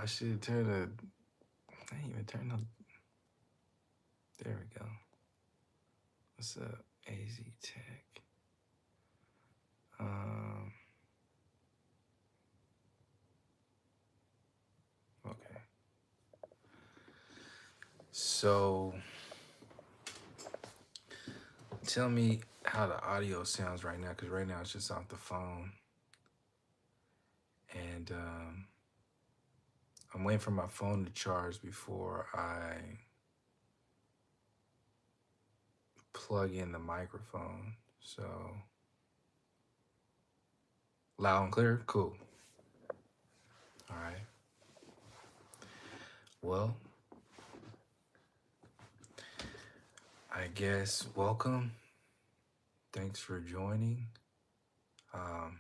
I should turn the. I didn't even turn the. There we go. What's up, AZ Tech? Um. Okay. So, tell me how the audio sounds right now, because right now it's just off the phone, and I'm waiting for my phone to charge before I plug in the microphone. So, loud and clear. Cool. All right. Well, I guess welcome. Thanks for joining. Um,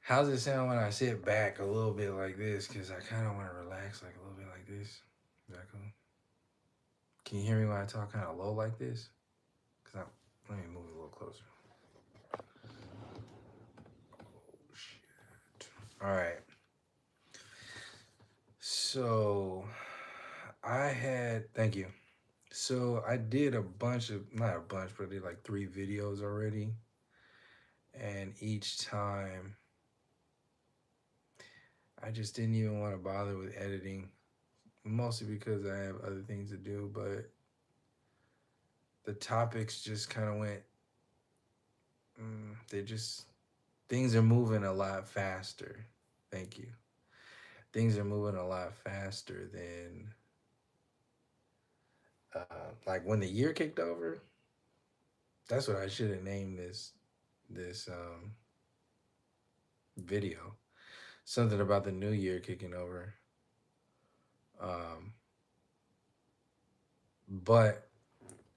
how's it sound when I sit back a little bit like this? Because I kind of want to relax like a little bit like this. Is that cool? Can you hear me when I talk kind of low like this? Let me move a little closer. Oh, shit. All right. So thank you. So I did a bunch of, not a bunch, but I did like 3 videos already. And each time I just didn't even want to bother with editing, mostly because I have other things to do. But the topics just kind of went, they just, things are moving a lot faster. Thank you. Things are moving a lot faster than, like when the year kicked over. That's what I should have named this video. Something about the new year kicking over. Um, but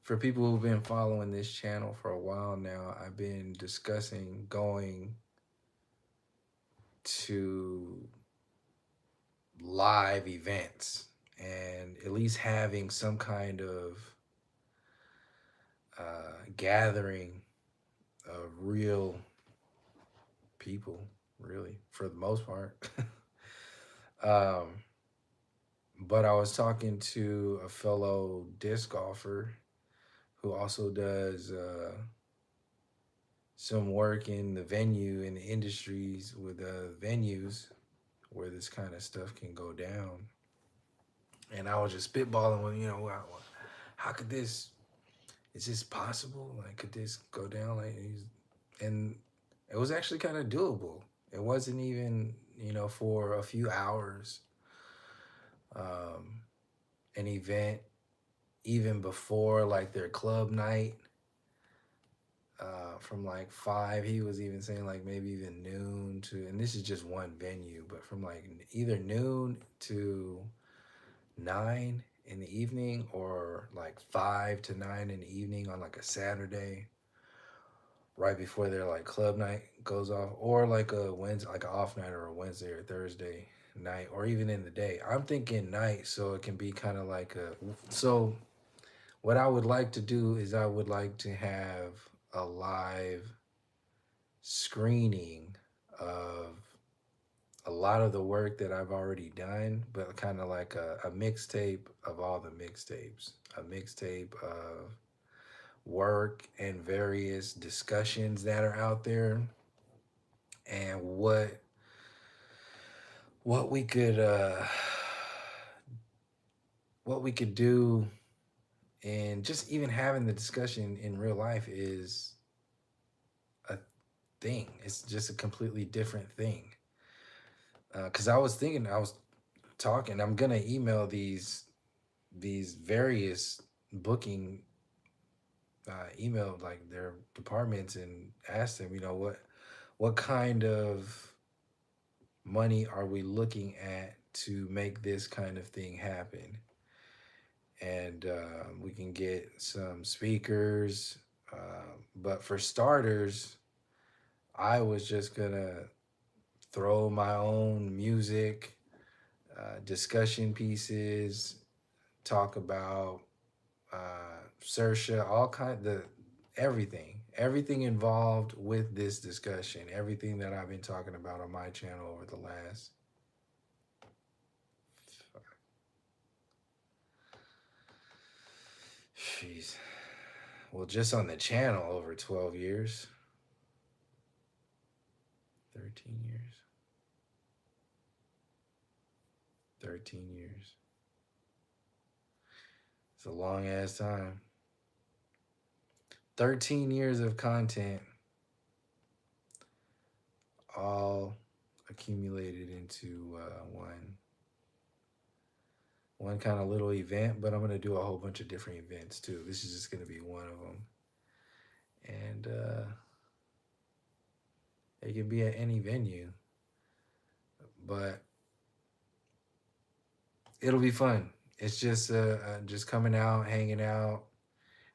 for people who've been following this channel for a while now, I've been discussing going to live events and at least having some kind of gathering of real people, really, for the most part. um, but I was talking to a fellow disc golfer who also does some work in the venue in the industries with venues where this kind of stuff can go down. And I was just spitballing with, how could this, is this possible? Like, could this go down? And it was actually kind of doable. It wasn't even, for a few hours, um, an event, even before like their club night, from like 5, he was even saying like maybe even noon to, and this is just one venue, but from like either noon to 9 in the evening, or like 5 to 9 in the evening on like a Saturday, right before their like club night goes off, or like a Wednesday, like an off night, or a Wednesday or Thursday night, or even in the day. I'm thinking night, so it can be kind of like so what I would like to do is I would like to have a live screening of a lot of the work that I've already done, but kind of like a mixtape of all the mixtapes, a mixtape of work and various discussions that are out there, and what we could what we could do. And just even having the discussion in real life is a thing. It's just a completely different thing. Because I was thinking, I was talking, I'm gonna email these various booking email like their departments and ask them, what kind of money are we looking at to make this kind of thing happen? And we can get some speakers. But for starters, I was just gonna throw my own music, discussion pieces, talk about Sersha, all kind the everything involved with this discussion, everything that I've been talking about on my channel over the last Jeez. Well, just on the channel, over 12 years, 13 years, 13 years. It's a long ass time. 13 years of content, all accumulated into one kind of little event, but I'm going to do a whole bunch of different events too. This is just going to be one of them. And it can be at any venue, but it'll be fun. It's just coming out, hanging out,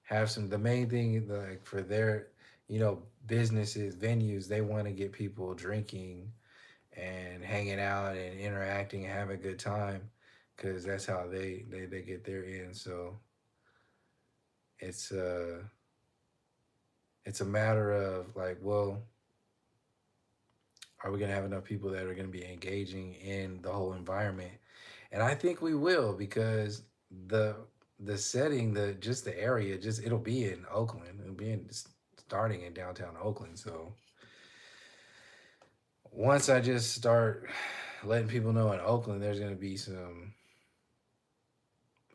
have some. The main thing, like for their, businesses, venues, they want to get people drinking and hanging out and interacting and having a good time, because that's how they get their in. So it's uh it's a matter of like, well, are we gonna have enough people that are gonna be engaging in the whole environment? And I think we will, because the the setting, the area, just it'll be in Oakland. It'll be starting in downtown Oakland. So once I just start letting people know in Oakland, there's gonna be some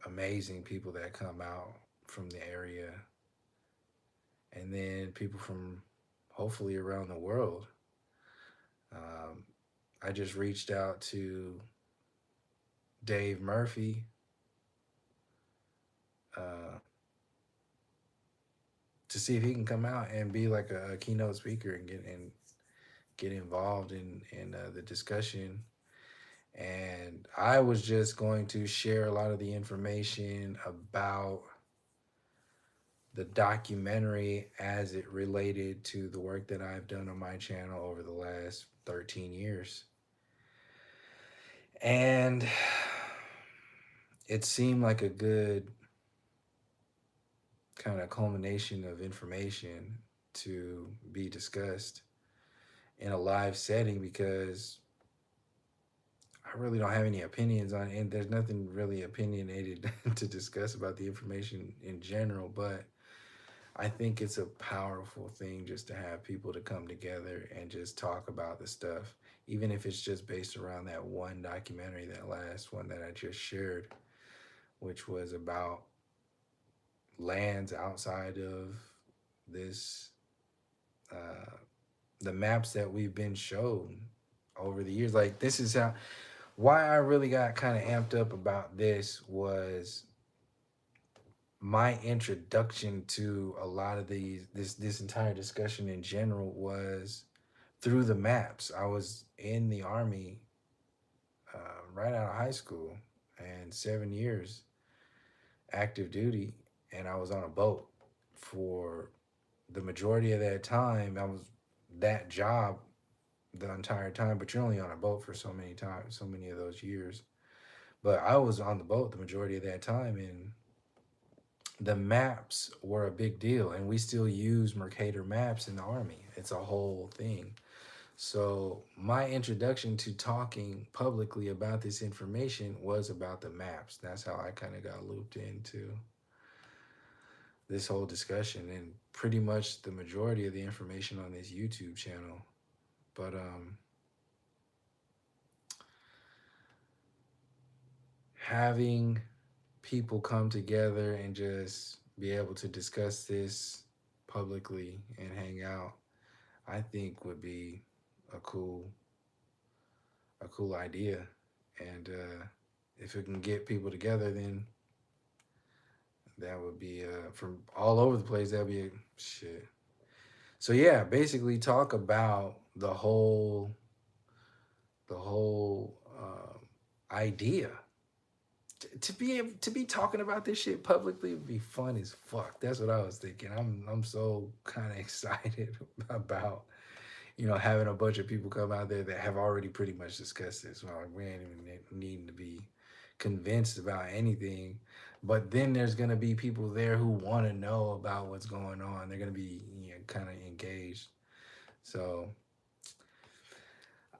amazing people that come out from the area, and then people from hopefully around the world. Um, I just reached out to Dave Murphy, uh, to see if he can come out and be like a keynote speaker and get involved in the discussion. And I was just going to share a lot of the information about the documentary as it related to the work that I've done on my channel over the last 13 years. And it seemed like a good kind of culmination of information to be discussed in a live setting, because I really don't have any opinions on it, and there's nothing really opinionated to discuss about the information in general. But I think it's a powerful thing just to have people to come together and just talk about the stuff, even if it's just based around that one documentary, that last one that I just shared, which was about lands outside of this, uh, the maps that we've been shown over the years. Like, this is how, why I really got kind of amped up about this was my introduction to a lot of this entire discussion in general was through the maps. I was in the army, right out of high school, and 7 years active duty, and I was on a boat for the majority of that time. I was that job the entire time, but you're only on a boat for so many times, so many of those years. But I was on the boat the majority of that time, and the maps were a big deal, and we still use Mercator maps in the army. It's a whole thing. So my introduction to talking publicly about this information was about the maps. That's how I kind of got looped into this whole discussion, and pretty much the majority of the information on this YouTube channel. But having people come together and just be able to discuss this publicly and hang out, I think would be a cool a cool idea. And if it can get people together, then that would be from all over the place. That'd be a shit. So yeah, basically talk about the whole idea. To be able to be talking about this shit publicly would be fun as fuck. That's what I was thinking. I'm so kind of excited about having a bunch of people come out there that have already pretty much discussed this. Well, like, we ain't even needing to be convinced about anything. But then there's gonna be people there who want to know about what's going on. They're gonna be kind of engaged. So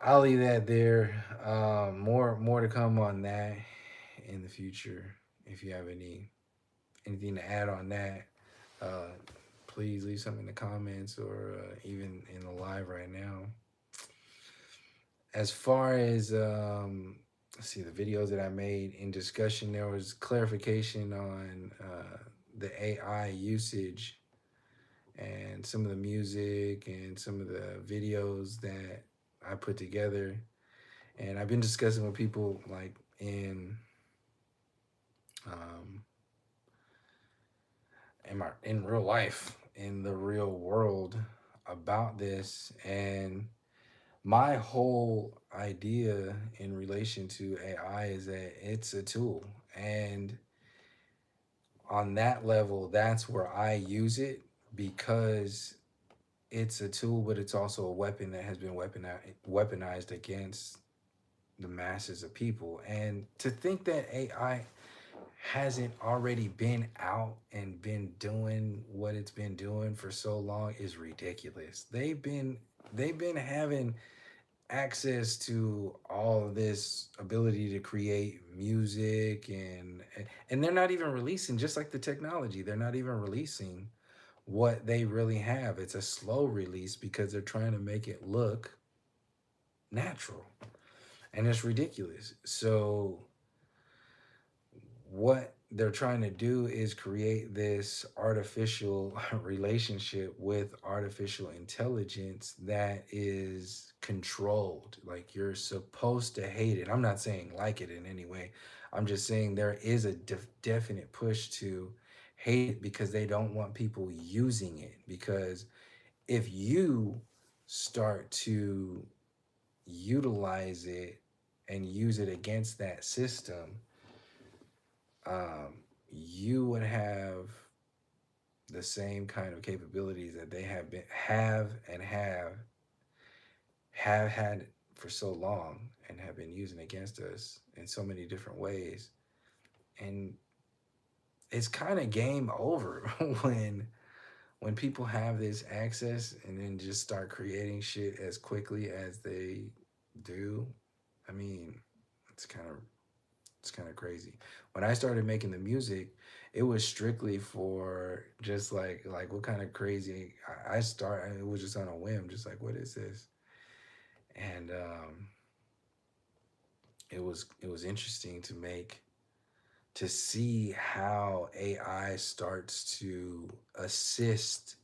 I'll leave that there. More to come on that in the future. If you have any anything to add on that, uh, please leave something in the comments or even in the live right now. As far as let's see, the videos that I made in discussion, there was clarification on the AI usage and some of the music and some of the videos that I put together. And I've been discussing with people like um, in real life, in the real world about this. And my whole idea in relation to AI is that it's a tool. And on that level, that's where I use it because it's a tool, but it's also a weapon that has been weaponized against the masses of people. And to think that AI hasn't already been out and been doing what it's been doing for so long is ridiculous. They've been having access to all of this ability to create music and they're not even releasing, just like the technology, they're not even releasing what they really have. It's a slow release because they're trying to make it look natural, and it's ridiculous. So what they're trying to do is create this artificial relationship with artificial intelligence that is controlled. Like, you're supposed to hate it. I'm not saying like it in any way. I'm just saying there is a definite push to hate it because they don't want people using it. Because if you start to utilize it and use it against that system, you would have the same kind of capabilities that they have had for so long and have been using against us in so many different ways. And it's kind of game over when people have this access and then just start creating shit as quickly as they do. I mean, it's kind of it's kind of crazy. When I started making the music, it was strictly for just like what kind of crazy I start. It was just on a whim, just like, what is this? And it was interesting to see how AI starts to assist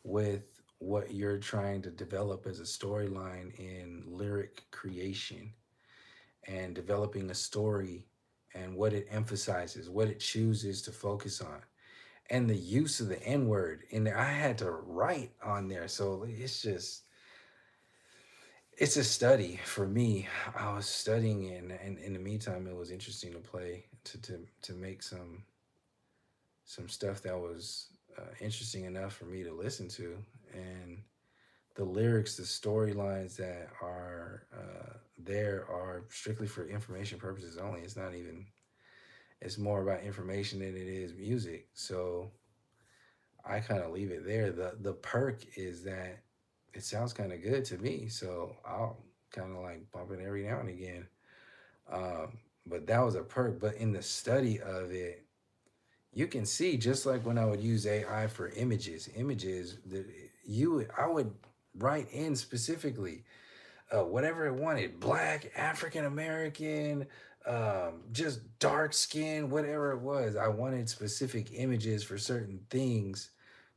with what you're trying to develop as a storyline in lyric creation and developing a story and what it emphasizes, what it chooses to focus on, and the use of the N word in there. I had to write on there, so it's a study for me. I was studying, and in the meantime, it was interesting to play to make some stuff that was interesting enough for me to listen to, and the lyrics, the storylines that are there are strictly for information purposes only. It's not even. It's more about information than it is music. So I kind of leave it there. The perk is that it sounds kind of good to me, so I'll kind of like bump it every now and again. But that was a perk. But in the study of it, you can see, just like when I would use AI for images that I would write in specifically whatever it wanted, black, African American, just dark skin, whatever it was. I wanted specific images for certain things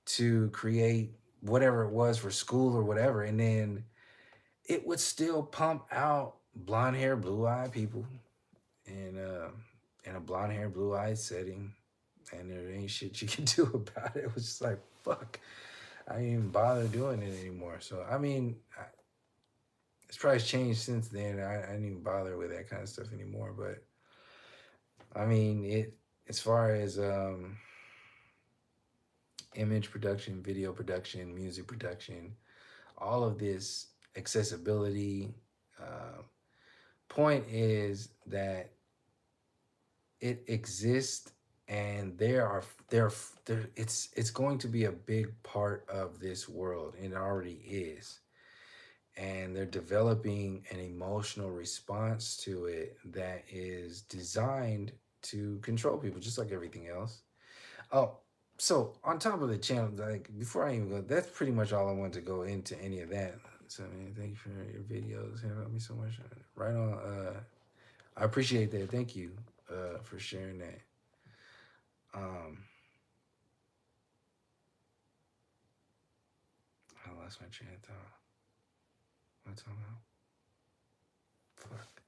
to create whatever it was for school or whatever. And then it would still pump out blonde hair, blue eyed people in, in a blonde hair, blue eyed setting. And there ain't shit you can do about it. It was just like, fuck. I didn't even bother doing it anymore. So, I mean, it's probably changed since then. I didn't even bother with that kind of stuff anymore. But I mean, as far as image production, video production, music production, all of this accessibility. Uh, Point is that it exists, and there. It's going to be a big part of this world, and it already is. And they're developing an emotional response to it that is designed to control people, just like everything else. Oh, so on top of the channel, like before I even go, that's pretty much all I wanted to go into any of that. So man, thank you for your videos. It helped me so much. Right on. I appreciate that. Thank you for sharing that. Um, I lost my train of thought. What's on now? Fuck.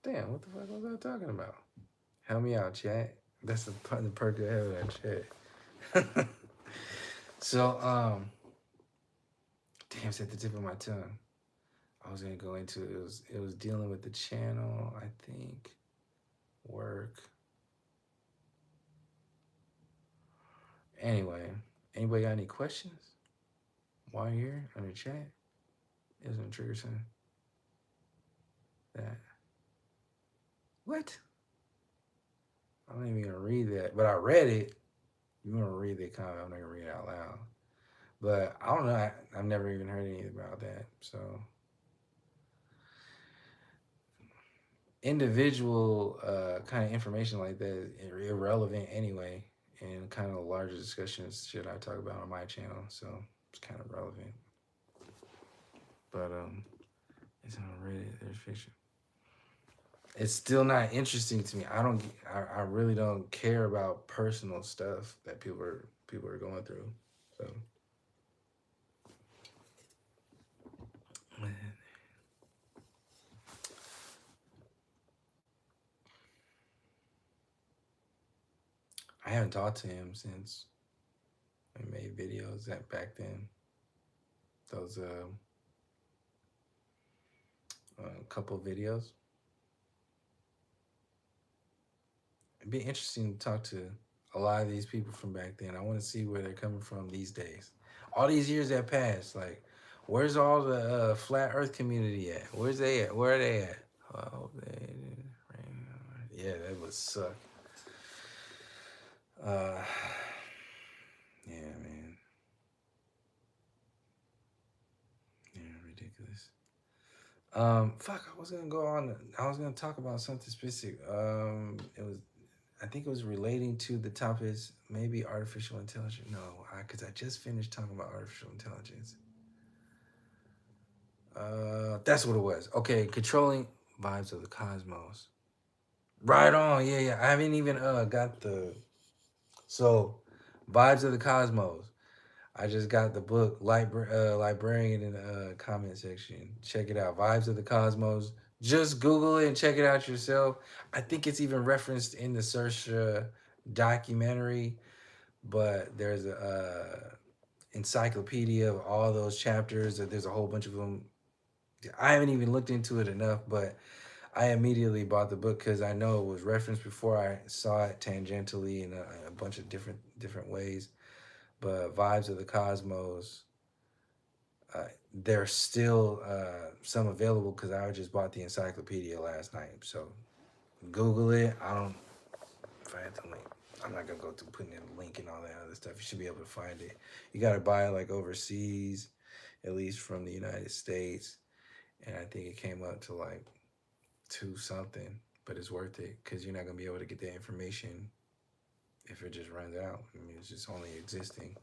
Damn. What the fuck was I talking about? Help me out, chat. That's the perk of having that chat. So, damn, it's at the tip of my tongue. I was gonna go into it was dealing with the channel, I think, work. Anyway, anybody got any questions while you're here on the chat? Isn't trigger something that what? I'm not even gonna read that, but I read it. You wanna read the comment? I'm not gonna read it out loud. But I don't know. I've never even heard anything about that. So individual kind of information like that is irrelevant anyway, and kind of the larger discussions shit I talk about on my channel. So it's kind of relevant. But it's on Reddit. There's fiction. It's still not interesting to me. I really don't care about personal stuff that people are going through. So I haven't talked to him since we made videos that back then. Those couple of videos. It'd be interesting to talk to a lot of these people from back then. I want to see where they're coming from these days. All these years that passed, like, where's all the flat Earth community at? Where's they at? Where are they at? Oh, yeah, that would suck. Uh, yeah, man. Yeah, ridiculous. Fuck, I was gonna go on. I was gonna talk about something specific. It was I think it was relating to the topic, maybe artificial intelligence. No, because I just finished talking about artificial intelligence. That's what it was. Okay, controlling vibes of the cosmos. Right on. Yeah, yeah. I haven't even got the so vibes of the cosmos. I just got the book librarian in the comment section. Check it out. Vibes of the cosmos. Just Google it and check it out yourself. I think it's even referenced in the Saoirse documentary, but there's a encyclopedia of all those chapters. There's a whole bunch of them. I haven't even looked into it enough, but I immediately bought the book because I know it was referenced before. I saw it tangentially in a bunch of different ways. But Vibes of the Cosmos, there's still some available because I just bought the encyclopedia last night. So Google it. I don't. If I had the link, I'm not gonna go through putting in a link and all that other stuff. You should be able to find it. You gotta buy it like overseas, at least from the United States, and I think it came up to like two something. But it's worth it because you're not gonna be able to get that information if it just runs out. I mean, it's just only existing.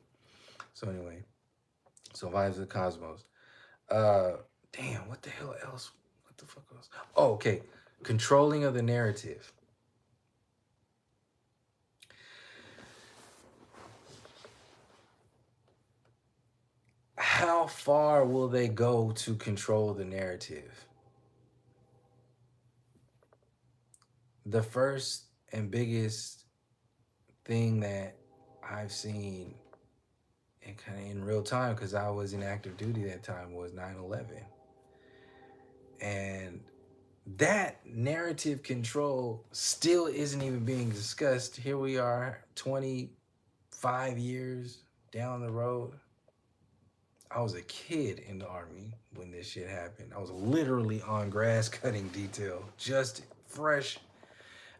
So anyway, so Vibes of the Cosmos. Uh, damn, what the hell else? What the fuck else? Oh, okay. Controlling of the narrative. How far will they go to control the narrative? The first and biggest thing that I've seen and kind of in real time, because I was in active duty that time, was 9/11. And that narrative control still isn't even being discussed. Here we are, 25 years down the road. I was a kid in the Army when this shit happened. I was literally on grass cutting detail, just fresh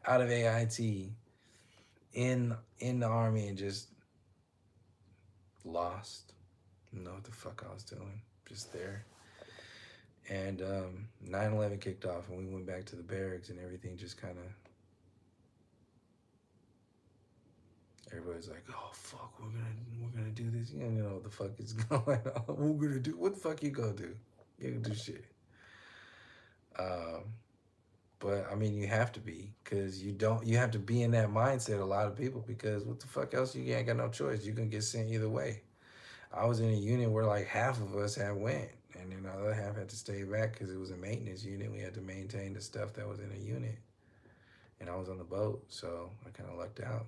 out of AIT in the Army, and just lost. Didn't know what the fuck I was doing. Just there. And 9/11 kicked off, and we went back to the barracks, and everything just kind of, everybody's like, "Oh fuck, we're gonna do this." You don't know what the fuck is going on. We're gonna do what the fuck you gonna do? You gonna do shit. Um, but I mean, you have to be, because you don't. You have to be in that mindset. A lot of people, because what the fuck else? You ain't got no choice. You gonna get sent either way. I was in a unit where like half of us had went, and then the other half had to stay back because it was a maintenance unit. We had to maintain the stuff that was in a unit, and I was on the boat, so I kind of lucked out.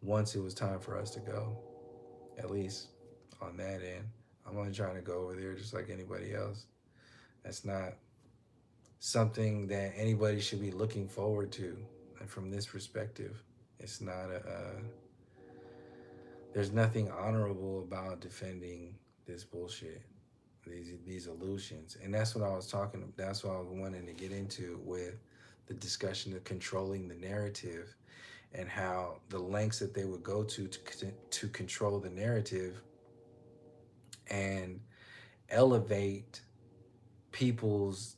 Once it was time for us to go, at least on that end, I'm only trying to go over there just like anybody else. That's not something that anybody should be looking forward to. And from this perspective, it's not a. There's nothing honorable about defending this bullshit, these illusions, and that's what I was talking. That's what I was wanting to get into with the discussion of controlling the narrative, and how the lengths that they would go to control the narrative and elevate people's,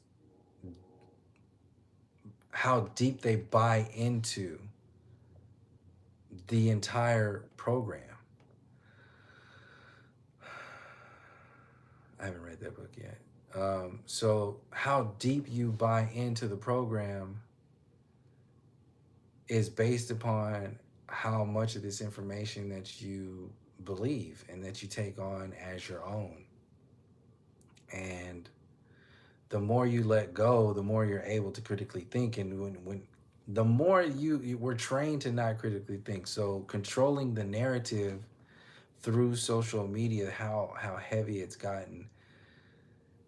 how deep they buy into the entire program. I haven't read that book yet. So how deep you buy into the program is based upon how much of this information that you believe and that you take on as your own. And the more you let go, the more you're able to critically think. And when the more you were trained to not critically think, so controlling the narrative through social media, how heavy it's gotten.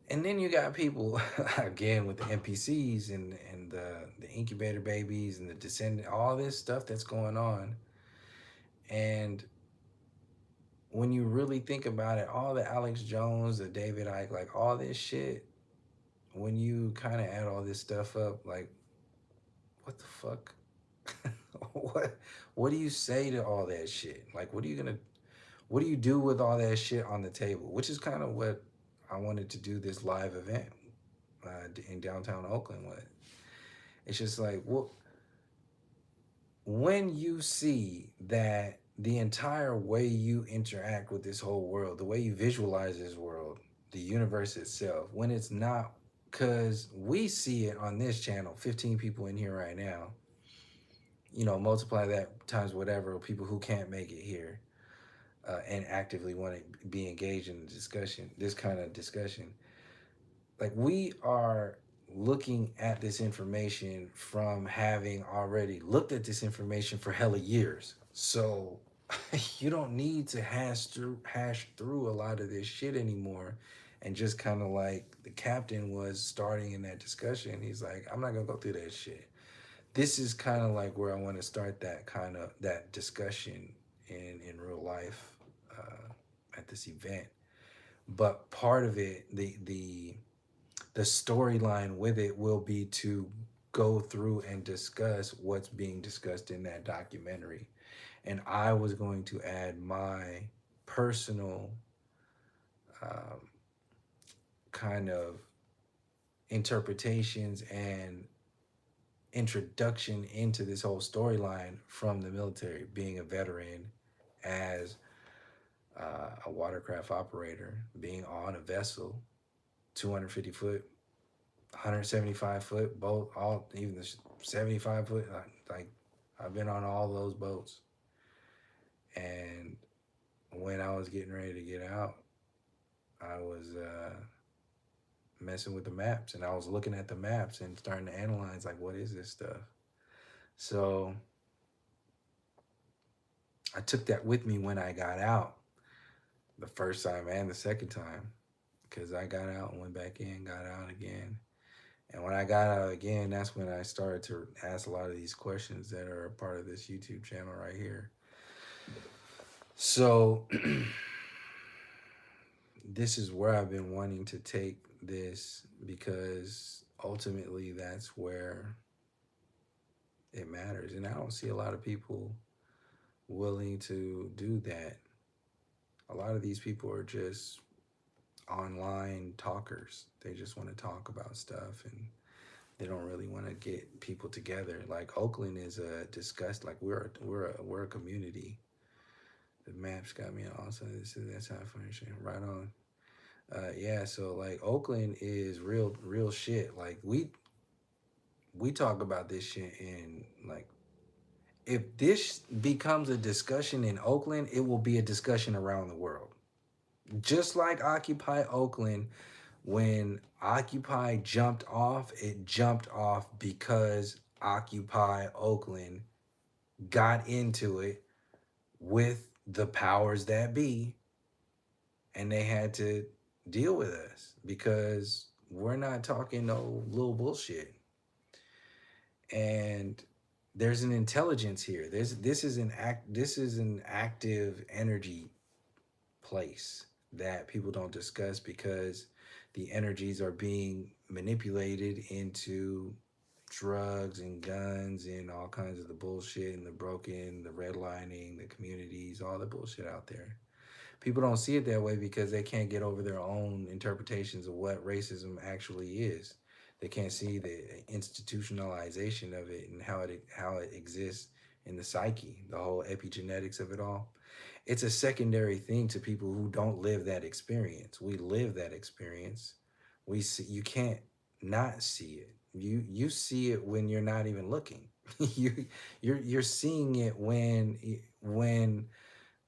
And then you got people again with the NPCs and the incubator babies and the descendant, all this stuff that's going on. And when you really think about it, all the Alex Jones, the David Icke, like all this shit, when you kind of add all this stuff up, like what the fuck? what what do you say to all that shit? Like what do you do with all that shit on the table? Which is kind of what I wanted to do this live event in downtown Oakland with. It's just like, well, when you see that the entire way you interact with this whole world, the way you visualize this world, the universe itself, when it's not, because we see it on this channel, 15 people in here right now, multiply that times whatever people who can't make it here, and actively want to be engaged in the discussion, this kind of discussion. Like we are looking at this information from having already looked at this information for hella years. So you don't need to hash through a lot of this shit anymore, and just kind of like the captain was starting in that discussion. He's like, I'm not gonna go through that shit. This is kind of like where I want to start that discussion in real life, at this event. But part of it, the storyline with it will be to go through and discuss what's being discussed in that documentary. And I was going to add my personal, um, kind of interpretations and introduction into this whole storyline from the military, being a veteran, as a watercraft operator, being on a vessel, 250 foot, 175 foot boat, all even the 75 foot. Like I've been on all those boats, and when I was getting ready to get out, I was messing with the maps, and I was looking at the maps and starting to analyze like, what is this stuff? So I took that with me when I got out, the first time and the second time, because I got out and went back in, got out again. And when I got out again, that's when I started to ask a lot of these questions that are a part of this YouTube channel right here. So this is where I've been wanting to take this, because ultimately that's where it matters. And I don't see a lot of people willing to do that. A lot of these people are just online talkers. They just want to talk about stuff, and they don't really want to get people together. Like Oakland is a disgust. Like we're a community. The maps got me also. This is that's how I finish it. Right on. Yeah. So like Oakland is real shit. Like we talk about this shit in like if this becomes a discussion in Oakland, it will be a discussion around the world. Just like Occupy Oakland, when Occupy jumped off, it jumped off because Occupy Oakland got into it with the powers that be, and they had to deal with us because we're not talking no little bullshit. And there's an intelligence here. This is an active energy place that people don't discuss because the energies are being manipulated into drugs and guns and all kinds of the bullshit and the broken, the redlining, the communities, all the bullshit out there. People don't see it that way because they can't get over their own interpretations of what racism actually is. They can't see the institutionalization of it and how it exists in the psyche, the whole epigenetics of it all. It's a secondary thing to people who don't live that experience. We live that experience. We see you can't not see it. You see it when you're not even looking. you you're seeing it when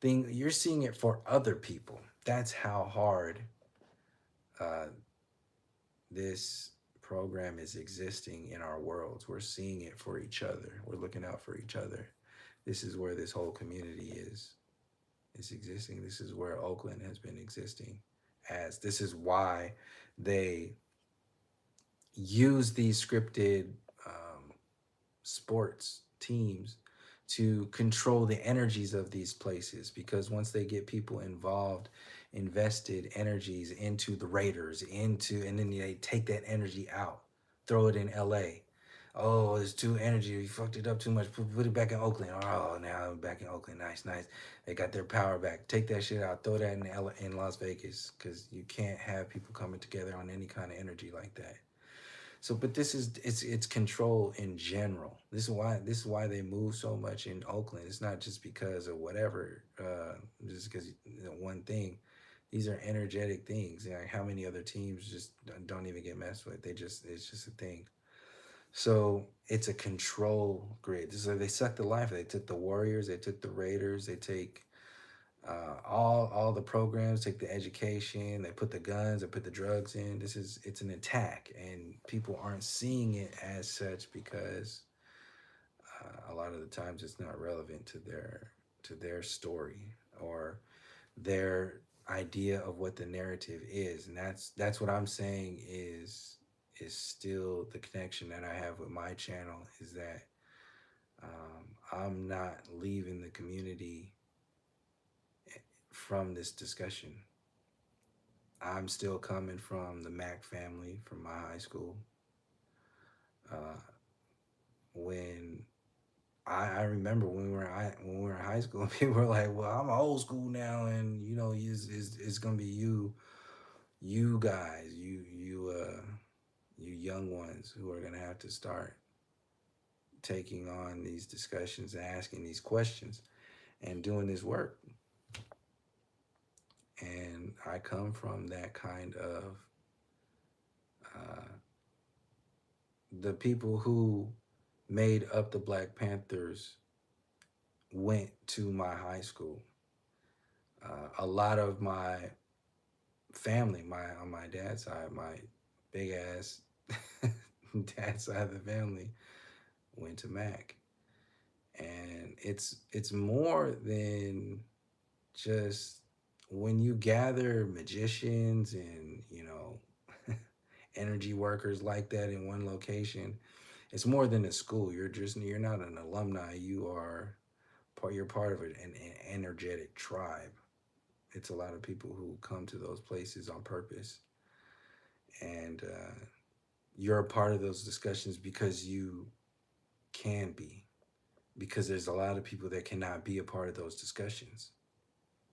you're seeing it for other people. That's how hard uh, this program is existing in our worlds. We're seeing it for each other. We're looking out for each other. This is where this whole community is existing. This is where Oakland has been existing as. This is why they use these scripted sports teams to control the energies of these places, because once they get people involved, invested energies into the Raiders, and then they take that energy out, throw it in LA. Oh, it's too energy. You fucked it up too much. Put it back in Oakland. Oh, now I'm back in Oakland. Nice, nice. They got their power back. Take that shit out. Throw that in Las Vegas, because you can't have people coming together on any kind of energy like that. So, but this is it's control in general. This is why they move so much in Oakland. It's not just because of whatever, just because one thing. These are energetic things. Like how many other teams just don't even get messed with? It's just a thing. So it's a control grid. This is like they suck the life. They took the Warriors. They took the Raiders. They take all the programs, take the education, they put the guns, they put the drugs in. It's an attack, and people aren't seeing it as such because a lot of the times it's not relevant to their story or their idea of what the narrative is. And that's what I'm saying is still the connection that I have with my channel, is that I'm not leaving the community from this discussion. I'm still coming from the Mac family from my high school. Uh, when I remember when we were in high school, people were like, "Well, I'm old school now, and it's gonna be you guys, you young ones who are gonna have to start taking on these discussions and asking these questions and doing this work." And I come from that kind of uh, the people who made up the Black Panthers went to my high school. A lot of my family, my on my dad's side, my big ass dad's side of the family went to Mac, and it's more than just when you gather magicians and energy workers like that in one location. It's more than a school. You're not an alumni. You're part of an energetic tribe. It's a lot of people who come to those places on purpose, and you're a part of those discussions because you can be. Because there's a lot of people that cannot be a part of those discussions,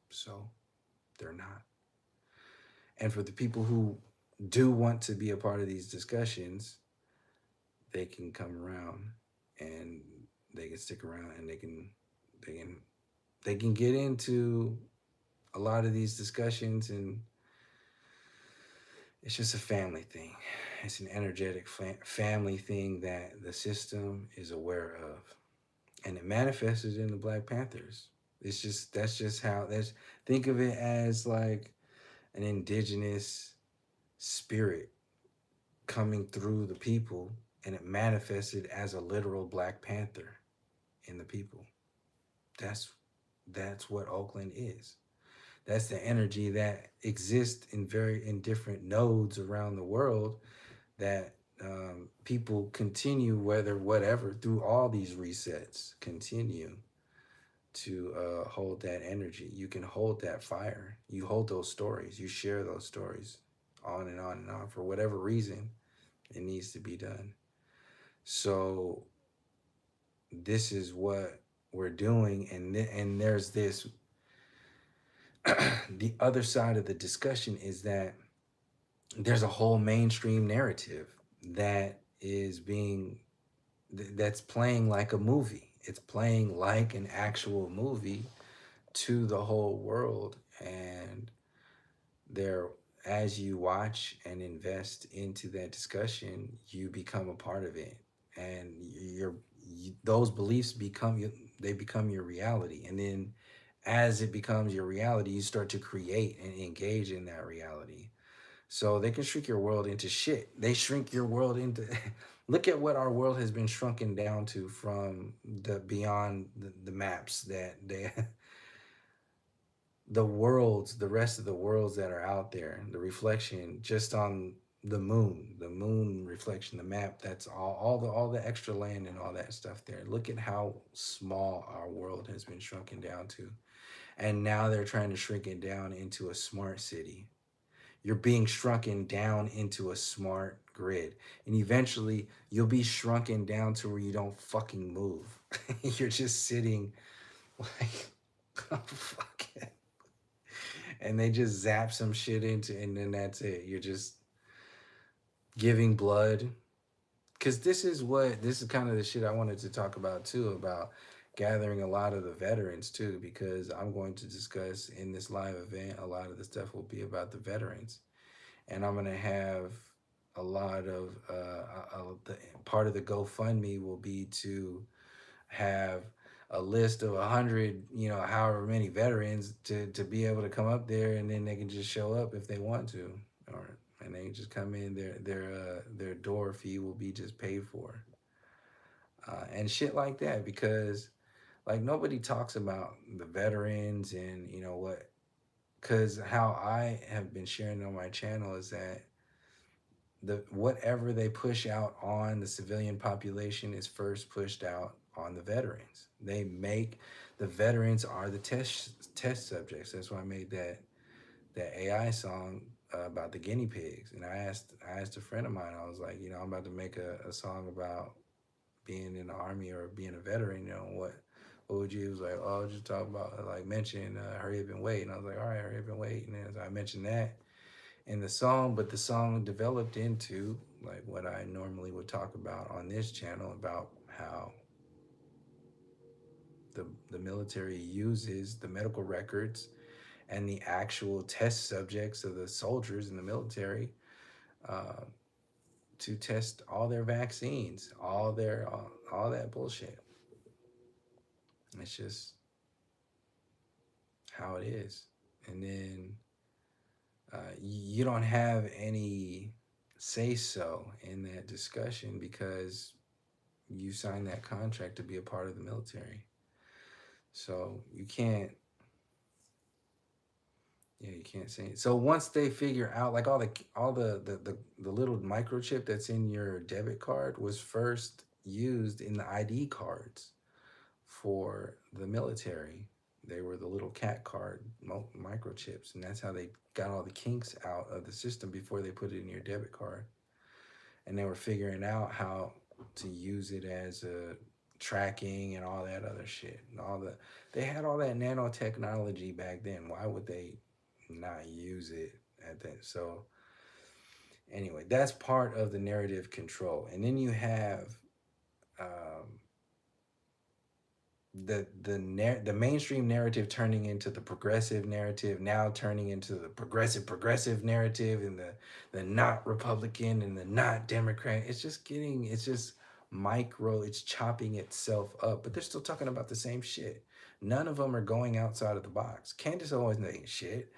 so they're not. And for the people who do want to be a part of these discussions, they can come around and they can stick around and they can they can get into a lot of these discussions, and it's just a family thing. It's an energetic family thing that the system is aware of, and it manifested in the Black Panthers. It's just that's just how that's think of it as like an indigenous spirit coming through the people, and it manifested as a literal Black Panther in the people. That's that's what Oakland is. That's the energy that exists in different nodes around the world that people continue, whether whatever, through all these resets, continue to hold that energy. You can hold that fire. You hold those stories. You share those stories on and on and on for whatever reason it needs to be done. So this is what we're doing, and there's this the other side of the discussion is that there's a whole mainstream narrative that is being that's playing like a movie. It's playing like an actual movie to the whole world, and there as you watch and invest into that discussion, you become a part of it, and those beliefs they become your reality, and then as it becomes your reality, you start to create and engage in that reality. So they can shrink your world into shit. They shrink your world into. Look at what our world has been shrunken down to from the beyond the maps that they, the worlds, the rest of the worlds that are out there, the reflection just on the moon reflection, the map. That's all the extra land and all that stuff there. Look at how small our world has been shrunken down to, and now they're trying to shrink it down into a smart city. You're being shrunken down into a smart grid. And eventually you'll be shrunken down to where you don't fucking move. You're just sitting like, oh, fuck it. And they just zap some shit into, and then that's it. You're just giving blood. Because this is kind of the shit I wanted to talk about too, about gathering a lot of the veterans too, because I'm going to discuss in this live event, a lot of the stuff will be about the veterans, and I'm gonna have a lot of the part of the GoFundMe will be to have a list of 100, however many veterans to be able to come up there, and then they can just show up if they want to, or and they just come in. Their door fee will be just paid for, and shit like that, because like nobody talks about the veterans and what, because how I have been sharing on my channel is that the whatever they push out on the civilian population is first pushed out on the veterans. They make the veterans are the test subjects. That's why I made that AI song about the guinea pigs. And I asked a friend of mine. I was like, I'm about to make a song about being in the army or being a veteran. What would you? He was like, oh, just talk about like mention hurry up and wait. And I was like, all right, hurry up and wait. And then I mentioned that in the song, but the song developed into like what I normally would talk about on this channel about how the military uses the medical records and the actual test subjects of the soldiers in the military uh, to test all their vaccines, all that bullshit. It's just how it is, and then you don't have any say so in that discussion because you signed that contract to be a part of the military. So you can't, yeah, you can't say it. So once they figure out, like all the little microchip that's in your debit card was first used in the ID cards for the military. They were the little cat card microchips, and that's how they got all the kinks out of the system before they put it in your debit card. And they were figuring out how to use it as a tracking and all that other shit. And they had all that nanotechnology back then. Why would they not use it at that. So anyway, that's part of the narrative control. And then you have um, the mainstream narrative turning into the progressive narrative, now turning into the progressive narrative, and the not Republican and the not Democrat. It's just micro, it's chopping itself up, but they're still talking about the same shit. None of them are going outside of the box. Candace Owens ain't shit.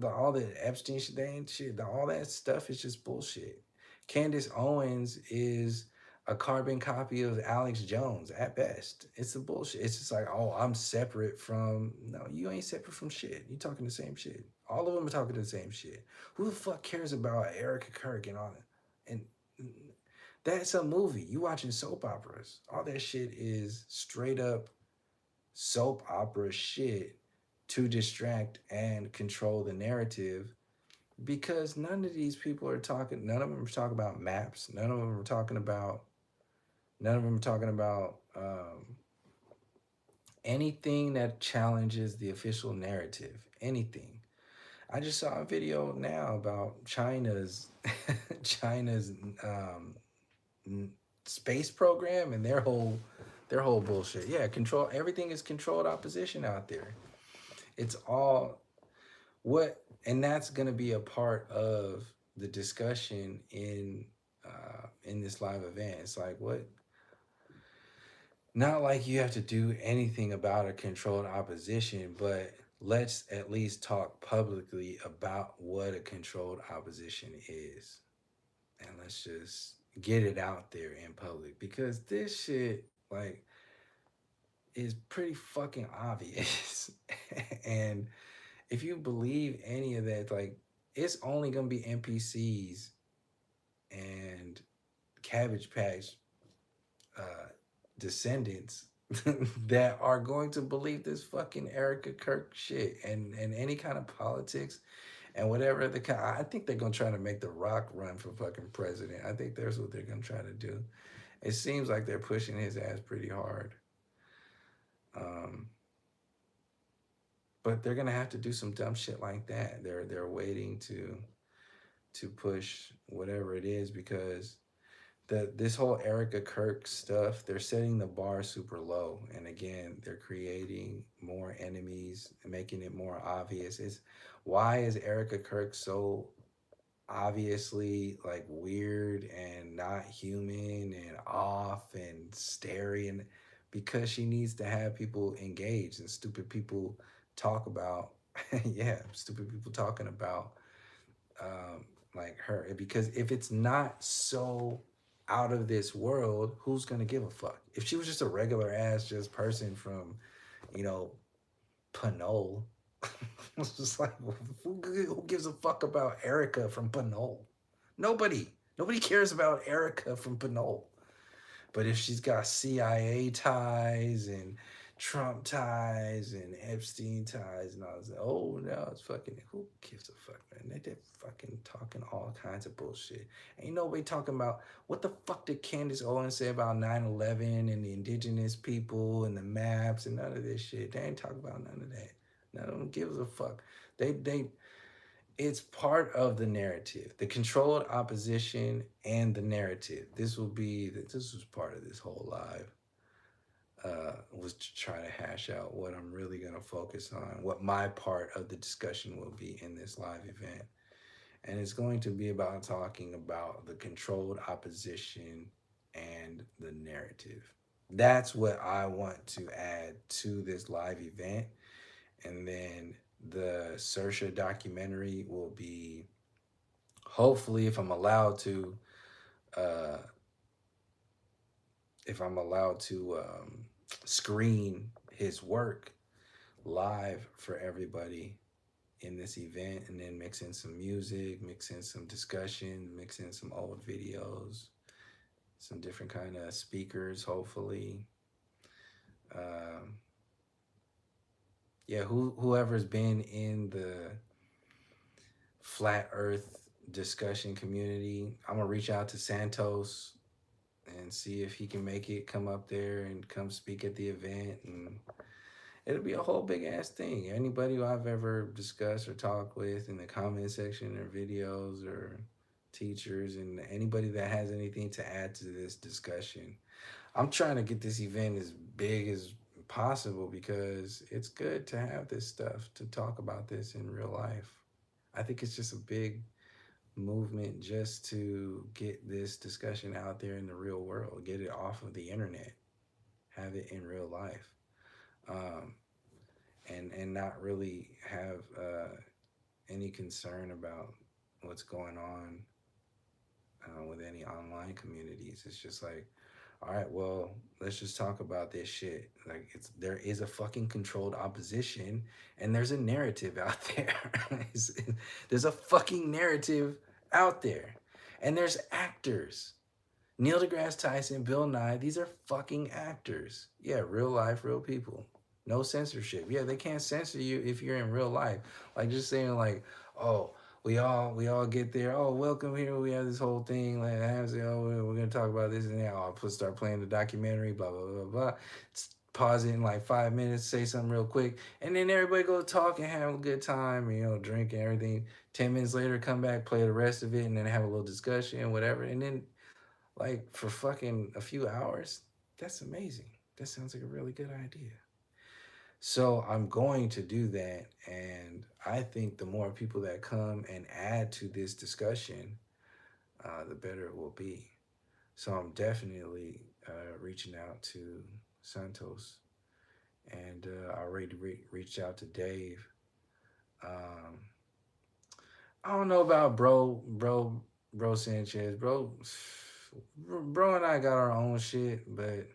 All the Epstein shit, they ain't shit. All that stuff is just bullshit. Candace Owens is a carbon copy of Alex Jones at best. It's the bullshit. It's just like, oh, I'm separate from. No, you ain't separate from shit. You talking the same shit. All of them are talking the same shit. Who the fuck cares about Erica Kirk and all that? And that's a movie. You watching soap operas. All that shit is straight up soap opera shit to distract and control the narrative, because none of these people are talking. None of them are talking about maps. None of them are talking about anything that challenges the official narrative. Anything. I just saw a video now about China's space program and their whole bullshit. Yeah, control. Everything is controlled opposition out there. It's all and that's gonna be a part of the discussion in this live event. It's like, what, not like you have to do anything about a controlled opposition, but let's at least talk publicly about what a controlled opposition is. And let's just get it out there in public, because this shit, like, is pretty fucking obvious. And if you believe any of that, like, it's only gonna be NPCs and Cabbage Patch uh, descendants that are going to believe this fucking Erica Kirk shit, and any kind of politics and whatever the kind. I think they're gonna try to make The Rock run for fucking president. I think that's what they're gonna try to do. It seems like they're pushing his ass pretty hard. Um, but they're gonna have to do some dumb shit like that. They're waiting to push whatever it is, because this whole Erica Kirk stuff, they're setting the bar super low, and again, they're creating more enemies and making it more obvious. Is Why is Erica Kirk so obviously like weird and not human and off and scary? And because she needs to have people engaged, and stupid people talk about yeah, stupid people talking about like her. Because if it's not so out of this world, who's gonna give a fuck? If she was just a regular ass just person from, you know, Pinole, it's just like, who gives a fuck about Erica from Pinole? Nobody. Nobody cares about Erica from Pinole. But if she's got CIA ties and Trump ties and Epstein ties and all this, oh no, it's fucking, who gives a fuck, man? They're fucking talking all kinds of bullshit. Ain't nobody talking about, what the fuck did Candace Owens say about 9/11 and the indigenous people and the maps and none of this shit. They ain't talking about none of that. None of them gives a fuck. They It's part of the narrative, the controlled opposition and the narrative. This was part of this whole live, was to try to hash out what I'm really going to focus on, what my part of the discussion will be in this live event. And it's going to be about talking about the controlled opposition and the narrative. That's what I want to add to this live event. And then the Saoirse documentary will be, hopefully, uh, if I'm allowed to screen his work live for everybody in this event, and then mix in some music, mix in some discussion, mix in some old videos, some different kind of speakers, hopefully. Um, yeah, whoever's been in the flat Earth discussion community, I'm gonna reach out to Santos and see if he can make it, come up there and come speak at the event. And It'll be a whole big ass thing. Anybody who I've ever discussed or talked with in the comment section or videos or teachers and anybody that has anything to add to this discussion. I'm trying to get this event as big as possible because it's good to have this stuff to talk about this in real life. I think it's just a big movement just to get this discussion out there in the real world, get it off of the internet, have it in real life. Um, and not really have any concern about what's going on with any online communities. It's just like, all right, well, let's just talk about this shit. Like, there is a fucking controlled opposition, and there's a narrative out there. There's a fucking narrative out there, and there's actors. Neil deGrasse Tyson, Bill Nye, these are fucking actors. Yeah, real life, real people. No censorship. Yeah, they can't censor you if you're in real life. Like just saying like, oh, we all get there. Oh, welcome here. We have this whole thing. Like, oh, we're gonna talk about this and that. Oh, I'll start playing the documentary. Blah blah blah blah. Pause it in like 5 minutes. Say something real quick, and then everybody go talk and have a good time. Drink and everything. 10 minutes later, come back, play the rest of it, and then have a little discussion, whatever. And then like for fucking a few hours. That's amazing. That sounds like a really good idea. So I'm going to do that. And I think the more people that come and add to this discussion, the better it will be. So I'm definitely reaching out to Santos. And I already reached out to Dave. Um, I don't know about bro Sanchez. Bro and I got our own shit, but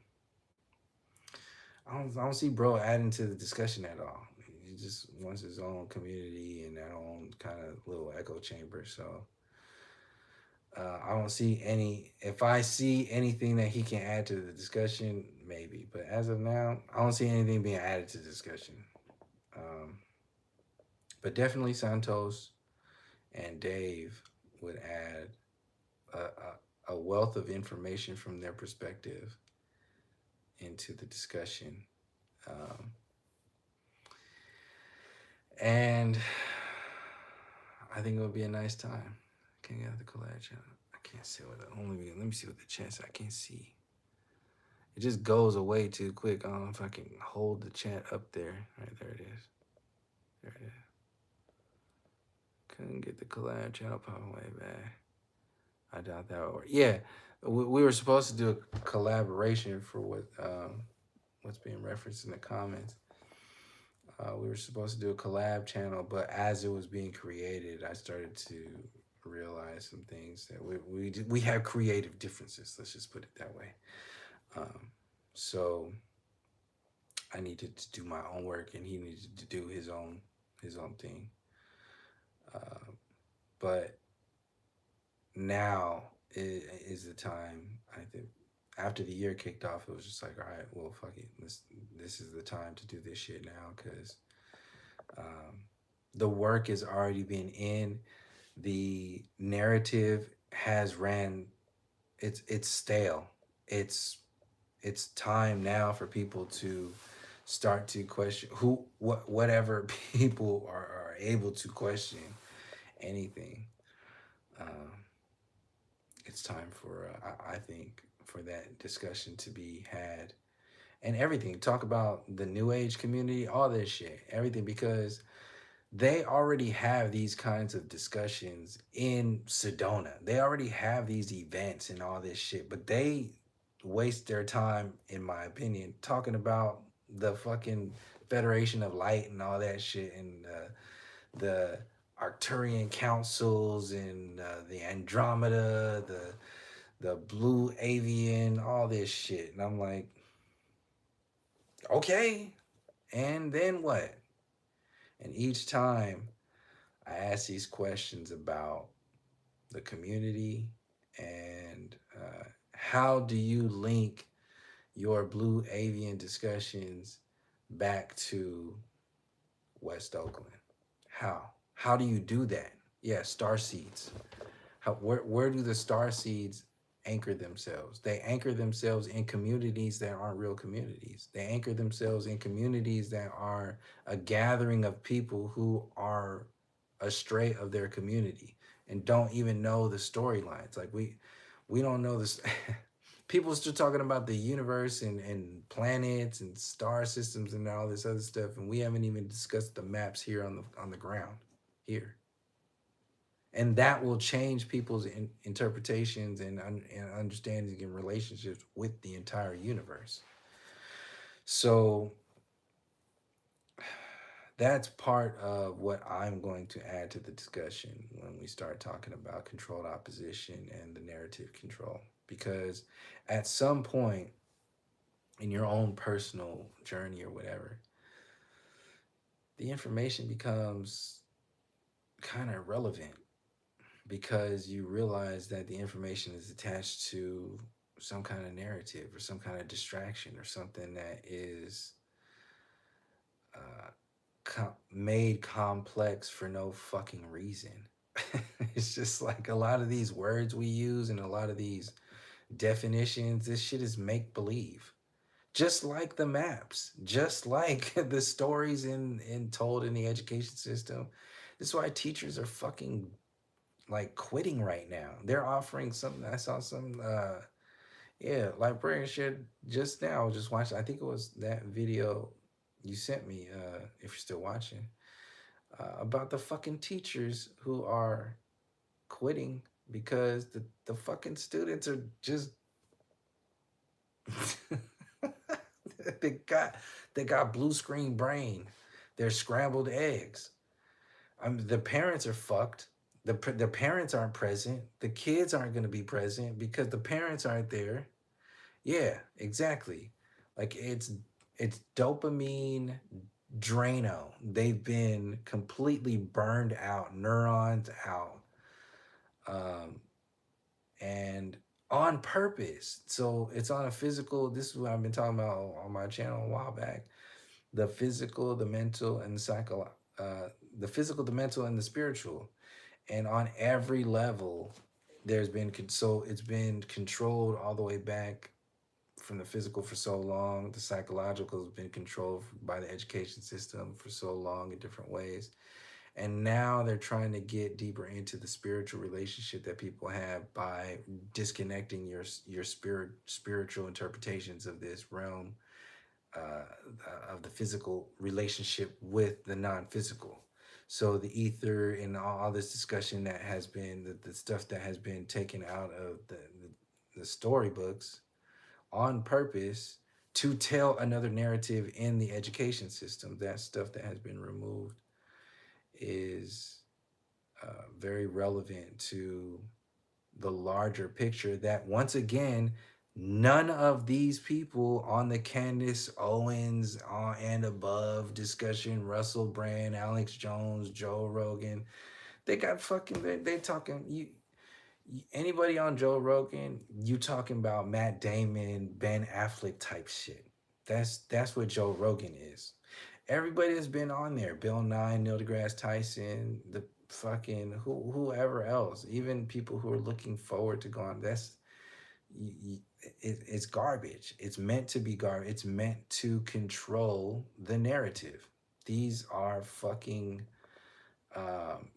I don't see bro adding to the discussion at all. He just wants his own community and their own kind of little echo chamber. So I don't see any. If I see anything that he can add to the discussion, maybe. But as of now, I don't see anything being added to the discussion. Um, but definitely Santos and Dave would add a wealth of information from their perspective into the discussion. Um, and I think it would be a nice time. Can't get the collab channel. I can't see what only. Let me see what the chat says. I can't see. It just goes away too quick. I don't know if I can hold the chat up there. All right, there it is. There it is. Couldn't get the collab channel popping way back. I doubt that would work. Yeah, we were supposed to do a collaboration for what's being referenced in the comments. We were supposed to do a collab channel, but as it was being created, I started to realize some things that we have creative differences. Let's just put it that way. So I needed to do my own work, and he needed to do his own thing. But now is the time. I think after the year kicked off, it was just like, all right, well, fuck it. This is the time to do this shit now because the work is already been in. The narrative has ran. It's stale. It's time now for people to start to question whatever people are able to question anything. Um, it's time for I think for that discussion to be had and everything. Talk about the new age community, all this shit, everything because they already have these kinds of discussions in Sedona. They already have these events and all this shit, but they waste their time, in my opinion, talking about the fucking Federation of Light and all that shit and the Arcturian councils and the Andromeda, the Blue Avian, all this shit. And I'm like, okay, and then what? And each time I ask these questions about the community and how do you link your Blue Avian discussions back to West Oakland? How? How do you do that? Yeah, star seeds. Where do the star seeds anchor themselves. They anchor themselves in communities that aren't real communities. They anchor themselves in communities that are a gathering of people who are astray of their community and don't even know the storylines. Like we don't know this. People are still talking about the universe and planets and star systems and all this other stuff, and we haven't even discussed the maps here on the ground here. And that will change people's interpretations and understanding and relationships with the entire universe. So that's part of what I'm going to add to the discussion when we start talking about controlled opposition and the narrative control. Because at some point in your own personal journey or whatever, the information becomes kind of irrelevant because you realize that the information is attached to some kind of narrative or some kind of distraction or something that is uh, made complex for no fucking reason. It's just like a lot of these words we use and a lot of these definitions, this shit is make believe. Just like the maps, just like the stories in told in the education system. This is why teachers are fucking like quitting right now. They're offering something. I saw some yeah, librarianship just now. Just watched. I think it was that video you sent me. If you're still watching, about the fucking teachers who are quitting because the fucking students are just they got they got blue screen brain. They're scrambled eggs. The parents are fucked. The parents aren't present. The kids aren't going to be present because the parents aren't there. Yeah, exactly. Like it's dopamine Drano. They've been completely burned out, neurons out, um, and on purpose. So it's on a physical. This is what I've been talking about on my channel a while back. The physical, the mental, and the psycho. The physical, the mental, and the spiritual. And on every level, there's been so it's been controlled all the way back from the physical for so long. The psychological has been controlled by the education system for so long in different ways. And now they're trying to get deeper into the spiritual relationship that people have by disconnecting your spiritual interpretations of this realm, uh, of the physical relationship with the non-physical. So the ether and all this discussion that has been the stuff that has been taken out of the storybooks on purpose to tell another narrative in the education system. That stuff that has been removed is very relevant to the larger picture that, once again, none of these people on the Candace Owens and above discussion, Russell Brand, Alex Jones, Joe Rogan, they got fucking, they talking, anybody on Joe Rogan, you talking about Matt Damon, Ben Affleck type shit. That's what Joe Rogan is. Everybody that's been on there, Bill Nye, Neil deGrasse Tyson, the fucking whoever else, even people who are looking forward to going. That's it's garbage. It's meant to be garbage. It's meant to control the narrative. These are fucking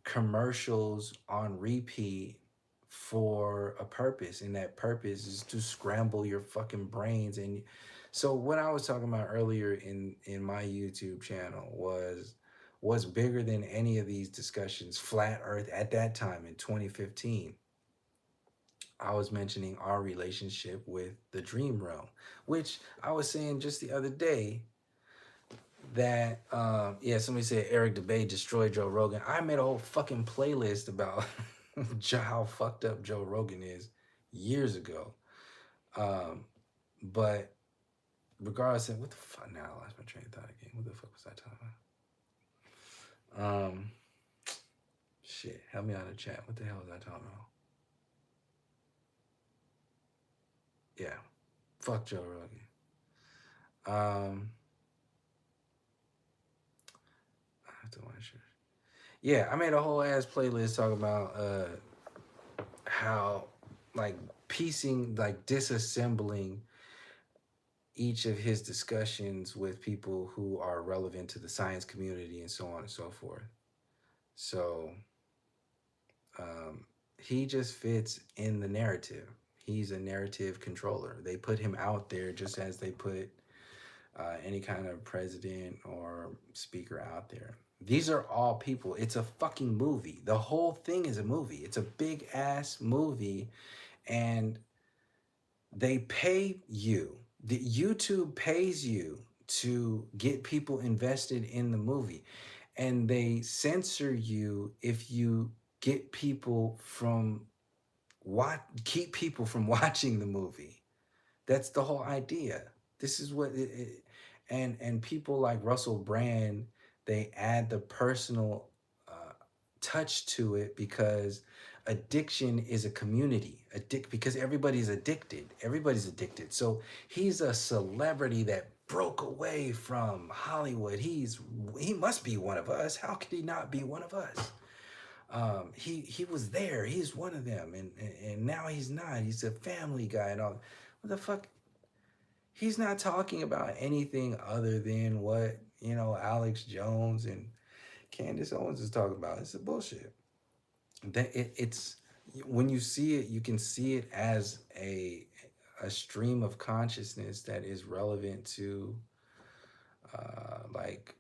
commercials on repeat for a purpose, and that purpose is to scramble your fucking brains. And so what I was talking about earlier in my YouTube channel was what's bigger than any of these discussions. Flat earth at that time in 2015, I was mentioning our relationship with the dream realm, which I was saying just the other day that yeah, somebody said Eric DeBay destroyed Joe Rogan. I made a whole fucking playlist about how fucked up Joe Rogan is years ago. Um, but regardless of what the fuck, now I lost my train of thought again. What the fuck was I talking about? Shit, help me out in the chat. What the hell was I talking about? Yeah, fuck Joe Rogan. I have to watch it. Yeah, I made a whole ass playlist talking about how like piecing, like disassembling each of his discussions with people who are relevant to the science community and so on and so forth. So um, he just fits in the narrative. He's a narrative controller. They put him out there just as they put any kind of president or speaker out there. These are all people. It's a fucking movie. The whole thing is a movie. It's a big ass movie, and they pay you. The YouTube pays you to get people invested in the movie, and they censor you if you get people from what keep people from watching the movie. That's the whole idea. This is what and people like Russell Brand, they add the personal touch to it because addiction is a community. Because everybody's addicted. Everybody's addicted. So he's a celebrity that broke away from Hollywood. He must be one of us. How could he not be one of us? He was there. He's one of them, and now he's not. He's a family guy and all. What the fuck? He's not talking about anything other than what Alex Jones and Candace Owens is talking about. It's a bullshit. It's when you see it, you can see it as a stream of consciousness that is relevant to like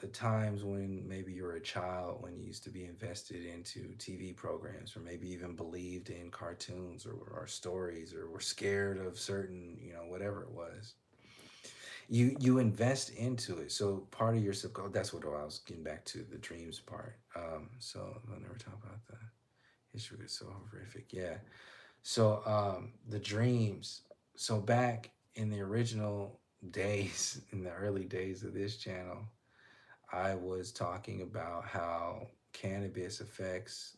the times when maybe you were a child, when you used to be invested into TV programs, or maybe even believed in cartoons or stories, or were scared of certain, whatever it was. You invest into it. So part of your subconscious, that's what I was getting back to, the dreams part. So I'll never talk about the history is so horrific. Yeah. So the dreams. So back in the original days, in the early days of this channel, I was talking about how cannabis affects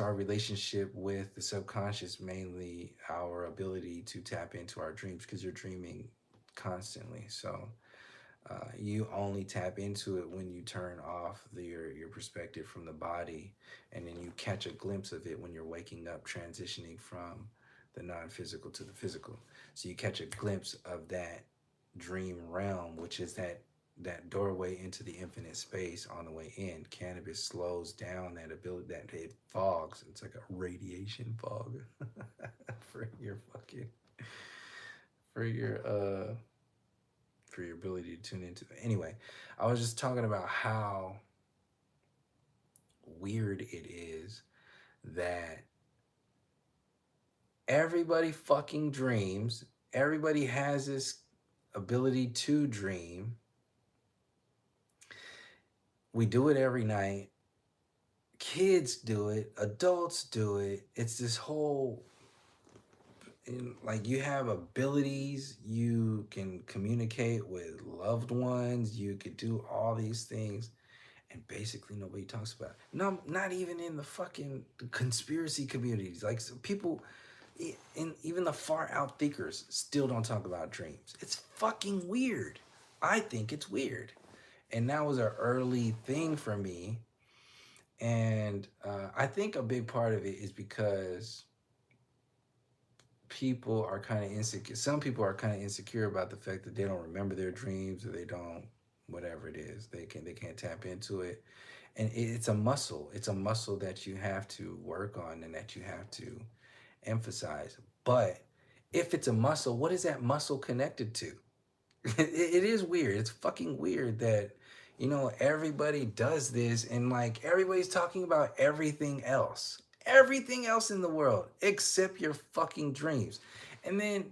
our relationship with the subconscious, mainly our ability to tap into our dreams, because you're dreaming constantly. So you only tap into it when you turn off your perspective from the body, and then you catch a glimpse of it when you're waking up, transitioning from the non-physical to the physical. So you catch a glimpse of that dream realm, which is that doorway into the infinite space on the way in. Cannabis slows down that ability, that it fogs. It's like a radiation fog for your fucking for your uh for your ability to tune into. Anyway, I was just talking about how weird it is that everybody fucking dreams. Everybody has this ability to dream. We do it every night. Kids do it, adults do it. It's this whole, like, you have abilities, you can communicate with loved ones, you could do all these things, and basically nobody talks about it. No, not even in the fucking conspiracy communities. Like, so people, and even the far out thinkers still don't talk about dreams. It's fucking weird. I think it's weird. And that was an early thing for me. And I think a big part of it is because people are kind of insecure. Some people are kind of insecure about the fact that they don't remember their dreams, or they don't, whatever it is, they can't tap into it. And it's a muscle. It's a muscle that you have to work on and that you have to emphasize. But if it's a muscle, what is that muscle connected to? It is weird. It's fucking weird that everybody does this, and like everybody's talking about everything else in the world except your fucking dreams. And then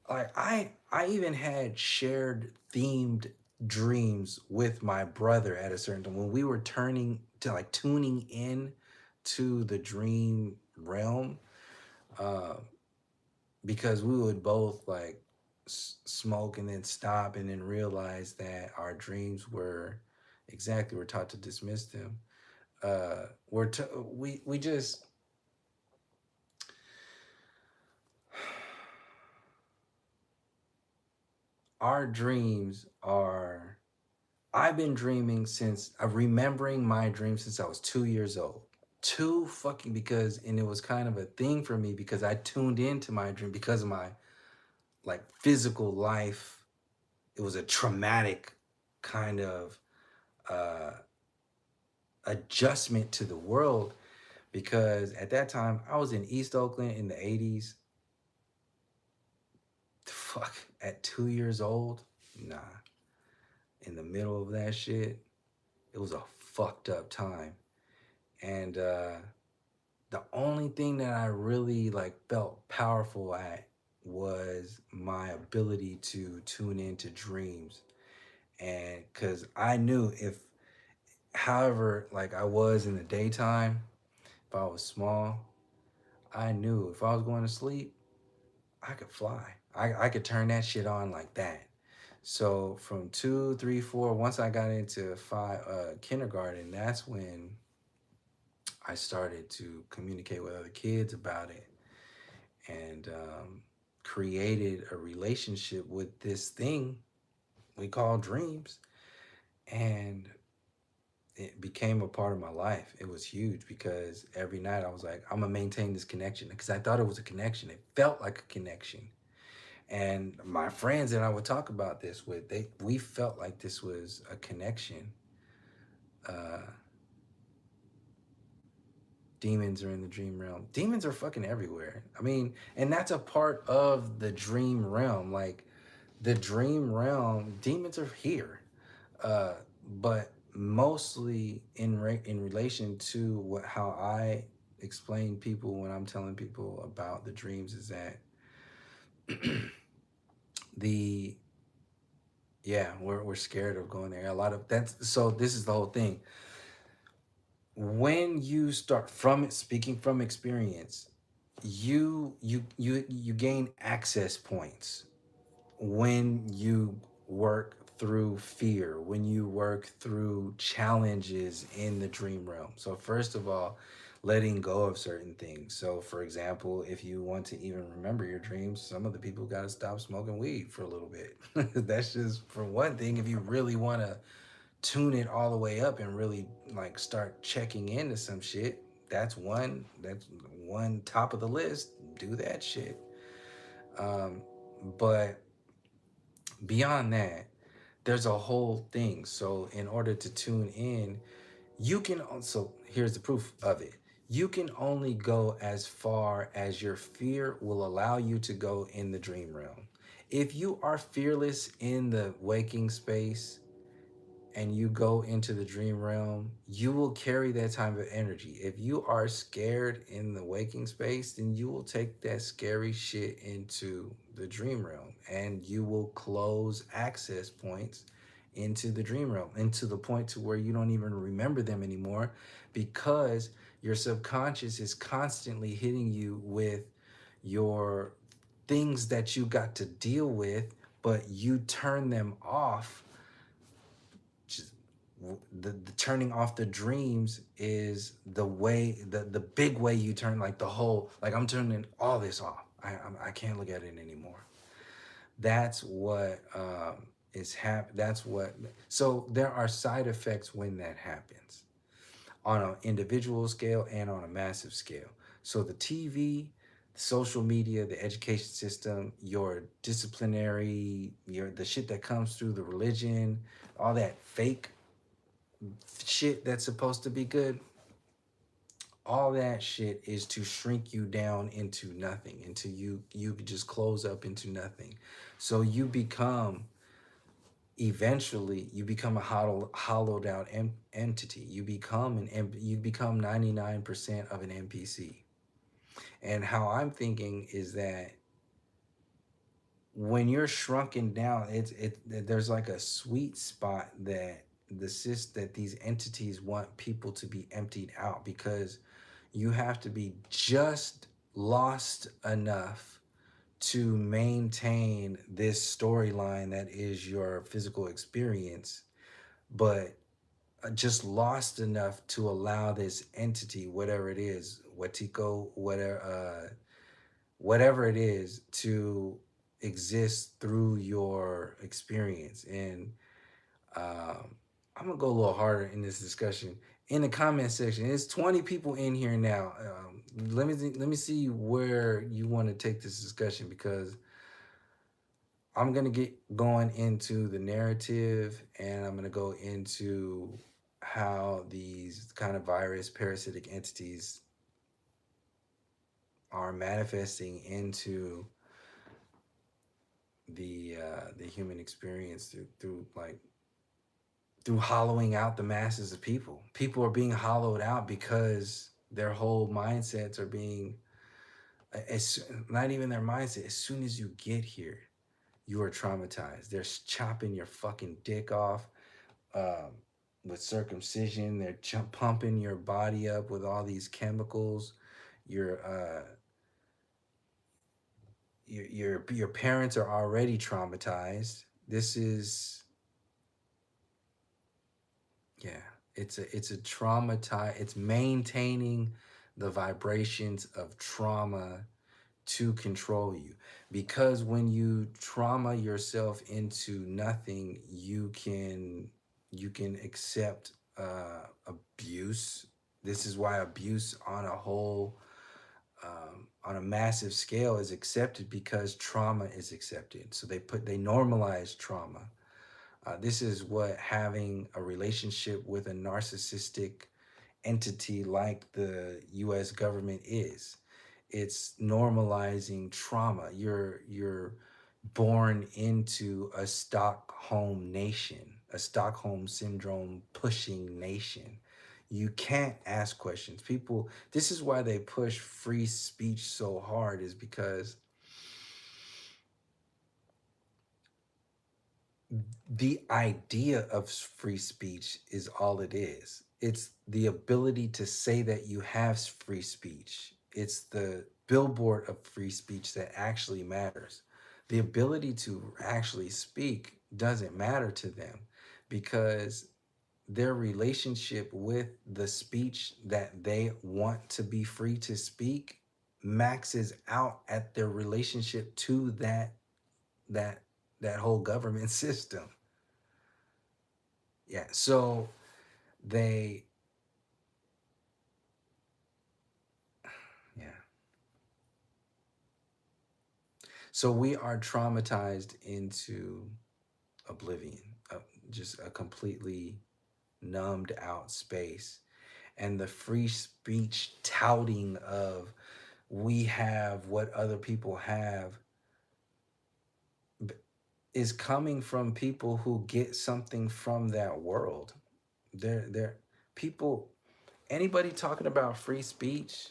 like I even had shared themed dreams with my brother at a certain time when we were turning to like tuning in to the dream realm, uh, because we would both like smoke and then stop and then realize that our dreams we're taught to dismiss them. We just our dreams are. I've been dreaming since remembering my dreams since I was 2 years old. Too fucking because and it was kind of a thing for me because I tuned into my dream because of my like physical life. It was a traumatic kind of uh adjustment to the world because at that time I was in East Oakland in the 80s. Fuck, at 2 years old, nah, in the middle of that shit, it was a fucked up time. And the only thing that I really like felt powerful at was my ability to tune into dreams. And because I knew if, however, like I was in the daytime, if I was small, I knew if I was going to sleep, I could fly. I could turn that shit on like that. So from two, three, four, once I got into kindergarten, that's when I started to communicate with other kids about it and created a relationship with this thing we call dreams. And it became a part of my life. It was huge because every night I was like, I'm gonna maintain this connection because I thought it was a connection. It felt like a connection. And my friends that I would talk about this with, we felt like this was a connection. Uh, demons are in the dream realm. Demons are fucking everywhere. I mean, and that's a part of the dream realm. Like the dream realm, demons are here. Uh, but mostly in relation to how I explain people when I'm telling people about the dreams is that the yeah, we're scared of going there. A lot of that's so this is the whole thing. When you start from speaking from experience, you gain access points when you work through fear, when you work through challenges in the dream realm. So first of all, letting go of certain things. So for example, if you want to even remember your dreams, some of the people got to stop smoking weed for a little bit. That's just for one thing. If you really want to tune it all the way up and really like start checking into some shit, that's one top of the list. Do that shit. But beyond that, there's a whole thing. So in order to tune in, you can also, here's the proof of it. You can only go as far as your fear will allow you to go in the dream realm. If you are fearless in the waking space and you go into the dream realm, you will carry that type of energy. If you are scared in the waking space, then you will take that scary shit into the dream realm and you will close access points into the dream realm, into the point to where you don't even remember them anymore because your subconscious is constantly hitting you with your things that you got to deal with, but you turn them off. Just the turning off the dreams is the way, the big way you turn, like the whole, like I'm turning all this off. I can't look at it anymore. That's what that's what, so there are side effects when that happens on an individual scale and on a massive scale. So the TV, the social media, the education system, your disciplinary, your the shit that comes through the religion, all that fake shit that's supposed to be good, all that shit is to shrink you down into nothing, into you just close up into nothing. So you become, eventually you become a hollowed out entity. You become you become 99% of an NPC. And how I'm thinking is that when you're shrunken down, there's like a sweet spot that that these entities want people to be emptied out, because you have to be just lost enough to maintain this storyline that is your physical experience, but just lost enough to allow this entity, whatever it is, Watiko, whatever it is, to exist through your experience. And um, I'm gonna go a little harder in this discussion. In the comment section, it's 20 people in here now. Let me see where you want to take this discussion, because I'm gonna get going into the narrative, and I'm gonna go into how these kind of virus parasitic entities are manifesting into the human experience through like through hollowing out the masses of people. People are being hollowed out because their whole mindsets are being, not even their mindset. As soon as you get here, you are traumatized. They're chopping your fucking dick off, um, with circumcision. They're pumping your body up with all these chemicals. Your your parents are already traumatized. This is, yeah, it's a traumatize. It's maintaining the vibrations of trauma to control you, because when you trauma yourself into nothing, you can accept abuse. This is why abuse on a whole, on a massive scale, is accepted, because trauma is accepted. So they normalize trauma. This is what having a relationship with a narcissistic entity like the U.S. government is. It's normalizing trauma. You're born into a Stockholm nation, a Stockholm syndrome pushing nation. You can't ask questions. People, this is why they push free speech so hard, is because the idea of free speech is all it is. It's the ability to say that you have free speech. It's the billboard of free speech that actually matters. The ability to actually speak doesn't matter to them, because their relationship with the speech that they want to be free to speak maxes out at their relationship to that that whole government system. Yeah. So they, yeah. So we are traumatized into oblivion, just a completely numbed out space. And the free speech touting of, we have what other people have, is coming from people who get something from that world. They're people, anybody talking about free speech,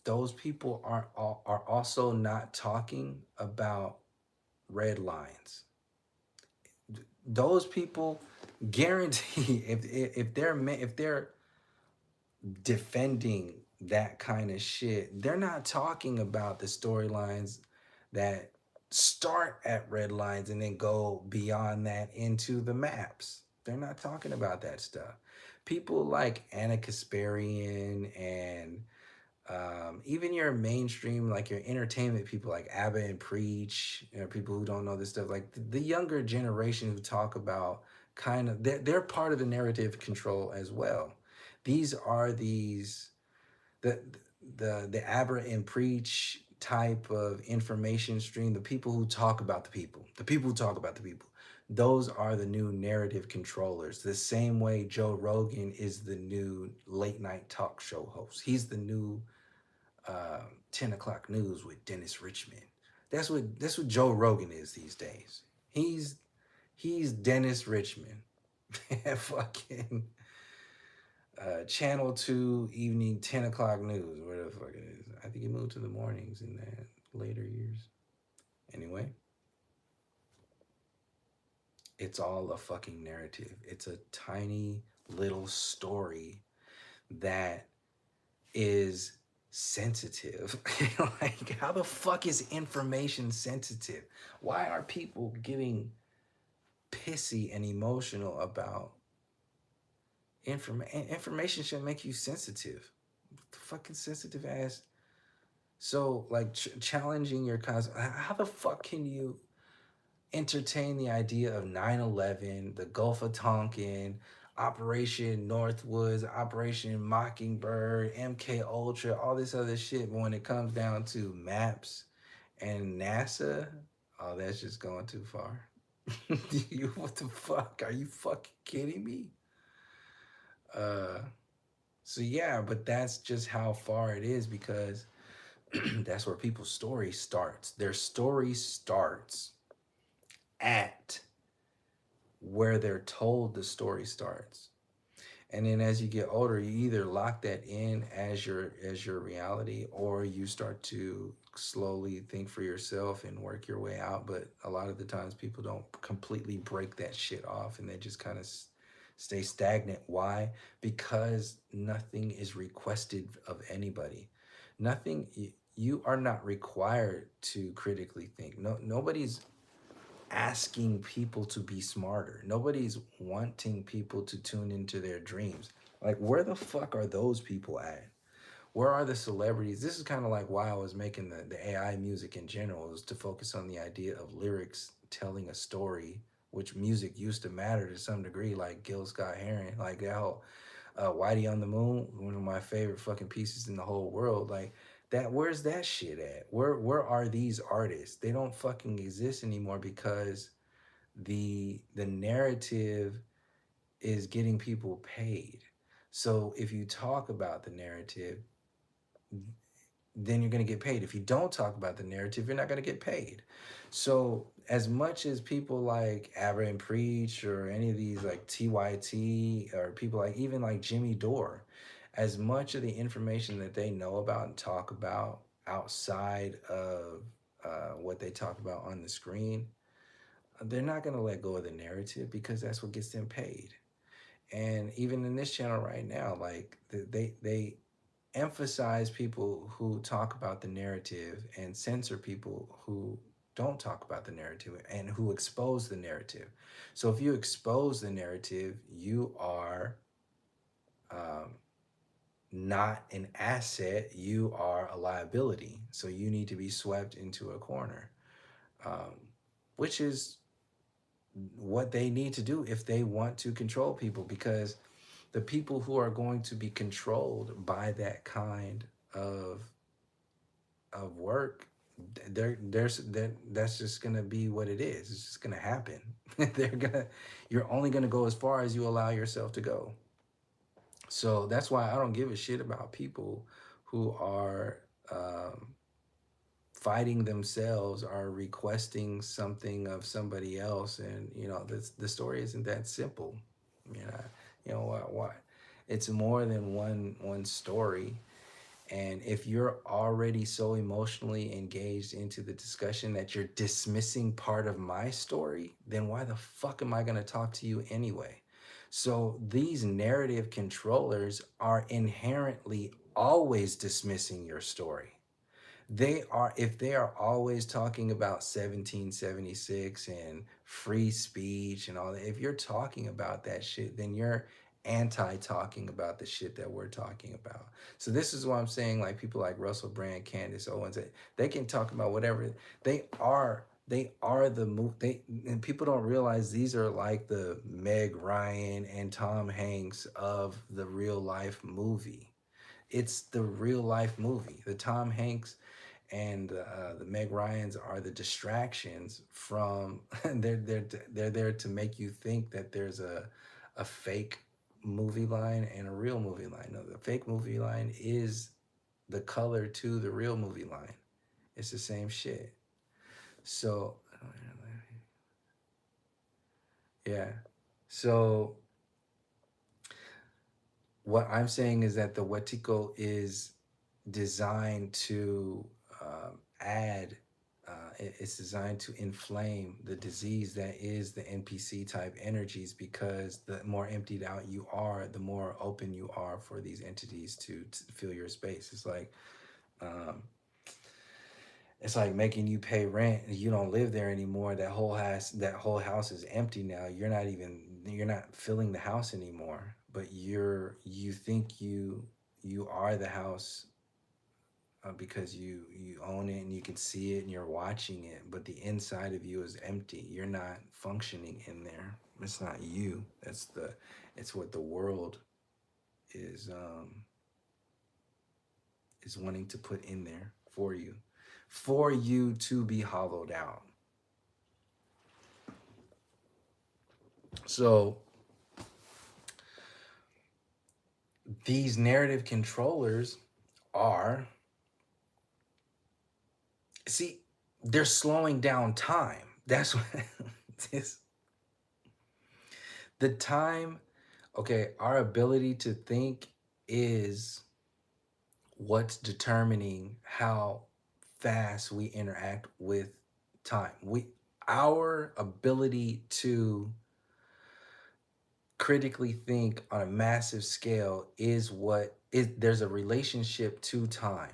those people are also not talking about red lines. Those people guarantee, if they're defending that kind of shit, they're not talking about the storylines that start at red lines and then go beyond that into the maps. They're not talking about that stuff. People like Anna Kasparian and, even your mainstream, like your entertainment people like ABBA and Preach, people who don't know this stuff, like the younger generation who talk about, kind of, they're part of the narrative control as well. These are the the ABBA and Preach type of information stream, the people who talk about the people who talk about the people. Those are the new narrative controllers. The same way Joe Rogan is the new late night talk show host. He's the new 10 o'clock news with Dennis Richmond. That's what Joe Rogan is these days. He's Dennis Richmond. Fucking Channel 2 evening 10 o'clock news, where the fuck it is. I think he moved to the mornings in that later years. Anyway, it's all a fucking narrative. It's a tiny little story that is sensitive. Like, how the fuck is information sensitive? Why are people getting pissy and emotional about information? Should make you sensitive. What the fucking sensitive ass. So like challenging your concept. How the fuck can you? entertain the idea of 9/11, the Gulf of Tonkin, Operation Northwoods, Operation Mockingbird, MK Ultra, all this other shit. But when it comes down to maps and NASA, oh, that's just going too far. You, what the fuck? Are you fucking kidding me? Uh, so yeah, but that's just how far it is because that's where people's story starts. Their story starts at where they're told the story starts. And then as you get older, you either lock that in as your reality, or you start to slowly think for yourself and work your way out. But a lot of the times people don't completely break that shit off, and they just kind of stay stagnant. Why? Because nothing is requested of anybody. Nothing, you are not required to critically think. No, nobody's asking people to be smarter. Nobody's wanting people to tune into their dreams. Like, where the fuck are those people at? Where are the celebrities? This is kind of like why I was making the AI music in general, is to focus on the idea of lyrics telling a story, which music used to matter to some degree, like Gil Scott Heron, like that whole Whitey on the Moon, one of my favorite fucking pieces in the whole world. Like that, where's that shit at? Where are these artists? They don't fucking exist anymore because the narrative is getting people paid. So if you talk about the narrative, then you're going to get paid. If you don't talk about the narrative, you're not going to get paid. So as much as people like Abra and Preach or any of these like TYT or people like even like Jimmy Dore, as much of the information that they know about and talk about outside of what they talk about on the screen, they're not going to let go of the narrative because that's what gets them paid. And even in this channel right now, like they emphasize people who talk about the narrative and censor people who don't talk about the narrative and who expose the narrative. So if you expose the narrative, you are um, not an asset, you are a liability. So you need to be swept into a corner, um, which is what they need to do if they want to control people, because the people who are going to be controlled by that kind of work, that's just gonna be what it is. It's just gonna happen. they're gonna You're only gonna go as far as you allow yourself to go. So that's why I don't give a shit about people who are fighting themselves, are requesting something of somebody else, and the story isn't that simple. you know why it's more than one story. And if you're already so emotionally engaged into the discussion that you're dismissing part of my story, then why the fuck am I going to talk to you anyway? So these narrative controllers are inherently always dismissing your story. They are, if they are always talking about 1776 and free speech and all that, if you're talking about that shit, then you're anti talking about the shit that we're talking about. So this is why I'm saying, like, people like Russell Brand, Candace Owens, they can talk about whatever. They are the move. They, and people don't realize these are like the Meg Ryan and Tom Hanks of the real life movie. It's the real life movie. The Tom Hanks and the Meg Ryans are the distractions from. They're there to make you think that there's a fake movie line and a real movie line. No, the fake movie line is the color to the real movie line. It's the same shit. So yeah. So what I'm saying is that the Wetiko is designed to add, it's designed to inflame the disease that is the NPC type energies, because the more emptied out you are, the more open you are for these entities to fill your space. Um, it's like making you pay rent and you don't live there anymore. That whole house is empty now. You're not filling the house anymore, but you think you are the house because you own it and you can see it and you're watching it, but the inside of you is empty. You're not functioning in there. It's not you. It's what the world is is wanting to put in there for you to be hollowed out. So these narrative controllers are, see, they're slowing down time. That's what this, the time, okay, our ability to think is what's determining how fast we interact with time. Our ability to critically think on a massive scale is what is, there's a relationship to time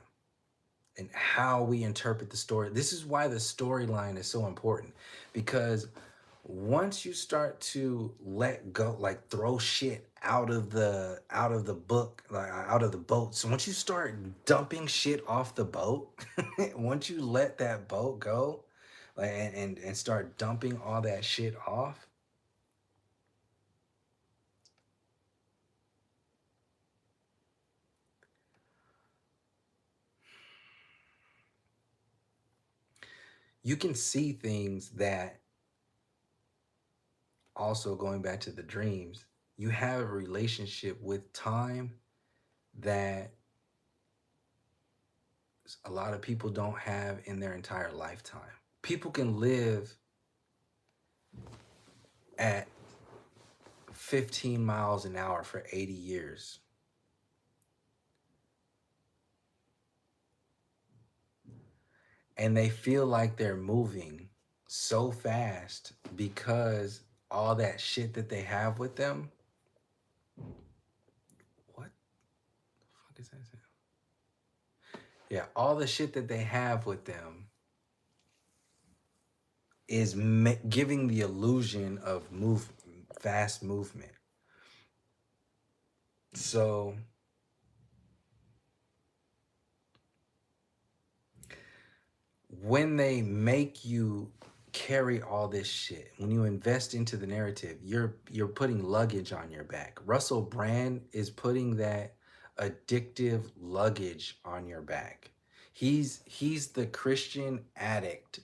and how we interpret the story. This is why the storyline is so important, because once you start to let go, like throw shit out of the book, like out of the boat. So once you start dumping shit off the boat, once you let that boat go, like and start dumping all that shit off, you can see things that, also going back to the dreams, you have a relationship with time that a lot of people don't have in their entire lifetime. People can live at 15 miles an hour for 80 years. And they feel like they're moving so fast because all that shit that they have with them. What the fuck is that sound? Yeah, all the shit that they have with them is giving the illusion of fast movement. So when they make you carry all this shit, when you invest into the narrative, you're putting luggage on your back. Russell Brand is putting that addictive luggage on your back. He's the Christian addict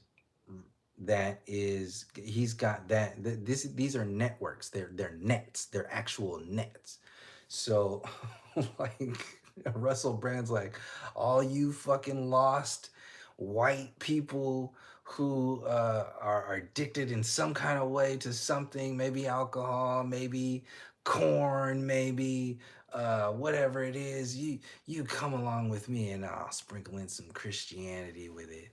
that is, he's got that these are networks. They're nets. They're actual nets. So like Russell Brand's like, all you fucking lost white people who are addicted in some kind of way to something, maybe alcohol, maybe corn, maybe whatever it is, you come along with me and I'll sprinkle in some Christianity with it.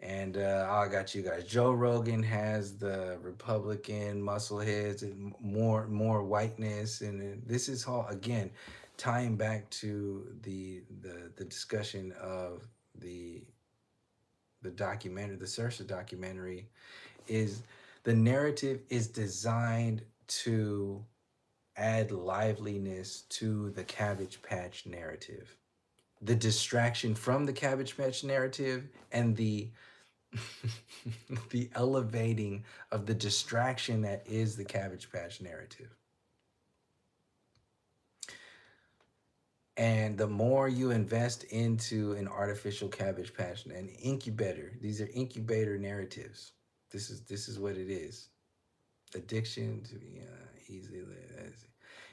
And I got you guys. Joe Rogan has the Republican muscleheads and more whiteness, and this is all again tying back to the discussion of the documentary, the Saoirse documentary, is the narrative is designed to add liveliness to the Cabbage Patch narrative. The distraction from the Cabbage Patch narrative and the the elevating of the distraction that is the Cabbage Patch narrative. And the more you invest into an artificial Cabbage Patch, an incubator, these are incubator narratives. This is what it is. Addiction to be easy.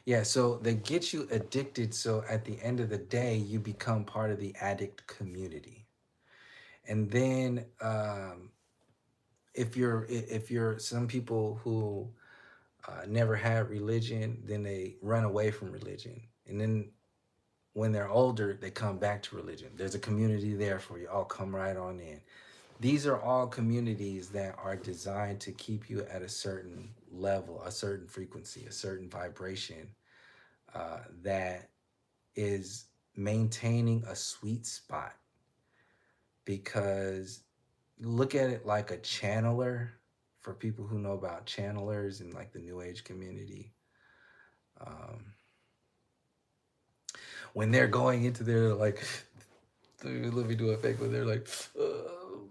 Yeah, so they get you addicted. So at the end of the day, you become part of the addict community. And then if you're some people who never had religion, then they run away from religion, and then when they're older, they come back to religion. There's a community there for you. All come right on in. These are all communities that are designed to keep you at a certain level, a certain frequency, a certain vibration that is maintaining a sweet spot. Because look at it like a channeler, for people who know about channelers and like the new age community. Um, when they're going into their like Let me do a fake one. They're like, oh,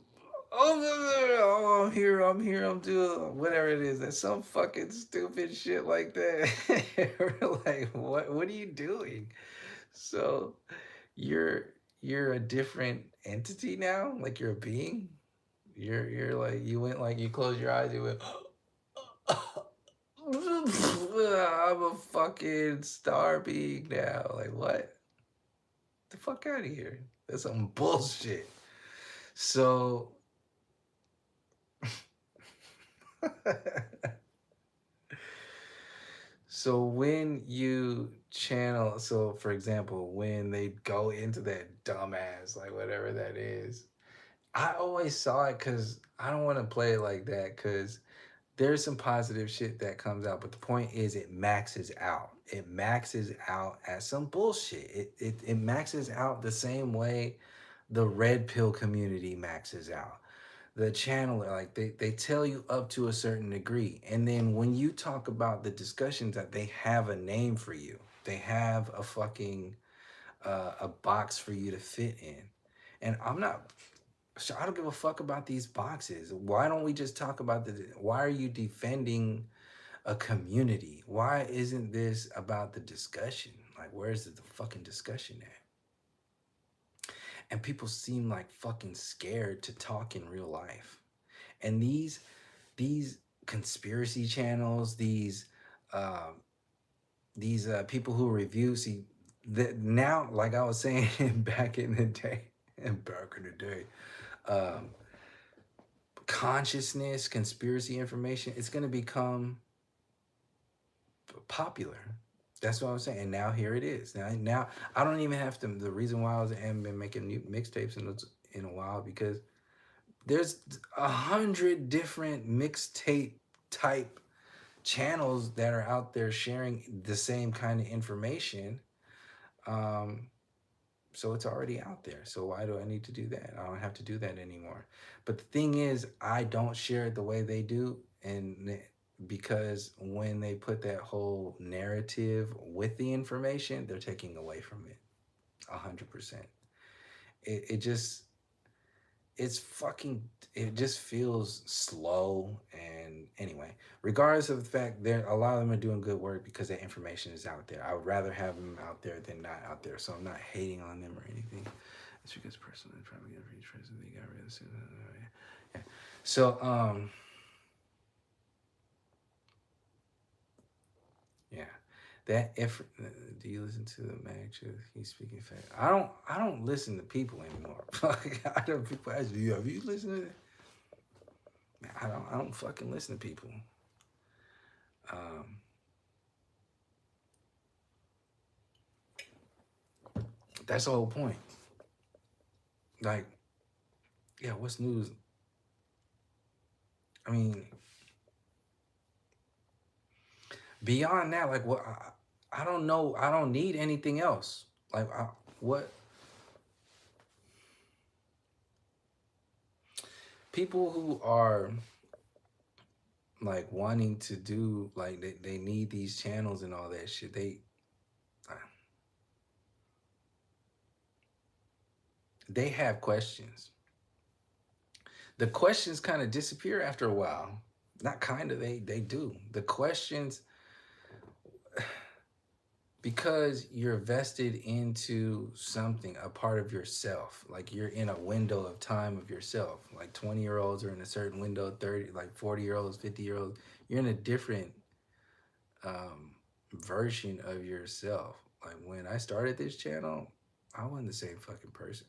I'm here, I'm doing whatever it is. That's some fucking stupid shit like that. We're like, what are you doing? So you're you're a different entity now? Like you're a being? You're like you went like you close your eyes, you went I'm a fucking star being now. Like what? The fuck out of here. That's some bullshit. So so when you channel, so for example, when they go into that dumbass, like whatever that is, I always saw it because I don't want to play it like that because there's some positive shit that comes out, but the point is it maxes out. It maxes out as some bullshit. It maxes out the same way the red pill community maxes out. The channeler, like they tell you up to a certain degree. And then when you talk about the discussions that they have a name for you, they have a fucking a box for you to fit in. And I'm not so I don't give a fuck about these boxes. Why don't we just talk about why are you defending a community? Why isn't this about the discussion? Like, where's the fucking discussion at? And people seem like fucking scared to talk in real life. And these conspiracy channels, uh, these people who review, see that now, like I was saying back in the day, and back in the day, um, consciousness, conspiracy information, it's going to become popular. That's what I'm saying. And now here it is. Now I don't even have to. The reason why I haven't been making new mixtapes in a while because there's 100 different mixtape type channels that are out there sharing the same kind of information. Um, so it's already out there. So why do I need to do that? I don't have to do that anymore. But the thing is, I don't share it the way they do, and because when they put that whole narrative with the information, they're taking away from it 100%. It just it's fucking it just feels slow and anyway regardless of the fact there a lot of them are doing good work because that information is out there. I would rather have them out there than not out there, so I'm not hating on them or anything. It's because personally probably get free trace and they got rid of it. Yeah. So yeah, that if do you listen to the Mag Truth? He's speaking fact. I don't listen to people anymore. I don't people ask you, have you listened to it? Man, I don't fucking listen to people. Um, that's the whole point. Like, yeah, what's news? I mean, beyond that, like, what? I don't know. I don't need anything else. Like, what? People who are like wanting to do like they need these channels and all that shit. They have questions. The questions kind of disappear after a while. Not kind of, they do. The questions because you're vested into something, a part of yourself. Like you're in a window of time of yourself. Like 20-year-olds are in a certain window, 30, like 40-year-olds, 50-year-olds. You're in a different um, version of yourself. Like when I started this channel, I wasn't the same fucking person.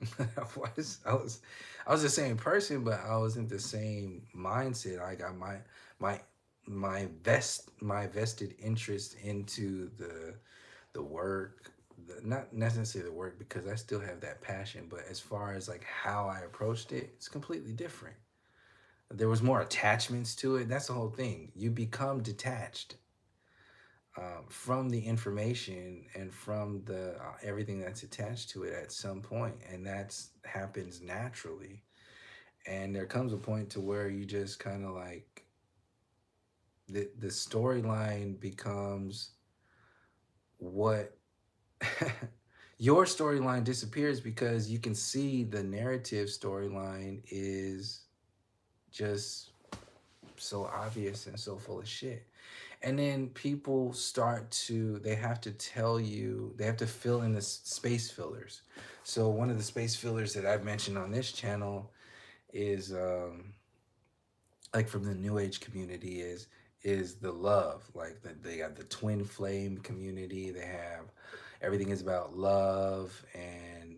I was the same person, but I wasn't the same mindset. I got my my vested interest into the work, not necessarily the work because I still have that passion, but as far as like how I approached it, it's completely different. There was more attachments to it. That's the whole thing. You become detached from the information and from the everything that's attached to it at some point, and that's happens naturally. And there comes a point to where you just kind of like the storyline becomes what Your storyline disappears because you can see the narrative storyline is just so obvious and so full of shit. And then people start to, they have to tell you, they have to fill in the space fillers. So one of the space fillers that I've mentioned on this channel is like from the new age community is the love. Like they got the twin flame community. They have everything is about love and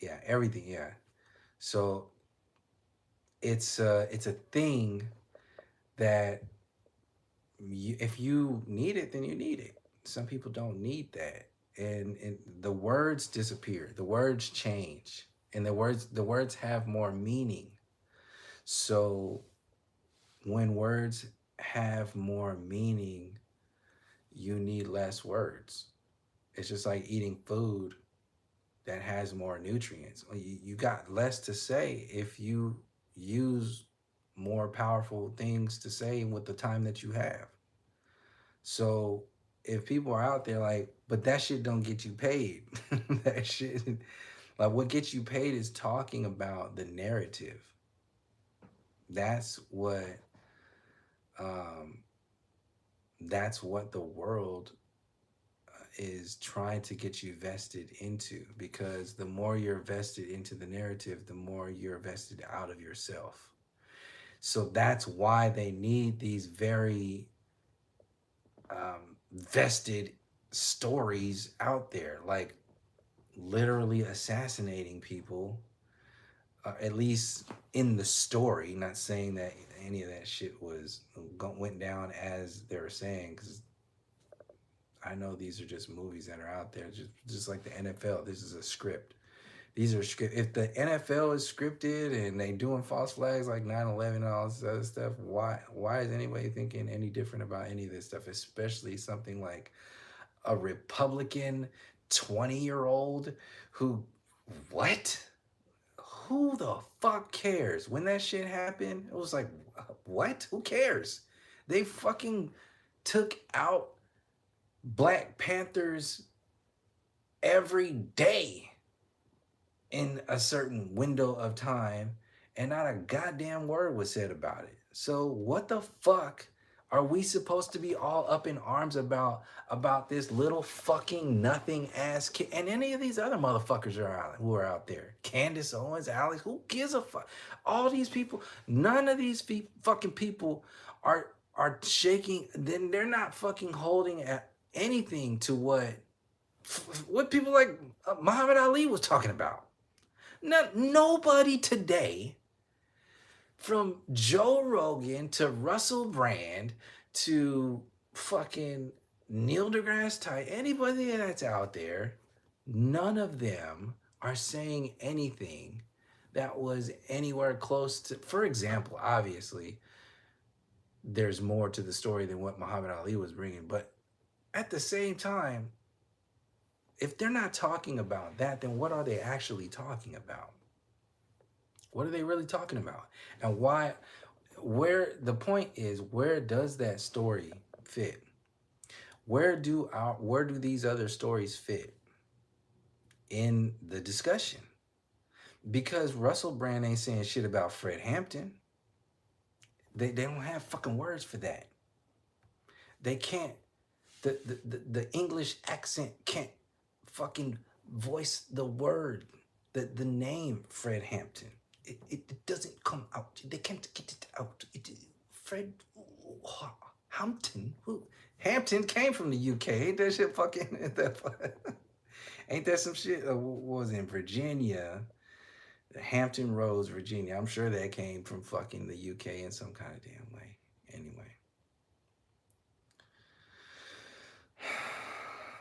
yeah, everything, yeah. So it's a thing that if you need it, then you need it. Some people don't need that, and the words disappear. The words change, and the words have more meaning. So when words have more meaning, you need less words. It's just like eating food that has more nutrients. You got less to say if you use more powerful things to say with the time that you have. So if people are out there like, but that shit don't get you paid. That shit, like what gets you paid is talking about the narrative. That's what um that's what the world is trying to get you vested into, because the more you're vested into the narrative, the more you're vested out of yourself. So that's why they need these very vested stories out there, like literally assassinating people, at least in the story. Not saying that any of that shit went down as they were saying, because I know these are just movies that are out there, just like the NFL. This is a script. These are script. If the NFL is scripted and they doing false flags like 9/11 and all this other stuff, why is anybody thinking any different about any of this stuff? Especially something like a Republican 20-year-old who, what? Who the fuck cares? When that shit happened, it was like, what? Who cares? They fucking took out Black Panthers every day in a certain window of time, and not a goddamn word was said about it. So what the fuck are we supposed to be all up in arms about this little fucking nothing ass kid and any of these other motherfuckers who are out there? Candace Owens, Alex, who gives a fuck? All these people, none of these fucking people are shaking. Then they're not fucking holding at anything to what people like Muhammad Ali was talking about. Nobody today, from Joe Rogan to Russell Brand to fucking Neil deGrasse Tyson, anybody that's out there, none of them are saying anything that was anywhere close to, for example, obviously, there's more to the story than what Muhammad Ali was bringing. But at the same time, if they're not talking about that, then what are they actually talking about? What are they really talking about? And why, where the point is, where does that story fit? Where do these other stories fit in the discussion? Because Russell Brand ain't saying shit about Fred Hampton. They don't have fucking words for that. They can't, the English accent can't fucking voice the word, the name Fred Hampton. It doesn't come out. They can't get it out. Fred Hampton. Who? Hampton came from the UK. Ain't that shit fucking? Ain't that some shit? What was it, in Virginia? Hampton Roads, Virginia. I'm sure that came from fucking the UK in some kind of damn way. Anyway,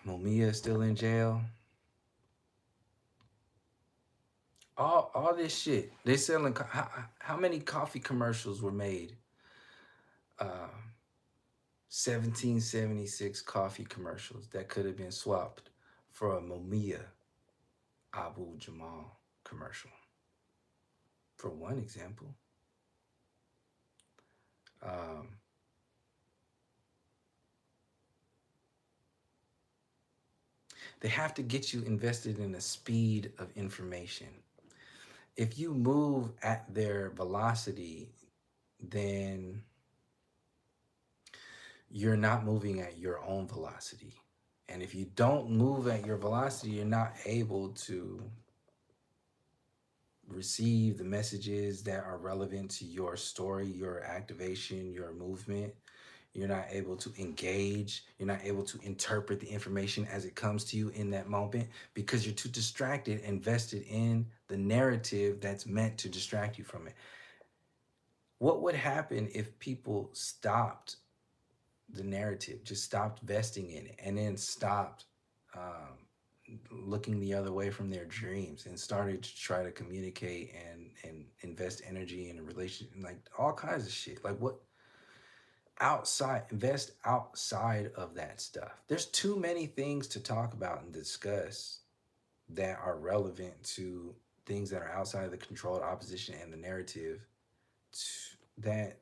Mumia is still in jail. All this shit. They selling. How many coffee commercials were made? 1776 coffee commercials that could have been swapped for a Mumia Abu Jamal commercial, for one example. Um, They have to get you invested in the speed of information. If you move at their velocity, then you're not moving at your own velocity. And if you don't move at your velocity, you're not able to receive the messages that are relevant to your story, your activation, your movement. You're not able to engage. You're not able to interpret the information as it comes to you in that moment because you're too distracted, invested in the narrative that's meant to distract you from it. What would happen if people stopped the narrative, just stopped vesting in it, and then stopped looking the other way from their dreams and started to try to communicate and invest energy in a relationship, like all kinds of shit. Like what outside, invest outside of that stuff. There's too many things to talk about and discuss that are relevant to things that are outside of the controlled opposition and the narrative that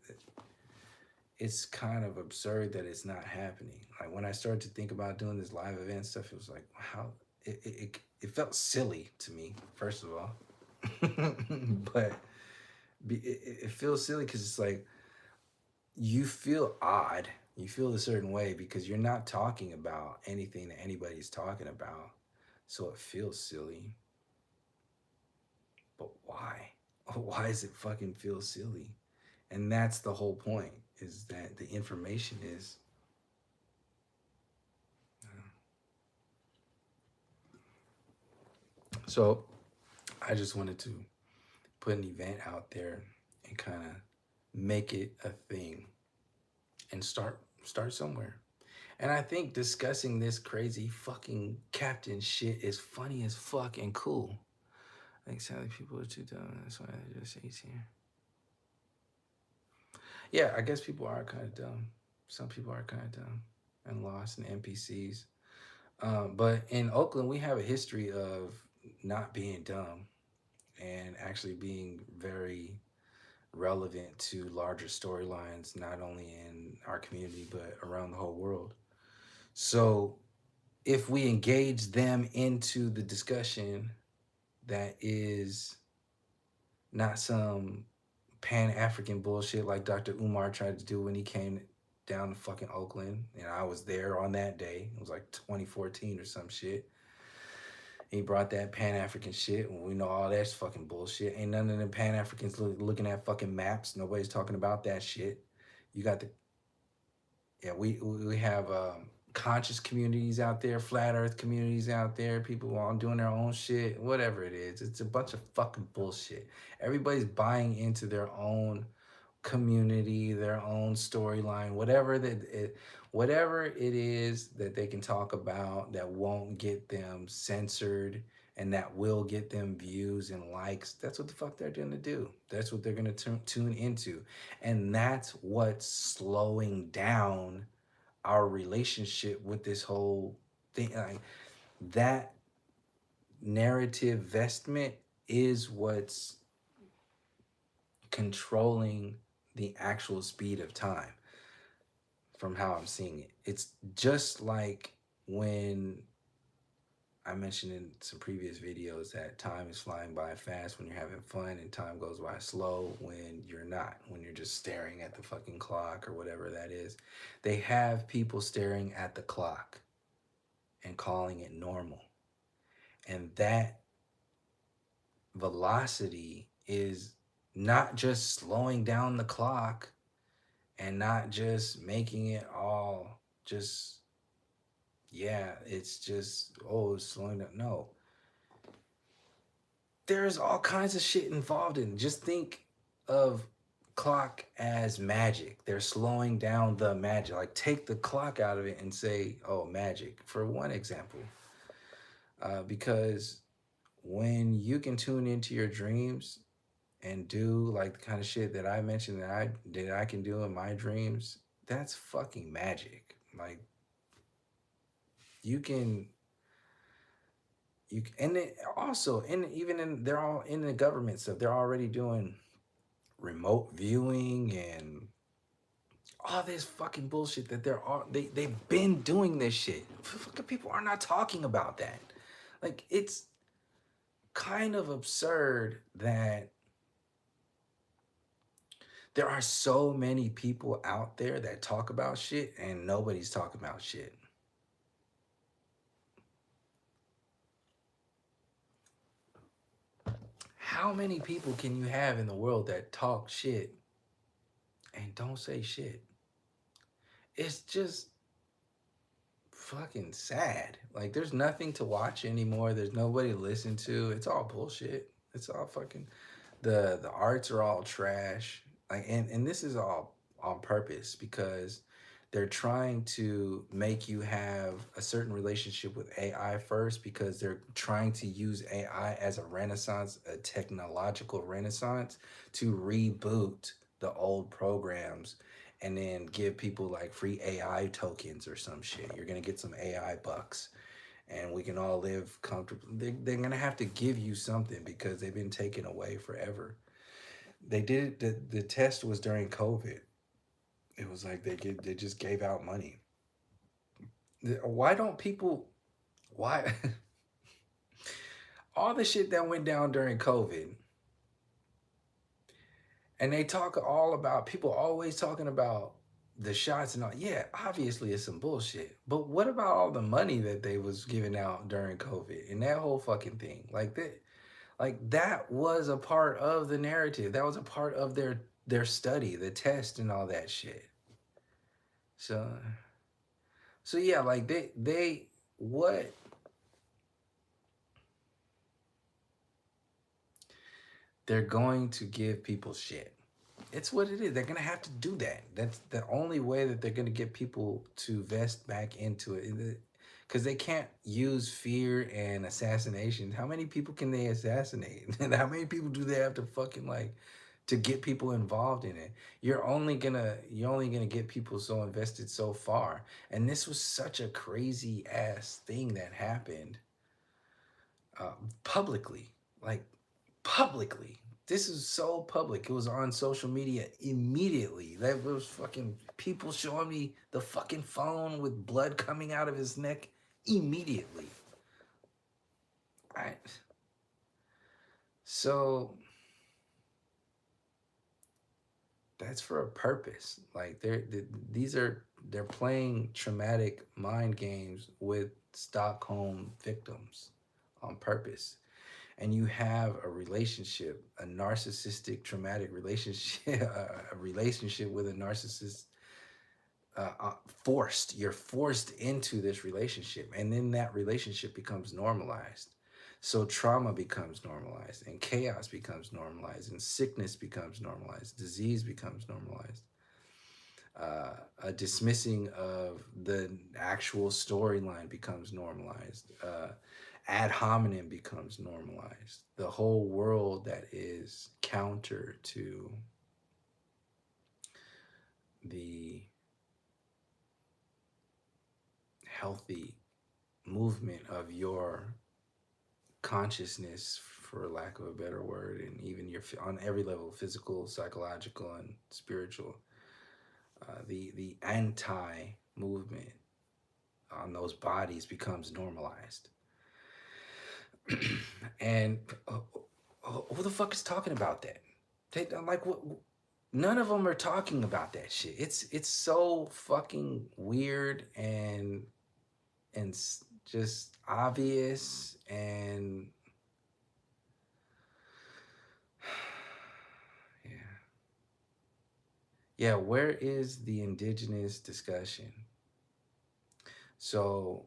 it's kind of absurd that it's not happening. Like when I started to think about doing this live event stuff, it was like, how it felt silly to me, first of all. But it feels silly because it's like you feel odd. You feel a certain way because you're not talking about anything that anybody's talking about. So it feels silly. But why? Why does it fucking feel silly? And that's the whole point, is that the information is so I just wanted to put an event out there and kind of make it a thing and start somewhere. And I think discussing this crazy fucking captain shit is funny as fuck and cool. I think sadly people are too dumb. That's why they just say here. Yeah, I guess people are kind of dumb. Some people are kind of dumb and lost and NPCs. But in Oakland, we have a history of not being dumb and actually being very relevant to larger storylines, not only in our community, but around the whole world. So if we engage them into the discussion that is not some Pan African bullshit like Dr. Umar tried to do when he came down to fucking Oakland, and I was there on that day. It was like 2014 or some shit. He brought that Pan African shit, and we know all that's fucking bullshit. Ain't none of them Pan Africans looking at fucking maps. Nobody's talking about that shit. You got the yeah. We have conscious communities out there, flat Earth communities out there. People all doing their own shit. Whatever it is, it's a bunch of fucking bullshit. Everybody's buying into their own community, their own storyline, whatever it is that they can talk about that won't get them censored and that will get them views and likes. That's what the fuck they're going to do. That's what they're going to tune into. And that's what's slowing down our relationship with this whole thing. Like, that narrative vestment is what's controlling the actual speed of time from how I'm seeing it. It's just like when I mentioned in some previous videos that time is flying by fast when you're having fun and time goes by slow when you're not, when you're just staring at the fucking clock or whatever that is. They have people staring at the clock and calling it normal. And that velocity is not just slowing down the clock and not just making it all just, yeah, it's just, oh, it's slowing down. No, there's all kinds of shit involved in it. Just think of clock as magic. They're slowing down the magic. Like, take the clock out of it and say, oh, magic, for one example. Because when you can tune into your dreams and do like the kind of shit that I mentioned that I can do in my dreams, that's fucking magic. Like, you can and it also, and even in, they're all in the government stuff, they're already doing remote viewing and all this fucking bullshit that they've been doing this shit. Fucking people are not talking about that. Like, it's kind of absurd that there are so many people out there that talk about shit and nobody's talking about shit. How many people can you have in the world that talk shit and don't say shit? It's just fucking sad. Like, there's nothing to watch anymore. There's nobody to listen to. It's all bullshit. It's all fucking the arts are all trash. Like, and this is all on purpose because they're trying to make you have a certain relationship with AI first because they're trying to use AI as a renaissance, a technological renaissance to reboot the old programs and then give people like free AI tokens or some shit. You're gonna get some AI bucks and we can all live comfortably. They're gonna have to give you something because they've been taken away forever. They did the test was during COVID. It was like they just gave out money. Why don't people why all the shit that went down during COVID and they talk all about people always talking about the shots and all. Yeah, obviously it's some bullshit. But what about all the money that they was giving out during COVID and that whole fucking thing? Like that was a part of the narrative. That was a part of their study, the test and all that shit. So so yeah, like they what they're going to give people shit. It's what it is. They're gonna have to do that. That's the only way that they're gonna get people to vest back into it. Because they can't use fear and assassination. How many people can they assassinate? And how many people do they have to fucking like to get people involved in it? You're only gonna get people so invested so far. And this was such a crazy ass thing that happened uh, publicly, like publicly. This is so public. It was on social media immediately. That was fucking people showing me the fucking phone with blood coming out of his neck immediately. I so that's for a purpose. Like they're playing traumatic mind games with Stockholm victims on purpose. And you have a relationship, a narcissistic, traumatic relationship, a relationship with a narcissist, you're forced into this relationship, and then that relationship becomes normalized. So trauma becomes normalized, and chaos becomes normalized, and sickness becomes normalized, disease becomes normalized. A dismissing of the actual storyline becomes normalized. Ad hominem becomes normalized. The whole world that is counter to the healthy movement of your consciousness, for lack of a better word, and even your on every level, physical, psychological, and spiritual. The anti movement on those bodies becomes normalized. And who the fuck is talking about that? I'm like, what? None of them are talking about that shit. It's so fucking weird and just obvious and yeah, yeah. Where is the indigenous discussion? So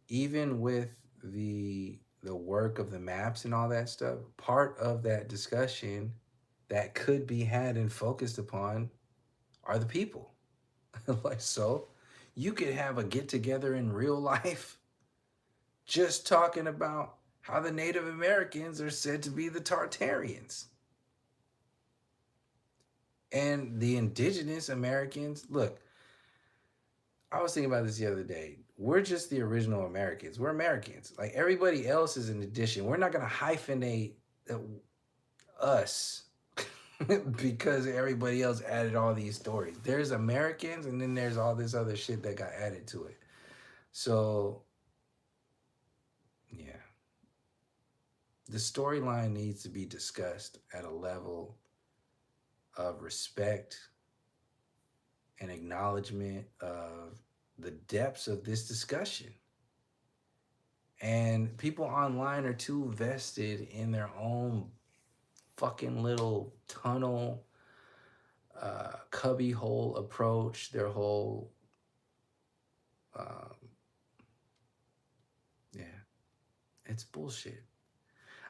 even with the work of the maps and all that stuff, part of that discussion that could be had and focused upon are the people. Like, so you could have a get together in real life just talking about how the Native Americans are said to be the Tartarians. And the indigenous Americans, look, I was thinking about this the other day. We're just the original Americans. We're Americans. Like everybody else is an addition. We're not going to hyphenate us. because everybody else added all these stories. There's Americans and then there's all this other shit that got added to it. So, yeah, the storyline needs to be discussed at a level of respect and acknowledgement of the depths of this discussion. And people online are too vested in their own fucking little tunnel, cubby hole approach, their whole, um, yeah, it's bullshit.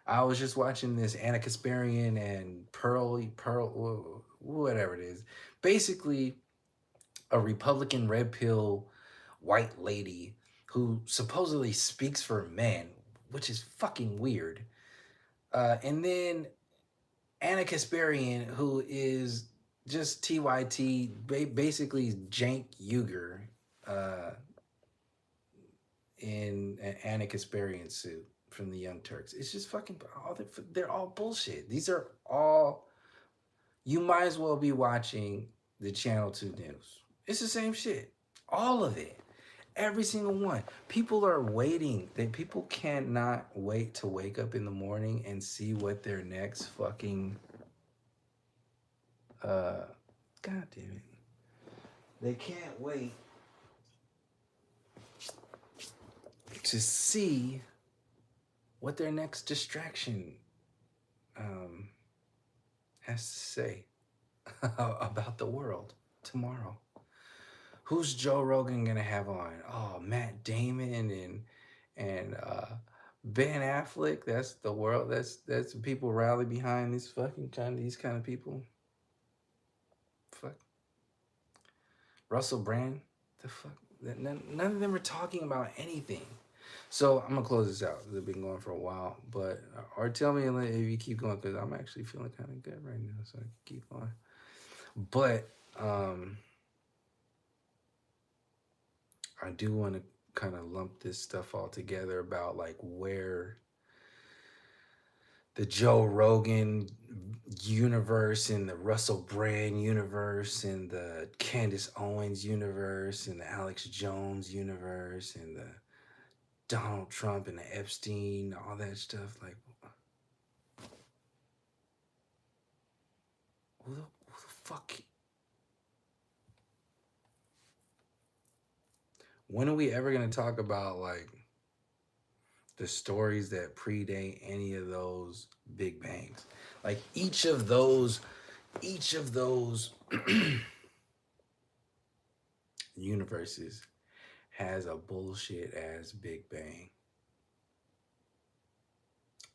I was just watching this Anna Kasparian and Pearl, whatever it is. Basically, a Republican red pill white lady who supposedly speaks for men, which is fucking weird. And then Anna Kasparian, who is just TYT, basically Jank Uger uh, in an Anna Kasparian suit from the Young Turks. It's just fucking all they're all bullshit. These are all, you might as well be watching the Channel 2 news. It's the same shit. All of it. Every single one. People are waiting. People cannot wait to wake up in the morning and see what their next fucking God damn it. They can't wait to see what their next distraction um, has to say about the world tomorrow. Who's Joe Rogan gonna have on? Oh, Matt Damon and Ben Affleck. That's the world. That's people rally behind these kind of people. Fuck. Russell Brand. The fuck. None of them are talking about anything. So I'm gonna close this out. It's been going for a while, but or tell me if you keep going because I'm actually feeling kind of good right now, so I can keep going. But I do want to kind of lump this stuff all together about like where the Joe Rogan universe and the Russell Brand universe and the Candace Owens universe and the Alex Jones universe and the Donald Trump and the Epstein, all that stuff. Like, who the fuck? When are we ever gonna talk about like the stories that predate any of those big bangs? Like each of those universes has a bullshit ass big bang.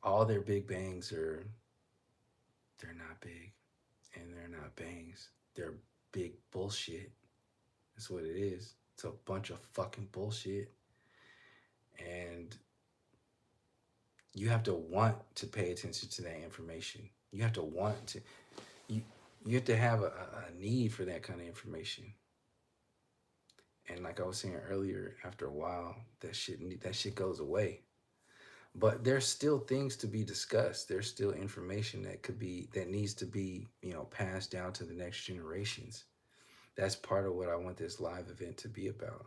All their big bangs are, they're not big and they're not bangs. They're big bullshit. That's what it is. It's a bunch of fucking bullshit. And you have to want to pay attention to that information. You have to want to, you, you have to have a need for that kind of information. And like I was saying earlier, after a while, that shit goes away. But there's still things to be discussed. There's still information that needs to be, passed down to the next generations. That's part of what I want this live event to be about.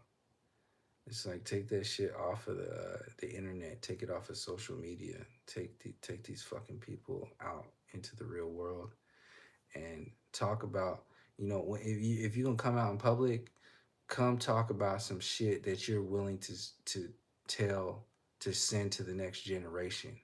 It's like take that shit off of the internet, take it off of social media, take these fucking people out into the real world and talk about, if you gonna come out in public, come talk about some shit that you're willing to tell, to send to the next generation.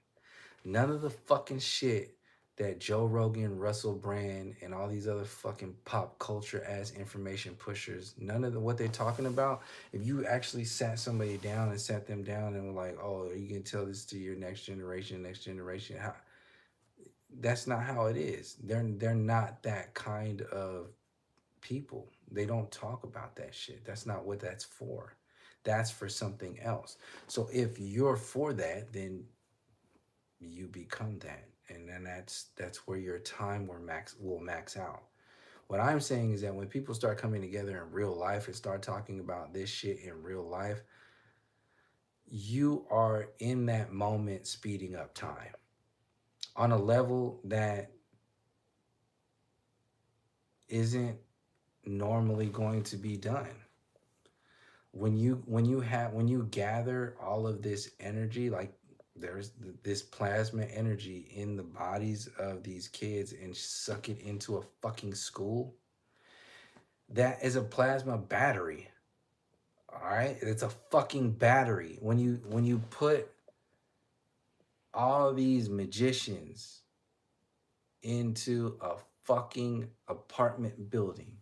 None of the fucking shit that Joe Rogan, Russell Brand, and all these other fucking pop culture ass information pushers, none of what they're talking about, if you actually sat somebody down and sat them down and were like, oh, are you gonna tell this to your next generation, how, that's not how it is. They're not that kind of people. They don't talk about that shit. That's not what that's for. That's for something else. So if you're for that, then you become that. And then that's where your time will max out. What I'm saying is that when people start coming together in real life and start talking about this shit in real life, you are in that moment speeding up time on a level that isn't normally going to be done. When you gather all of this energy, like there's this plasma energy in the bodies of these kids and suck it into a fucking school, that is a plasma battery. All right, it's a fucking battery. When you put all these magicians into a fucking apartment building,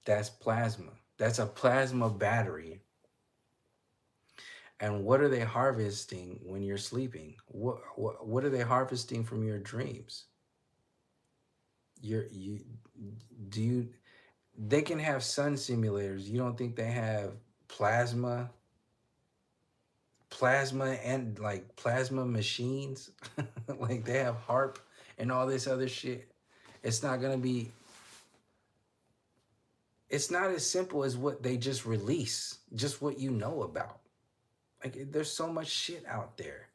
that's plasma. That's a plasma battery. And what are they harvesting when you're sleeping? What are they harvesting from your dreams? You do you They can have sun simulators. You don't think they have plasma plasma and like plasma machines? Like they have harp and all this other shit. It's not going to be it's not as simple as what they just release, just what you know about. Like there's so much shit out there.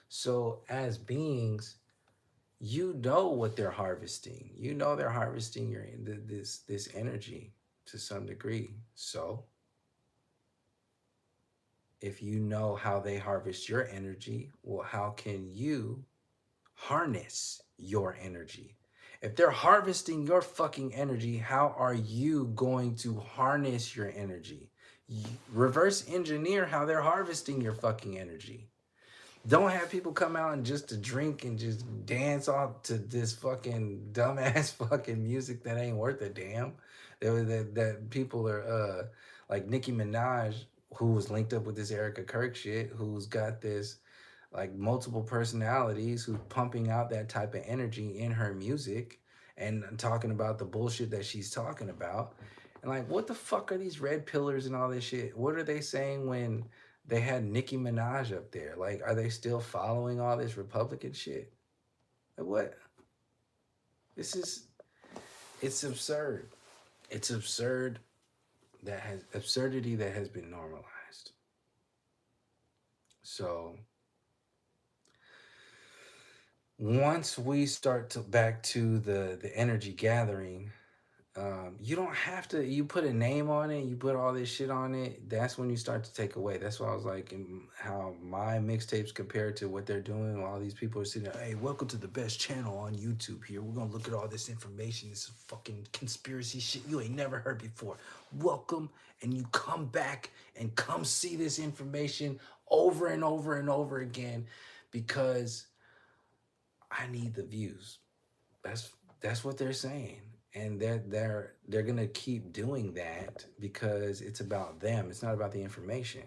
So as beings, you know what they're harvesting. You know they're harvesting this energy to some degree. So if you know how they harvest your energy, well, how can you harness your energy? If they're harvesting your fucking energy, how are you going to harness your energy? Reverse engineer how they're harvesting your fucking energy. Don't have people come out and just to drink and just dance off to this fucking dumbass fucking music that ain't worth a damn. That people are like Nicki Minaj, who was linked up with this Erica Kirk shit, who's got this like multiple personalities, who's pumping out that type of energy in her music and talking about the bullshit that she's talking about. And like, what the fuck are these red pillars and all this shit? What are they saying when they had Nicki Minaj up there? Like, are they still following all this Republican shit? Like, what? This is, it's absurd. It's absurd absurdity that has been normalized. So once we start to back to the energy gathering, you don't have to. You put a name on it. You put all this shit on it. That's when you start to take away. That's why I was like, how my mixtapes compare to what they're doing. All these people are sitting there. Hey, welcome to the best channel on YouTube. Here, we're gonna look at all this information. This is fucking conspiracy shit you ain't never heard before. Welcome, and you come back and come see this information over and over and over again, because I need the views. That's what they're saying. And they're gonna keep doing that because it's about them. It's not about the information.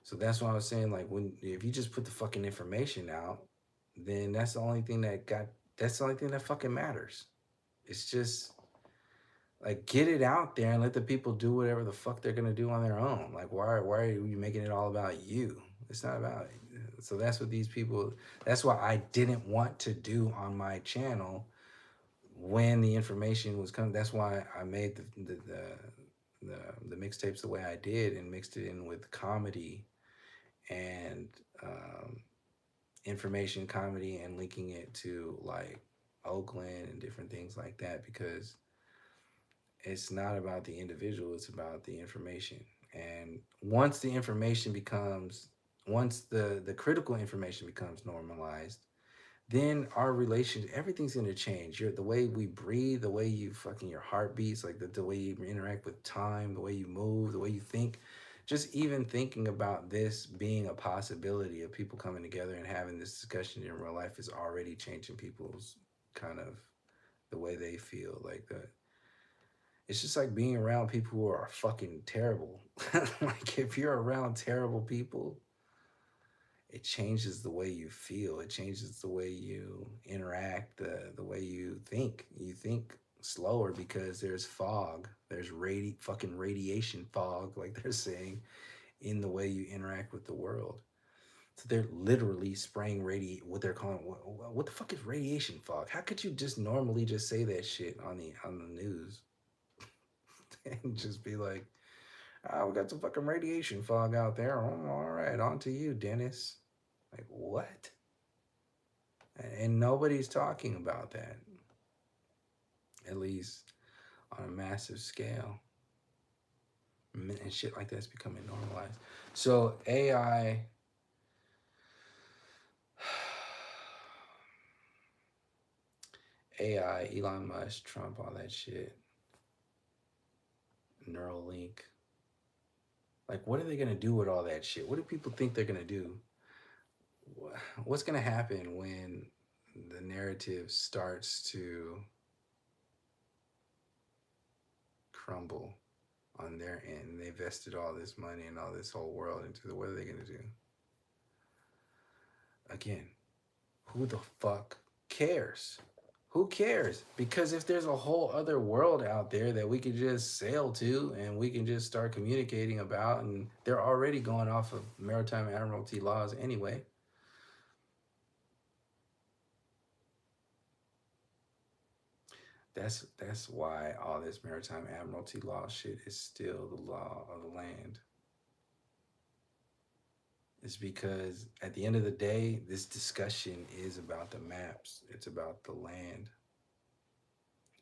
So that's why I was saying, like, when if you just put the fucking information out, then that's the only thing that fucking matters. It's just like, get it out there and let the people do whatever the fuck they're gonna do on their own. Like, why are you making it all about you? It's not about it. So that's what these people, that's why I didn't want to do on my channel when the information was coming. That's why I made the mixtapes the way I did and mixed it in with comedy and information comedy and linking it to like Oakland and different things like that, because it's not about the individual, it's about the information. And once the information becomes once the critical information becomes normalized, then our relation, everything's gonna change. The way we breathe, the way you fucking your heart beats, like the way you interact with time, the way you move, the way you think. Just even thinking about this being a possibility of people coming together and having this discussion in real life is already changing people's kind of the way they feel. Like it's just like being around people who are fucking terrible. Like if you're around terrible people, it changes the way you feel. It changes the way you interact, the way you think. You think slower because there's fog. There's fucking radiation fog, like they're saying, in the way you interact with the world. So they're literally spraying what they're calling what the fuck is radiation fog? How could you just normally just say that shit on the news and just be like, "Oh, we got some fucking radiation fog out there. Oh, all right, on to you, Dennis." Like, what? And nobody's talking about that. at least on a massive scale. And shit like that's becoming normalized. So AI, Elon Musk, Trump, all that shit, Neuralink. Like, what are they gonna do with all that shit? What do people think they're gonna do? What's gonna happen when the narrative starts to crumble on their end? They invested all this money and all this whole world into the. What are they gonna do? Again, who the fuck cares? Who cares? Because if there's a whole other world out there that we could just sail to and we can just start communicating about, and they're already going off of maritime admiralty laws anyway. That's why all this maritime admiralty law shit is still the law of the land. It's because at the end of the day, this discussion is about the maps. It's about the land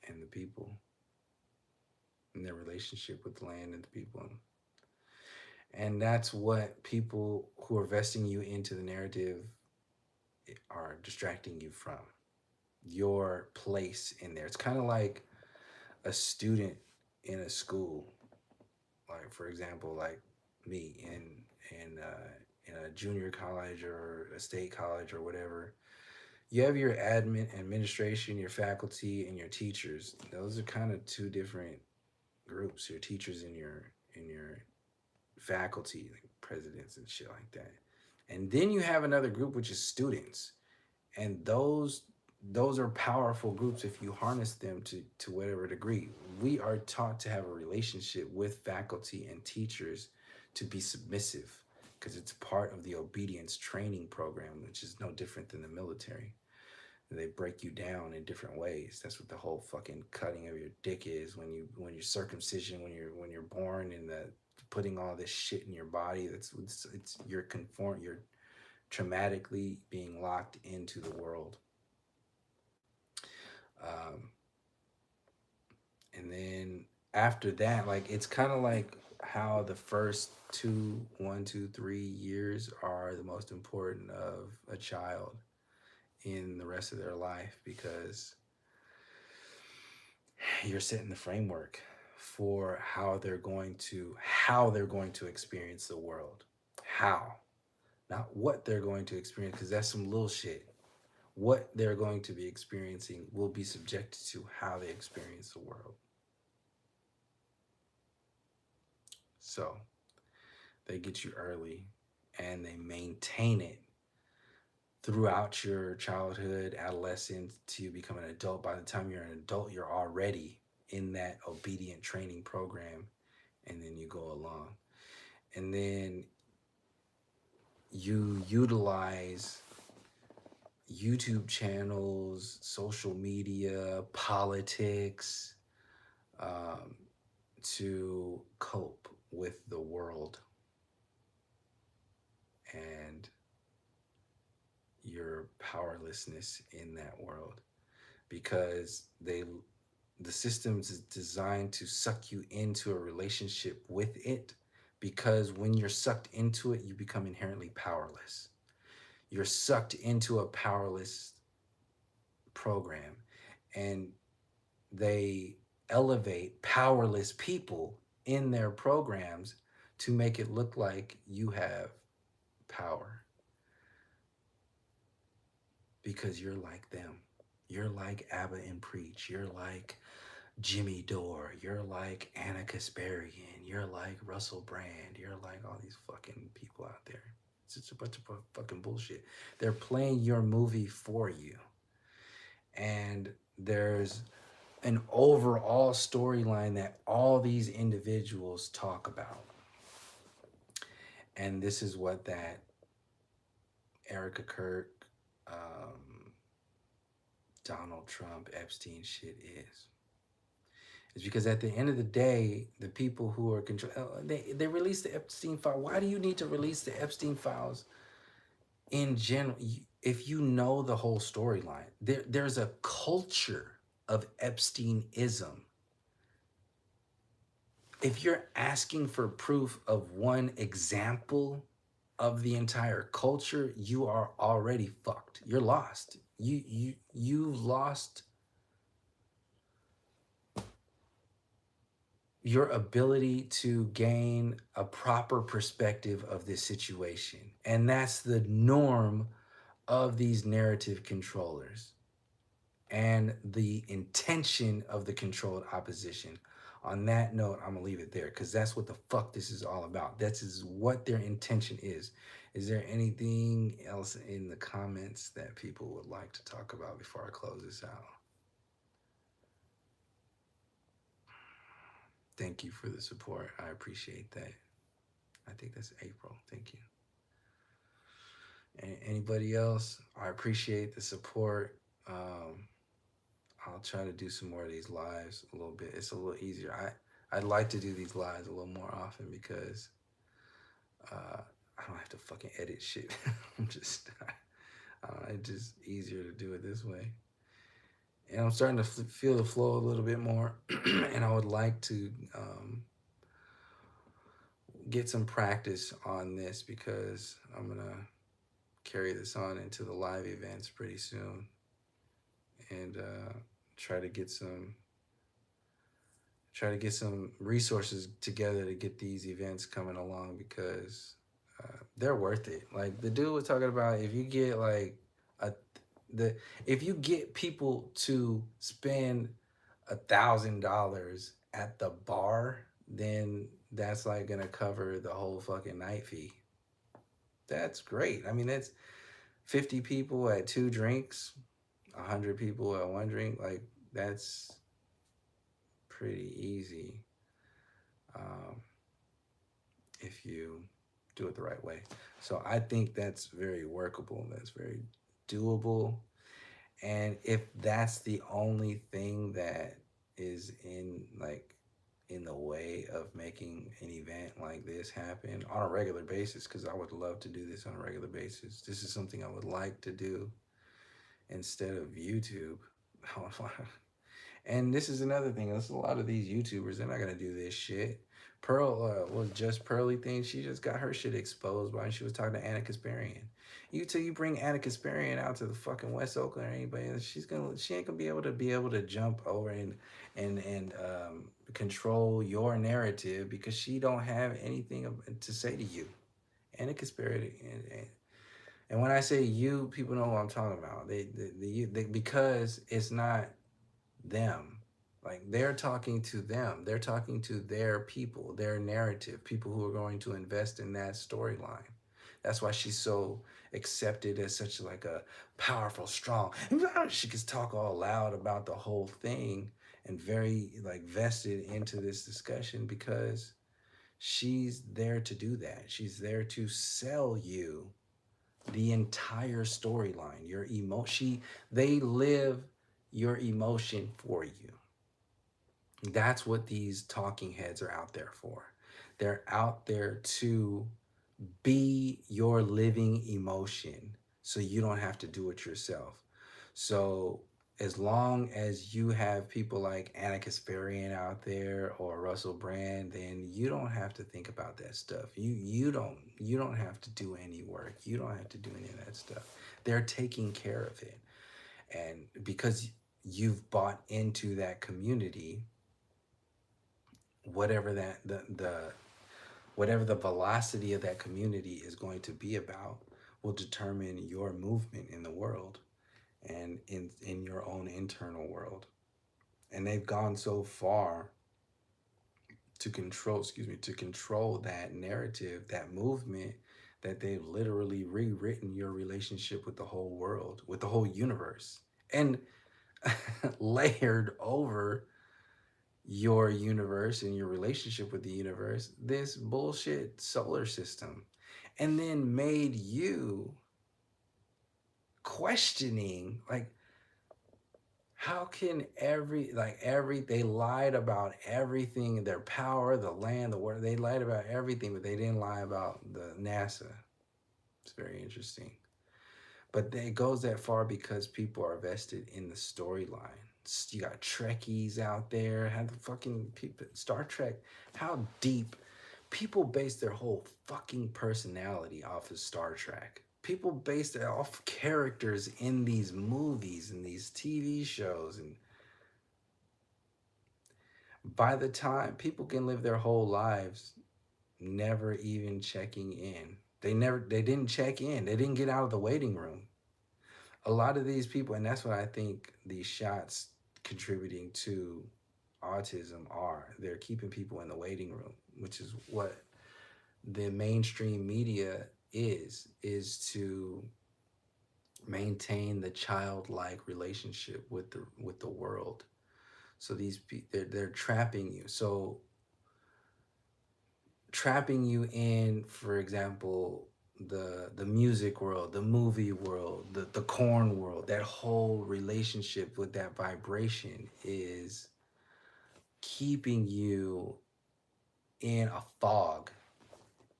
and the people and their relationship with the land and the people. And that's what people who are vesting you into the narrative are distracting you from your place in there. It's kind of like a student in a school, like for example, like me in a junior college or a state college or whatever. You have your administration, your faculty, and your teachers. Those are kind of two different groups. Your teachers and your faculty, like presidents and shit like that. And then you have another group which is students. And those are powerful groups if you harness them to whatever degree. We are taught to have a relationship with faculty and teachers to be submissive because it's part of the obedience training program, which is no different than the military. They break you down in different ways. That's what the whole fucking cutting of your dick is when you're circumcision, when you're born, and the putting all this shit in your body. It's you're traumatically being locked into the world. Um, and then after that, like it's kind of like how the first 3 years are the most important of a child in the rest of their life because you're setting the framework for how they're going to experience the world. How, not what they're going to experience, because that's some little shit. What they're going to be experiencing will be subjected to how they experience the world. So they get you early and they maintain it throughout your childhood, adolescence, to become an adult. By the time you're an adult, you're already in that obedient training program, and then you go along. And then you utilize YouTube channels, social media, politics, um, to cope with the world and your powerlessness in that world, because the systems is designed to suck you into a relationship with it, because when you're sucked into it you become inherently powerless. You're sucked into a powerless program, and they elevate powerless people in their programs to make it look like you have power because you're like them. You're like Abba and Preach. You're like Jimmy Dore. You're like Anna Kasparian. You're like Russell Brand. You're like all these fucking people out there. It's just a bunch of fucking bullshit. They're playing your movie for you. And there's an overall storyline that all these individuals talk about. And this is what that Erica Kirk, Donald Trump, Epstein shit is. It's because at the end of the day, the people who are they release the Epstein file. Why do you need to release the Epstein files in general? If you know the whole storyline, there's a culture. of Epsteinism. If you're asking for proof of one example of the entire culture, you are already fucked. You're lost. You've lost your ability to gain a proper perspective of this situation. And that's the norm of these narrative controllers and the intention of the controlled opposition. On that note, I'm gonna leave it there because that's what the fuck this is all about. That's is what their intention is. Is there anything else in the comments that people would like to talk about before I close this out? Thank you for the support. I appreciate that. I think that's April. Thank you. Anybody else? I appreciate the support. I'll try to do some more of these lives a little bit. It's a little easier. I'd like to do these lives a little more often because I don't have to fucking edit shit. I'm just, it's just easier to do it this way. And I'm starting to feel the flow a little bit more. And I would like to get some practice on this because I'm going to carry this on into the live events pretty soon and try to get some resources together to get these events coming along because they're worth it. Like the dude was talking about, if you get like if you get people to spend $1,000 at the bar, then that's like gonna cover the whole fucking night fee. That's great. I mean, that's 50 people at 2 drinks, 100 people at 1 drink. Like that's pretty easy if you do it the right way. So I think that's very workable. That's very doable. And if that's the only thing that is in the way of making an event like this happen on a regular basis, because I would love to do this on a regular basis. This is something I would like to do instead of YouTube. And this is another thing. There's a lot of these YouTubers, they're not gonna do this shit. Pearl was just Pearly thing. She just got her shit exposed by she was talking to Anna Kasparian. You bring Anna Kasparian out to the fucking West Oakland or anybody, she ain't gonna be able to jump over and control your narrative because she don't have anything to say to you. Anna Kasparian and when I say you, people know what I'm talking about. They because it's not them. Like they're talking to them. They're talking to their people, their narrative, people who are going to invest in that storyline. That's why she's so accepted as such like a powerful, strong. She can talk all loud about the whole thing and very like vested into this discussion because she's there to do that. She's there to sell you the entire storyline, your emotion. They live your emotion for you. That's what these talking heads are out there for. They're out there to be your living emotion so you don't have to do it yourself. So as long as you have people like Anna Kasparian out there or Russell Brand, then you don't have to think about that stuff. You don't have to do any work. You don't have to do any of that stuff. They're taking care of it. And because you've bought into that community, whatever that whatever the velocity of that community is going to be about will determine your movement in the world and in your own internal world. And they've gone so far to control that narrative, that movement, that they've literally rewritten your relationship with the whole world, with the whole universe, and layered over your universe and your relationship with the universe this bullshit solar system, and then made you questioning like, how can they lied about everything, their power, the land, the water, they lied about everything, but they didn't lie about the NASA. It's very interesting. But it goes that far because people are vested in the storyline. You got Trekkies out there, had the fucking people, Star Trek. How deep people base their whole fucking personality off of Star Trek. People base it off characters in these movies and these TV shows. And by the time people can live their whole lives never even checking in, they didn't check in. They didn't get out of the waiting room. A lot of these people, and that's what I think these shots contributing to autism are. They're keeping people in the waiting room, which is what the mainstream media is to maintain the childlike relationship with the world. So they're trapping you. So trapping you in, for example, the music world, the movie world, the corn world, that whole relationship with that vibration is keeping you in a fog.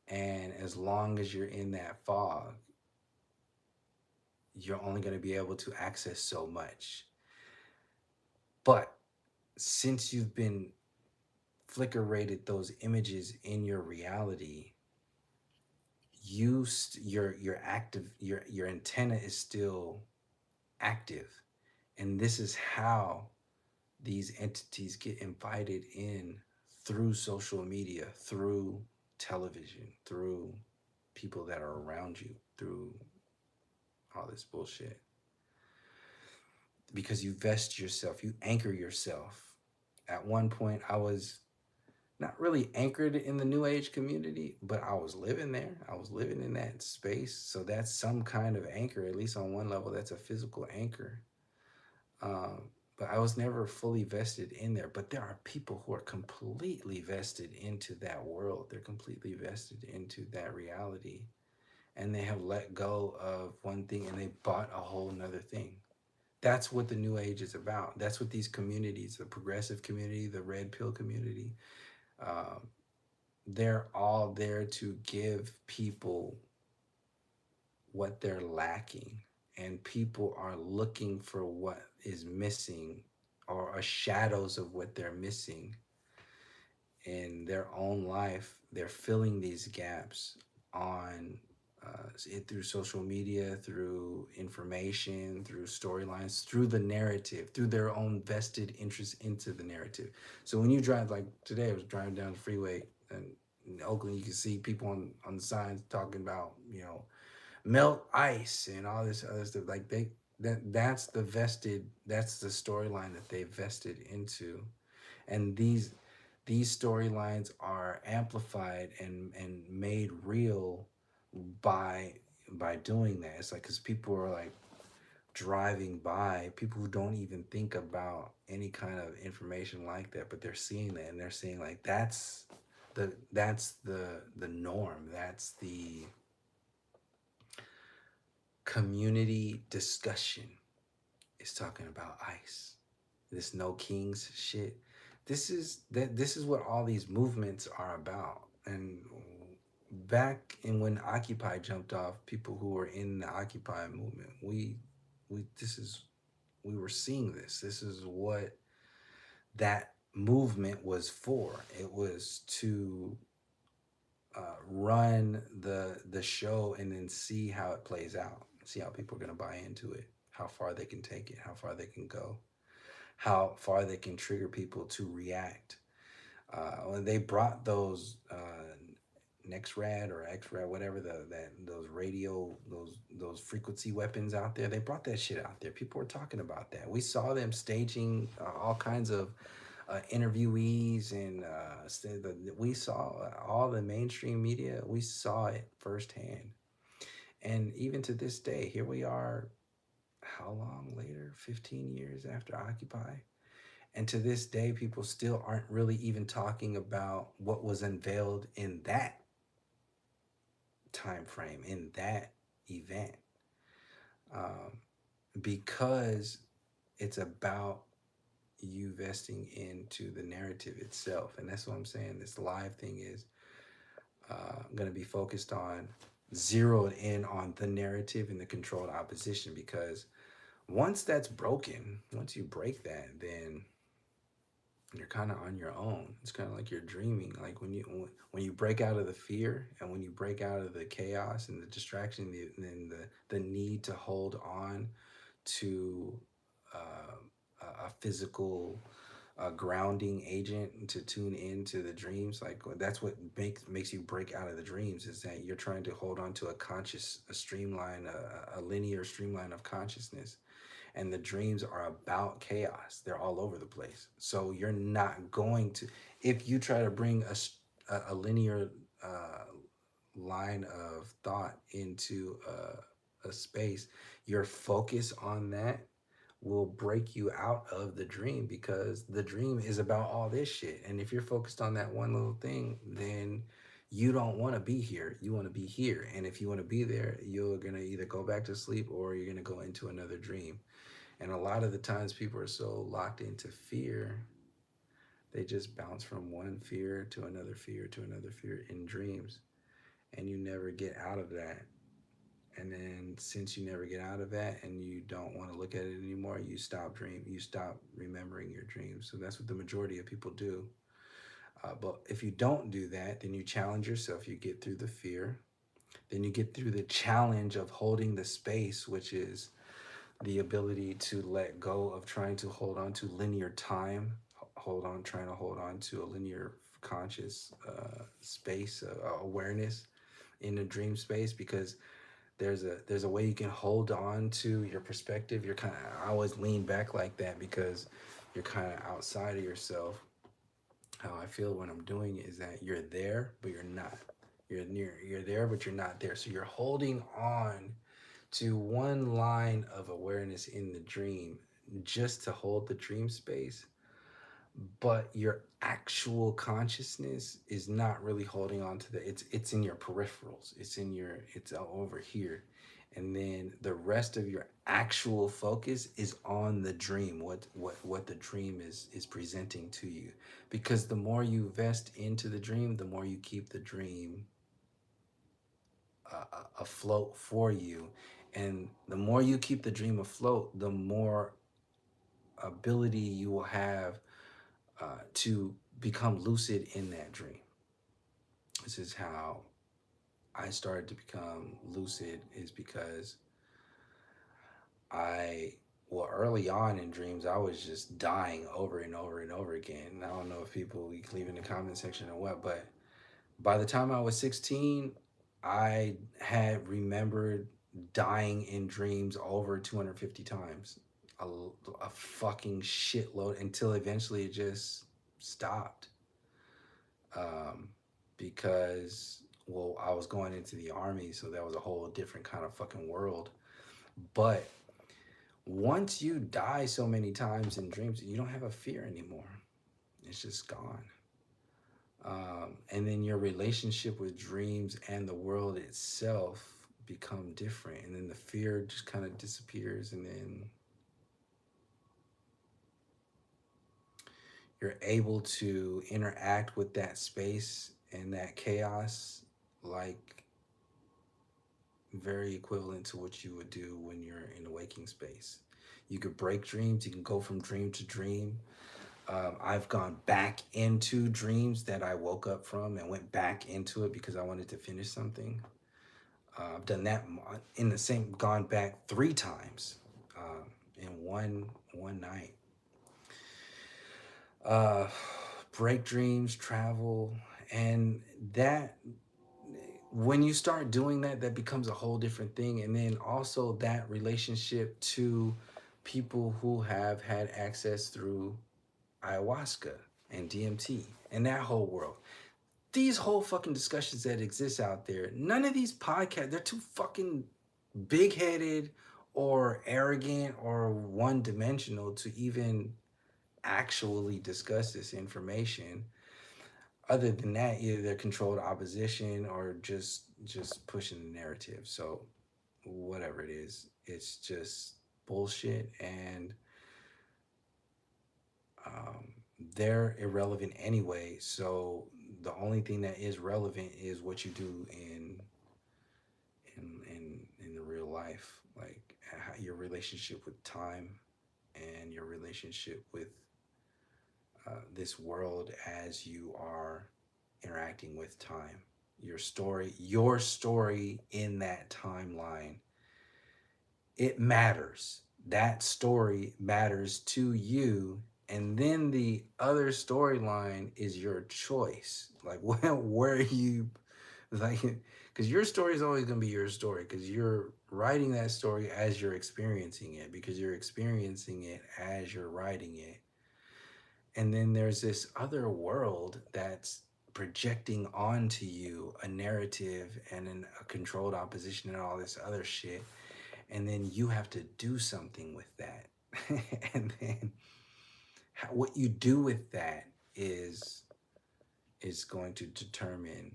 And as long as you're in that fog, you're only going to be able to access so much. But since you've been flicker rated those images in your reality, your active your antenna is still active, and this is how these entities get invited in through social media, through television, through people that are around you, through all this bullshit. Because you vest yourself, you anchor yourself. At one point, I was not really anchored in the new age community, but I was living there. I was living in that space. So that's some kind of anchor, at least on one level, that's a physical anchor. But I was never fully vested in there. But there are people who are completely vested into that world. They're completely vested into that reality. And they have let go of one thing and they bought a whole nother thing. That's what the new age is about. That's what these communities, the progressive community, the red pill community, um, they're all there to give people what they're lacking. And people are looking for what is missing or are shadows of what they're missing in their own life. They're filling these gaps on through social media, through information, through storylines, through the narrative, through their own vested interest into the narrative. So when you drive, like today, I was driving down the freeway and in Oakland, you can see people on the signs talking about, melt ice and all this other stuff. Like that's the vested, that's the storyline that they vested into. And these storylines are amplified and made real by doing that. It's like because people are like driving by, people who don't even think about any kind of information like that, but they're seeing that and they're saying like that's the norm. That's the community discussion, is talking about ice. This no kings shit. This is what all these movements are about. And back in when Occupy jumped off, people who were in the Occupy movement, we this is we were seeing this. This is what that movement was for. It was to run the show and then see how it plays out, see how people are going to buy into it, how far they can take it, how far they can go, how far they can trigger people to react. When they brought those NexRad or XRad, whatever those radio, those frequency weapons out there, they brought that shit out there. People were talking about that. We saw them staging all kinds of interviewees, and we saw all the mainstream media. We saw it firsthand, and even to this day, here we are. How long later? 15 years after Occupy, and to this day, people still aren't really even talking about what was unveiled in that time frame, in that event, um, because it's about you vesting into the narrative itself. And that's what I'm saying. This live thing is going to be focused on, zeroed in on the narrative and the controlled opposition, because Once that's broken, once you break that, then you're kind of on your own. It's kind of like you're dreaming. Like when you break out of the fear and when you break out of the chaos and the distraction, and the need to hold on to a physical grounding agent to tune into the dreams. Like that's what makes you break out of the dreams, is that you're trying to hold on to a streamline, a linear streamline of consciousness, and the dreams are about chaos. They're all over the place. So you're not going to, if you try to bring a linear uh, line of thought into a space, your focus on that will break you out of the dream, because the dream is about all this shit. And if you're focused on that one little thing, then you don't want to be here. You want to be here. And if you want to be there, you're going to either go back to sleep or you're going to go into another dream. And a lot of the times people are so locked into fear, they just bounce from one fear to another fear to another fear in dreams. And you never get out of that. And then since you never get out of that and you don't want to look at it anymore, you stop remembering your dreams. So that's what the majority of people do. But if you don't do that, then you challenge yourself, you get through the fear, then you get through the challenge of holding the space, which is the ability to let go of trying to hold on to linear time, trying to hold on to a linear conscious space, awareness in a dream space, because there's a way you can hold on to your perspective. You're kind of, I always lean back like that because you're kind of outside of yourself. How I feel when I'm doing it is that you're there, but you're not. You're there, but you're not there. So you're holding on to one line of awareness in the dream just to hold the dream space, but your actual consciousness is not really holding on to the, it's in your peripherals, it's over here. And then the rest of your actual focus is on the dream, what the dream is presenting to you, because the more you invest into the dream, the more you keep the dream afloat for you. And the more you keep the dream afloat, the more ability you will have to become lucid in that dream. This is how I started to become lucid, is because I, well, early on in dreams, I was just dying over and over and over again. And I don't know if people leave in the comment section or what, but by the time I was 16, I had remembered dying in dreams over 250 times. A fucking shitload, until eventually it just stopped. Um, because, well, I was going into the army, so that was a whole different kind of fucking world. But once you die so many times in dreams, you don't have a fear anymore. It's just gone. And then your relationship with dreams and the world itself become different, and then the fear just kind of disappears, and then you're able to interact with that space and that chaos like very equivalent to what you would do when you're in a waking space. You could break dreams, you can go from dream to dream. I've gone back into dreams that I woke up from and went back into it because I wanted to finish something. I've done that in the same, gone back 3 times in one night. Uh, Break dreams, travel, and that, when you start doing that, that becomes a whole different thing. And then also that relationship to people who have had access through ayahuasca and DMT and that whole world. These whole fucking discussions that exist out there, none of these podcasts, they're too fucking big headed or arrogant or one dimensional to even actually discuss this information. Other than that, either they're controlled opposition or just pushing the narrative. So whatever it is, it's just bullshit, and um, they're irrelevant anyway. So the only thing that is relevant is what you do in the real life. Like your relationship with time and your relationship with this world as you are interacting with time. Your story in that timeline, it matters. That story matters to you. And then the other storyline is your choice. Like, where you, like, because your story is always going to be your story because you're writing that story as you're experiencing it, because you're experiencing it as you're writing it. And then there's this other world that's projecting onto you a narrative and a controlled opposition and all this other shit. And then you have to do something with that. And then what you do with that is going to determine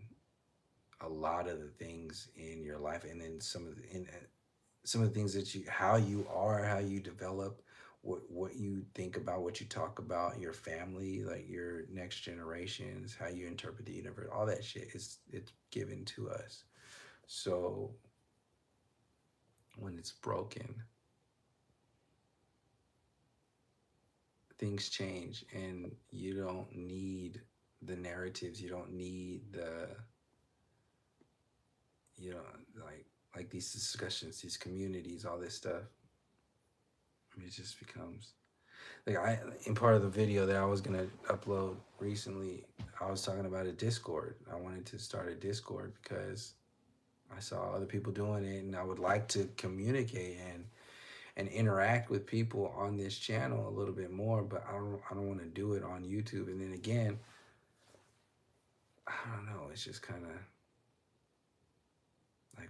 a lot of the things in your life, and then some of the things that you, how you are, how you develop, what you think about, what you talk about, your family, like your next generations, how you interpret the universe, all that shit is, it's given to us. So when it's broken, things change, and you don't need the narratives, you don't need the, you know, like these discussions, these communities, all this stuff. It just becomes like, I, in part of the video that I was gonna upload recently, I was talking about a Discord. I wanted to start a Discord because I saw other people doing it, and I would like to communicate and interact with people on this channel a little bit more, but I don't want to do it on YouTube. And then again, I don't know, it's just kind of like,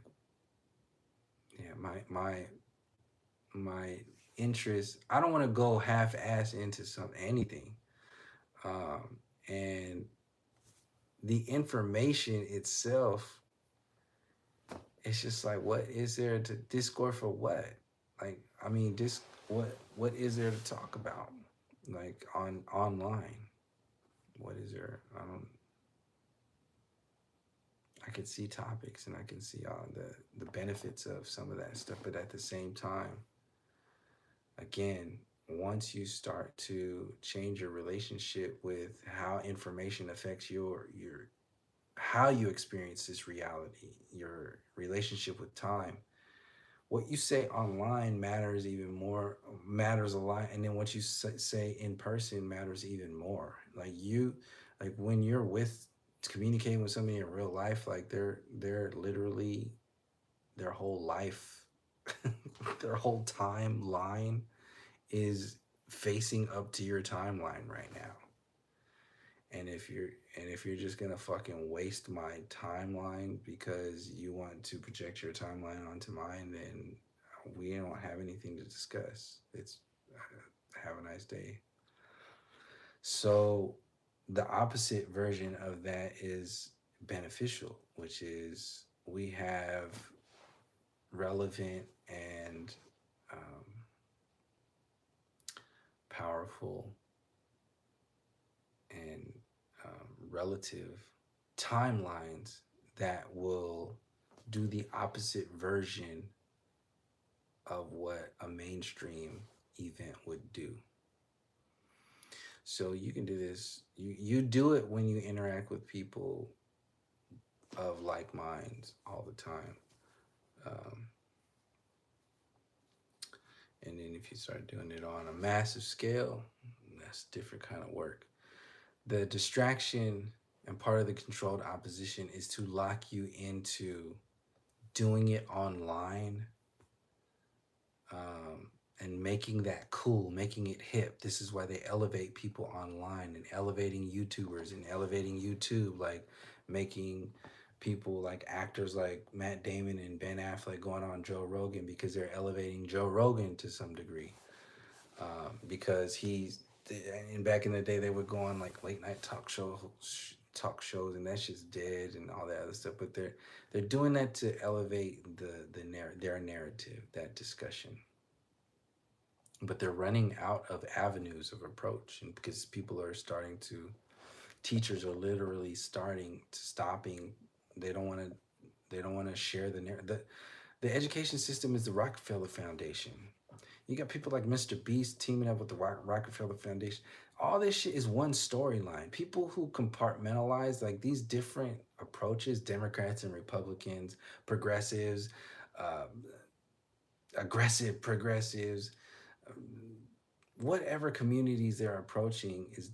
yeah, my interest, I don't want to go half-ass into anything. And the information itself, it's just like, what is there to Discord for? What, like, I mean, this, what is there to talk about, like, on online? What is there? I could see topics and I can see all the benefits of some of that stuff, but at the same time, again, once you start to change your relationship with how information affects your how you experience this reality, your relationship with time, what you say online matters even more, matters a lot. And then what you say in person matters even more. Like, you, like when you're with, communicating with somebody in real life, like they're literally, their whole life, their whole timeline is facing up to your timeline right now. And if you're just gonna fucking waste my timeline because you want to project your timeline onto mine, then we don't have anything to discuss. It's have a nice day. So the opposite version of that is beneficial, which is we have relevant and powerful and relative timelines that will do the opposite version of what a mainstream event would do. So you can do this. You do it when you interact with people of like minds all the time. Um, and then if you start doing it on a massive scale, that's a different kind of work. The distraction and part of the controlled opposition is to lock you into doing it online, and making that cool, making it hip. This is why they elevate people online, and elevating YouTubers and elevating YouTube, like making people like actors like Matt Damon and Ben Affleck going on Joe Rogan, because they're elevating Joe Rogan to some degree. Because he's, and back in the day they would go on like late night talk shows, and that's just dead and all that other stuff. But they're doing that to elevate their narrative, that discussion. But they're running out of avenues of approach, and because people are starting to, teachers are literally starting to stopping. They don't want to share the narrative. The education system is the Rockefeller Foundation. You got people like Mr. Beast teaming up with the Rockefeller Foundation. All this shit is one storyline. People who compartmentalize like these different approaches, Democrats and Republicans, progressives, uh, aggressive progressives, um, whatever communities they're approaching is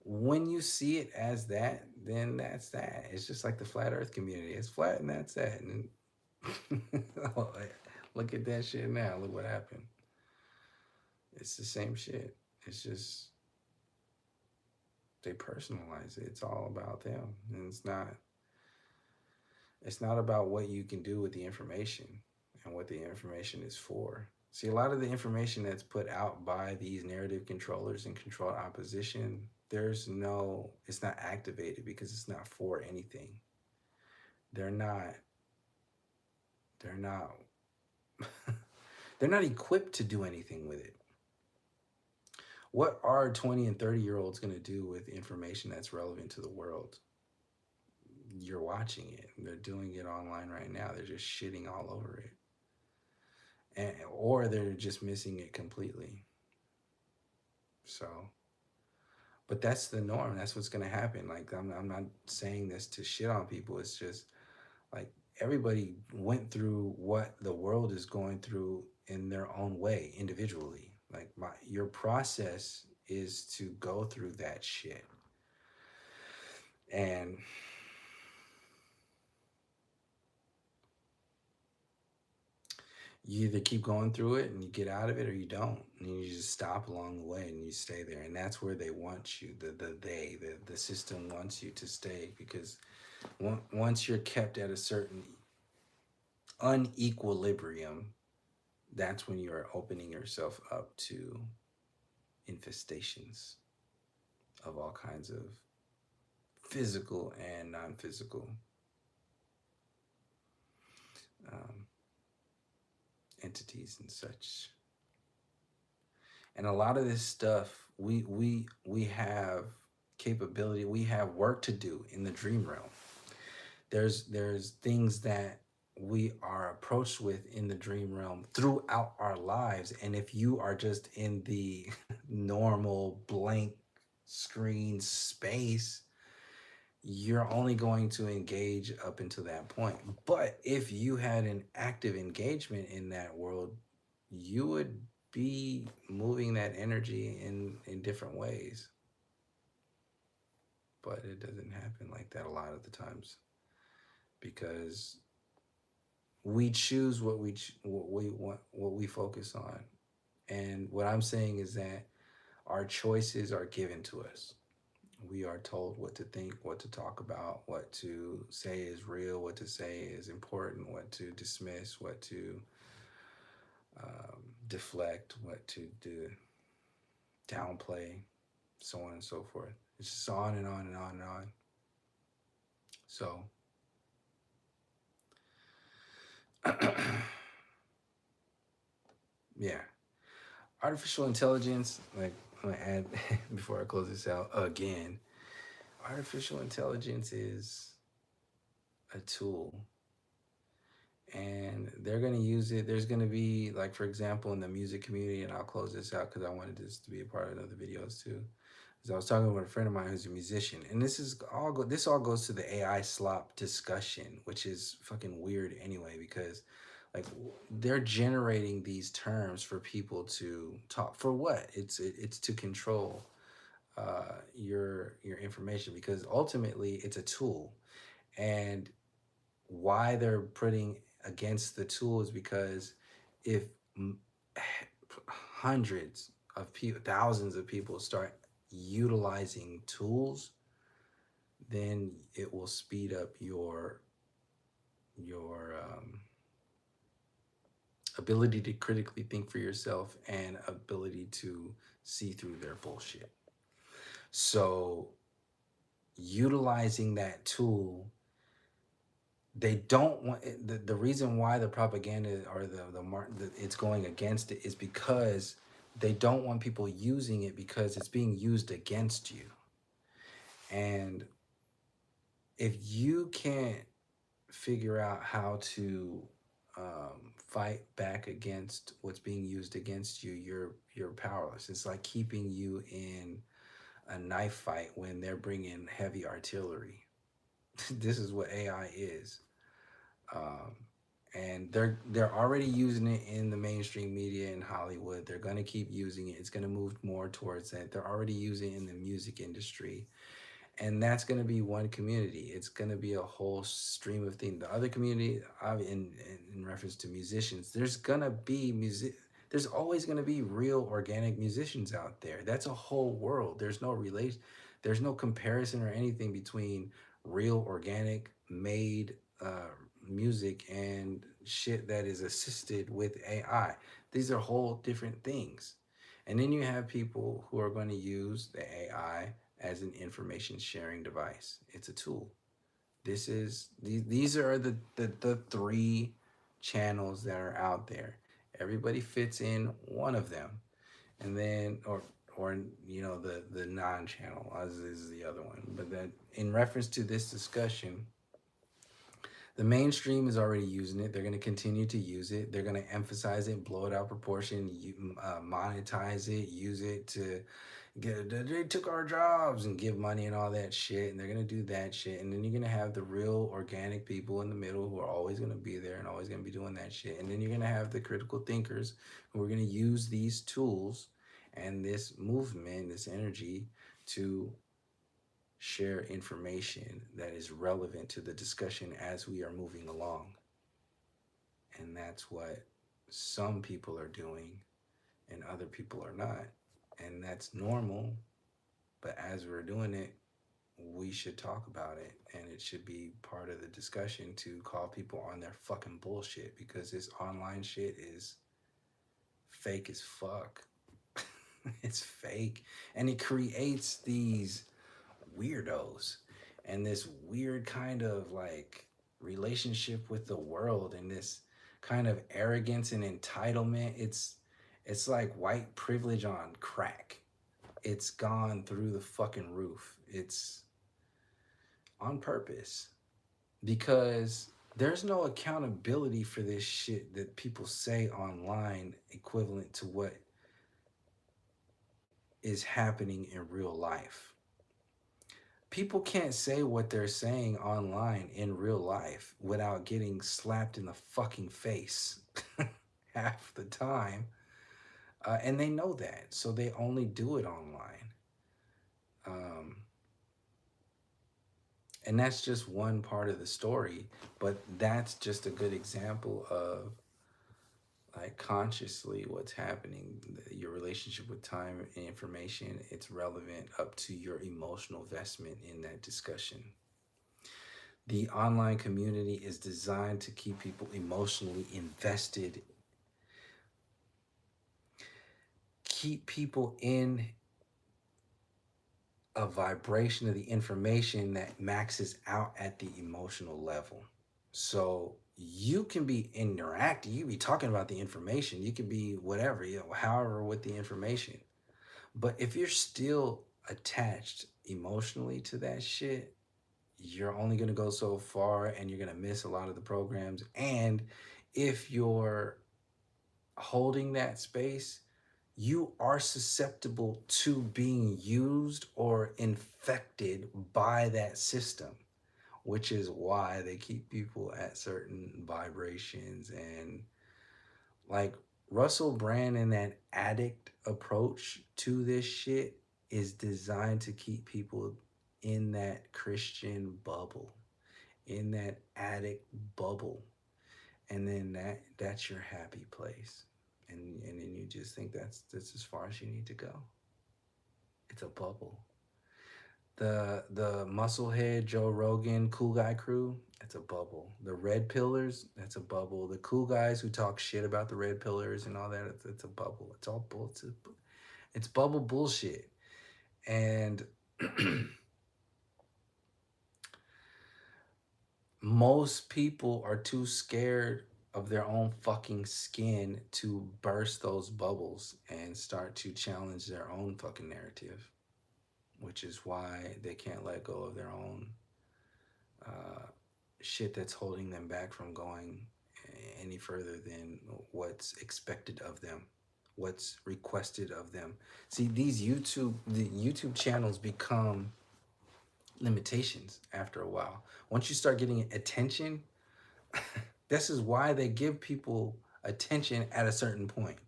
when you see it as that, then that's that. It's just like the flat Earth community. It's flat and that's that. And look at that shit now. Look what happened. It's the same shit. It's just they personalize it. It's all about them, and it's not. It's not about what you can do with the information and what the information is for. See, a lot of the information that's put out by these narrative controllers and controlled opposition, it's not activated because it's not for anything. They're not, they're not, they're not equipped to do anything with it. What are 20 and 30-year-olds going to do with information that's relevant to the world? You're watching it. They're doing it online right now. They're just shitting all over it. Or they're just missing it completely. So, but that's the norm. That's what's going to happen. Like, I'm not saying this to shit on people. It's just like everybody went through what the world is going through in their own way individually. Like, your process is to go through that shit. And you either keep going through it and you get out of it, or you don't, and you just stop along the way and you stay there. And that's where they want you. The system wants you to stay, because once you're kept at a certain unequilibrium, that's when you're opening yourself up to infestations of all kinds of physical and non-physical um, entities and such. And a lot of this stuff, we have capability, we have work to do in the dream realm. There's things that we are approached with in the dream realm throughout our lives. And if you are just in the normal blank screen space, you're only going to engage up until that point. But if you had an active engagement in that world, you would be moving that energy in different ways. But it doesn't happen like that a lot of the times, because we choose what we want, what we focus on. And what I'm saying is that our choices are given to us. We are told what to think, what to talk about, what to say is real, what to say is important, what to dismiss, what to deflect, what to do, downplay, so on and so forth. It's just on and on and on and on. So, yeah. Artificial intelligence, like I'm gonna add before I close this out again, artificial intelligence is a tool, and they're going to use it. There's going to be, like, for example, in the music community, and I'll close this out because I wanted this to be a part of other videos too. Because I was talking with a friend of mine who's a musician, and this all goes to the AI slop discussion, which is fucking weird anyway, because like they're generating these terms for people to talk for. What it's to control your information, because ultimately it's a tool. And why they're putting against the tool is because if hundreds of people, thousands of people start utilizing tools, then it will speed up your ability to critically think for yourself and ability to see through their bullshit. So utilizing that tool, they don't want the reason why the propaganda or it's going against it is because they don't want people using it, because it's being used against you. And if you can't figure out how to fight back against what's being used against you, you're powerless. It's like keeping you in a knife fight when they're bringing heavy artillery. This is what AI is. Um, and they're already using it in the mainstream media in Hollywood. They're going to keep using it. It's going to move more towards that. They're already using it in the music industry, and that's going to be one community. It's going to be a whole stream of things. The other community, in reference to musicians, there's going to be music. There's always going to be real organic musicians out there. That's a whole world. There's no relation. There's no comparison or anything between real organic made music and shit that is assisted with AI. These are whole different things. And then you have people who are going to use the AI as an information sharing device. It's a tool. These are the three channels that are out there. Everybody fits in one of them, and then or the non-channel as is the other one. But that in reference to this discussion, the mainstream is already using it. They're going to continue to use it. They're going to emphasize it, blow it out proportion, monetize it, use it to they took our jobs and give money and all that shit. And they're going to do that shit. And then you're going to have the real organic people in the middle who are always going to be there and always going to be doing that shit. And then you're going to have the critical thinkers who are going to use these tools and this movement, this energy to share information that is relevant to the discussion as we are moving along. And that's what some people are doing and other people are not. And that's normal. But as we're doing it, we should talk about it. And it should be part of the discussion to call people on their fucking bullshit because this online shit is fake as fuck. It's fake. And it creates these weirdos and this weird kind of like relationship with the world and this kind of arrogance and entitlement. It's like white privilege on crack. It's gone through the fucking roof. It's on purpose because there's no accountability for this shit that people say online equivalent to what is happening in real life. People can't say what they're saying online in real life without getting slapped in the fucking face half the time. And they know that. So they only do it online. Um, and that's just one part of the story. But that's just a good example of like consciously what's happening. Your relationship with time and information, it's relevant up to your emotional investment in that discussion. The online community is designed to keep people emotionally invested, keep people in a vibration of the information that maxes out at the emotional level. So you can be interacting, you can be talking about the information, you can be whatever, however, with the information. But if you're still attached emotionally to that shit, you're only going to go so far and you're going to miss a lot of the programs. And if you're holding that space, you are susceptible to being used or infected by that system, which is why they keep people at certain vibrations. And like Russell Brand and that addict approach to this shit is designed to keep people in that Christian bubble, in that addict bubble. And then that's your happy place. And then you just think that's as far as you need to go. It's a bubble. The Musclehead Joe Rogan Cool Guy crew, that's a bubble. The Red Pillars, that's a bubble. The cool guys who talk shit about the Red Pillars and all that, it's a bubble. It's all bullshit. It's bubble bullshit. And most people are too scared of their own fucking skin to burst those bubbles and start to challenge their own fucking narrative, which is why they can't let go of their own shit that's holding them back from going any further than what's expected of them, what's requested of them. See, the YouTube channels become limitations after a while. Once you start getting attention, this is why they give people attention at a certain point.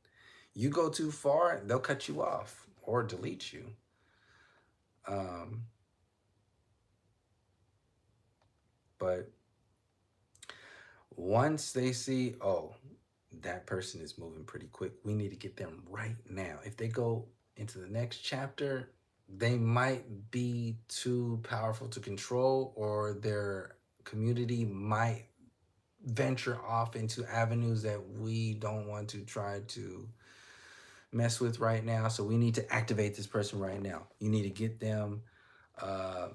You go too far, they'll cut you off or delete you. Um, but once they see, oh, that person is moving pretty quick, we need to get them right now. If they go into the next chapter, they might be too powerful to control, or their community might venture off into avenues that we don't want to try to mess with right now. So we need to activate this person right now. You need to get them uh,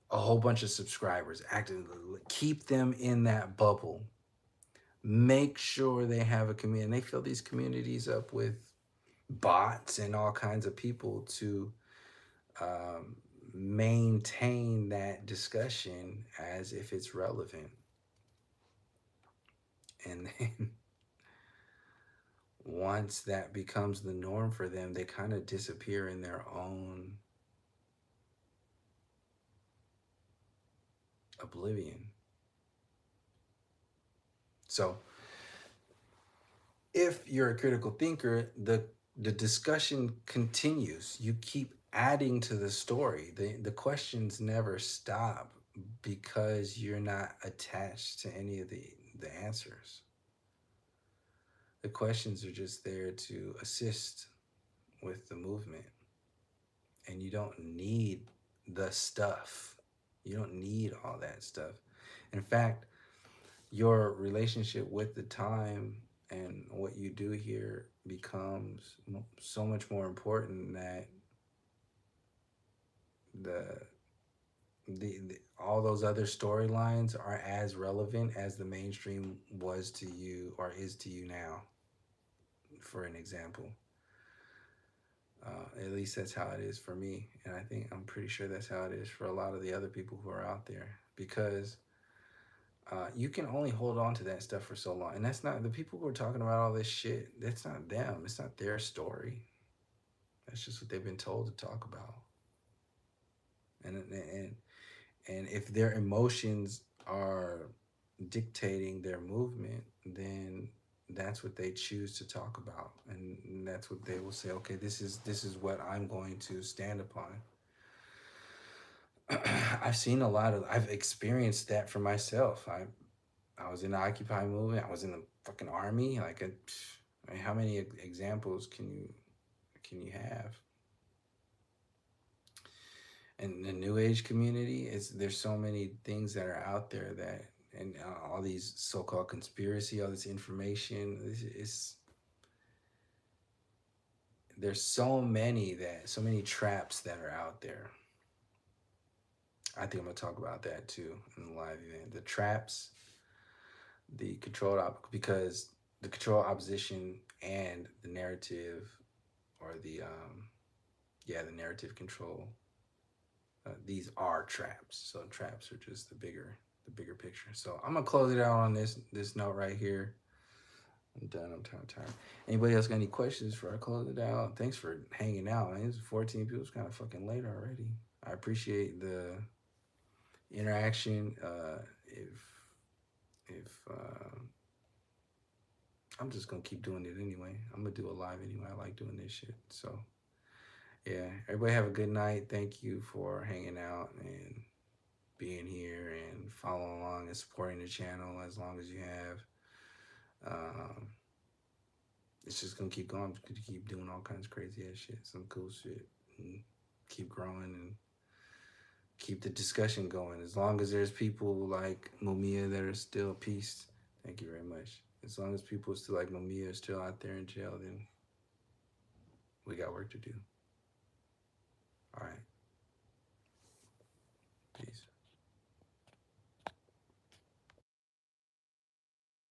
a whole bunch of subscribers, keep them in that bubble. Make sure they have a community. And they fill these communities up with bots and all kinds of people to um, maintain that discussion as if it's relevant. And then once that becomes the norm for them, they kind of disappear in their own oblivion. So if you're a critical thinker, the discussion continues. You keep adding to the story. The questions never stop because you're not attached to any of the answers. The questions are just there to assist with the movement. And you don't need the stuff. You don't need all that stuff. In fact, your relationship with the time and what you do here becomes so much more important that the all those other storylines are as relevant as the mainstream was to you or is to you now, for an example. At least that's how it is for me, and I'm pretty sure that's how it is for a lot of the other people who are out there, because you can only hold on to that stuff for so long. And that's not the people who are talking about all this shit. That's not them. It's not their story. That's just what they've been told to talk about. And if their emotions are dictating their movement, then that's what they choose to talk about, and that's what they will say. Okay, this is what I'm going to stand upon. I've experienced that for myself. I was in the Occupy movement. I was in the fucking army. I mean, how many examples can you have? And the New Age community, there's so many things that are out there that, and all these so-called conspiracy, all this information, there's so many traps that are out there. I think I'm gonna talk about that too in the live event. The traps, the because the controlled opposition and the narrative, or the narrative control. These are traps. So traps are just the bigger picture. So I'm gonna close it out on this note right here. I'm done. I'm tired. Anybody else got any questions before I close it out? Thanks for hanging out. Man. It's 14 people. It's kind of fucking late already. I appreciate the interaction. If I'm just gonna keep doing it anyway. I'm gonna do a live anyway. I like doing this shit. So yeah, everybody have a good night. Thank you for hanging out and being here and following along and supporting the channel as long as you have. It's just gonna keep going. I'm just gonna keep doing all kinds of crazy ass shit, some cool shit, and keep growing and keep the discussion going. As long as there's people like Mumia that are still peace, thank you very much. As long as people still like Mumia are still out there in jail, then we got work to do. All right. Peace.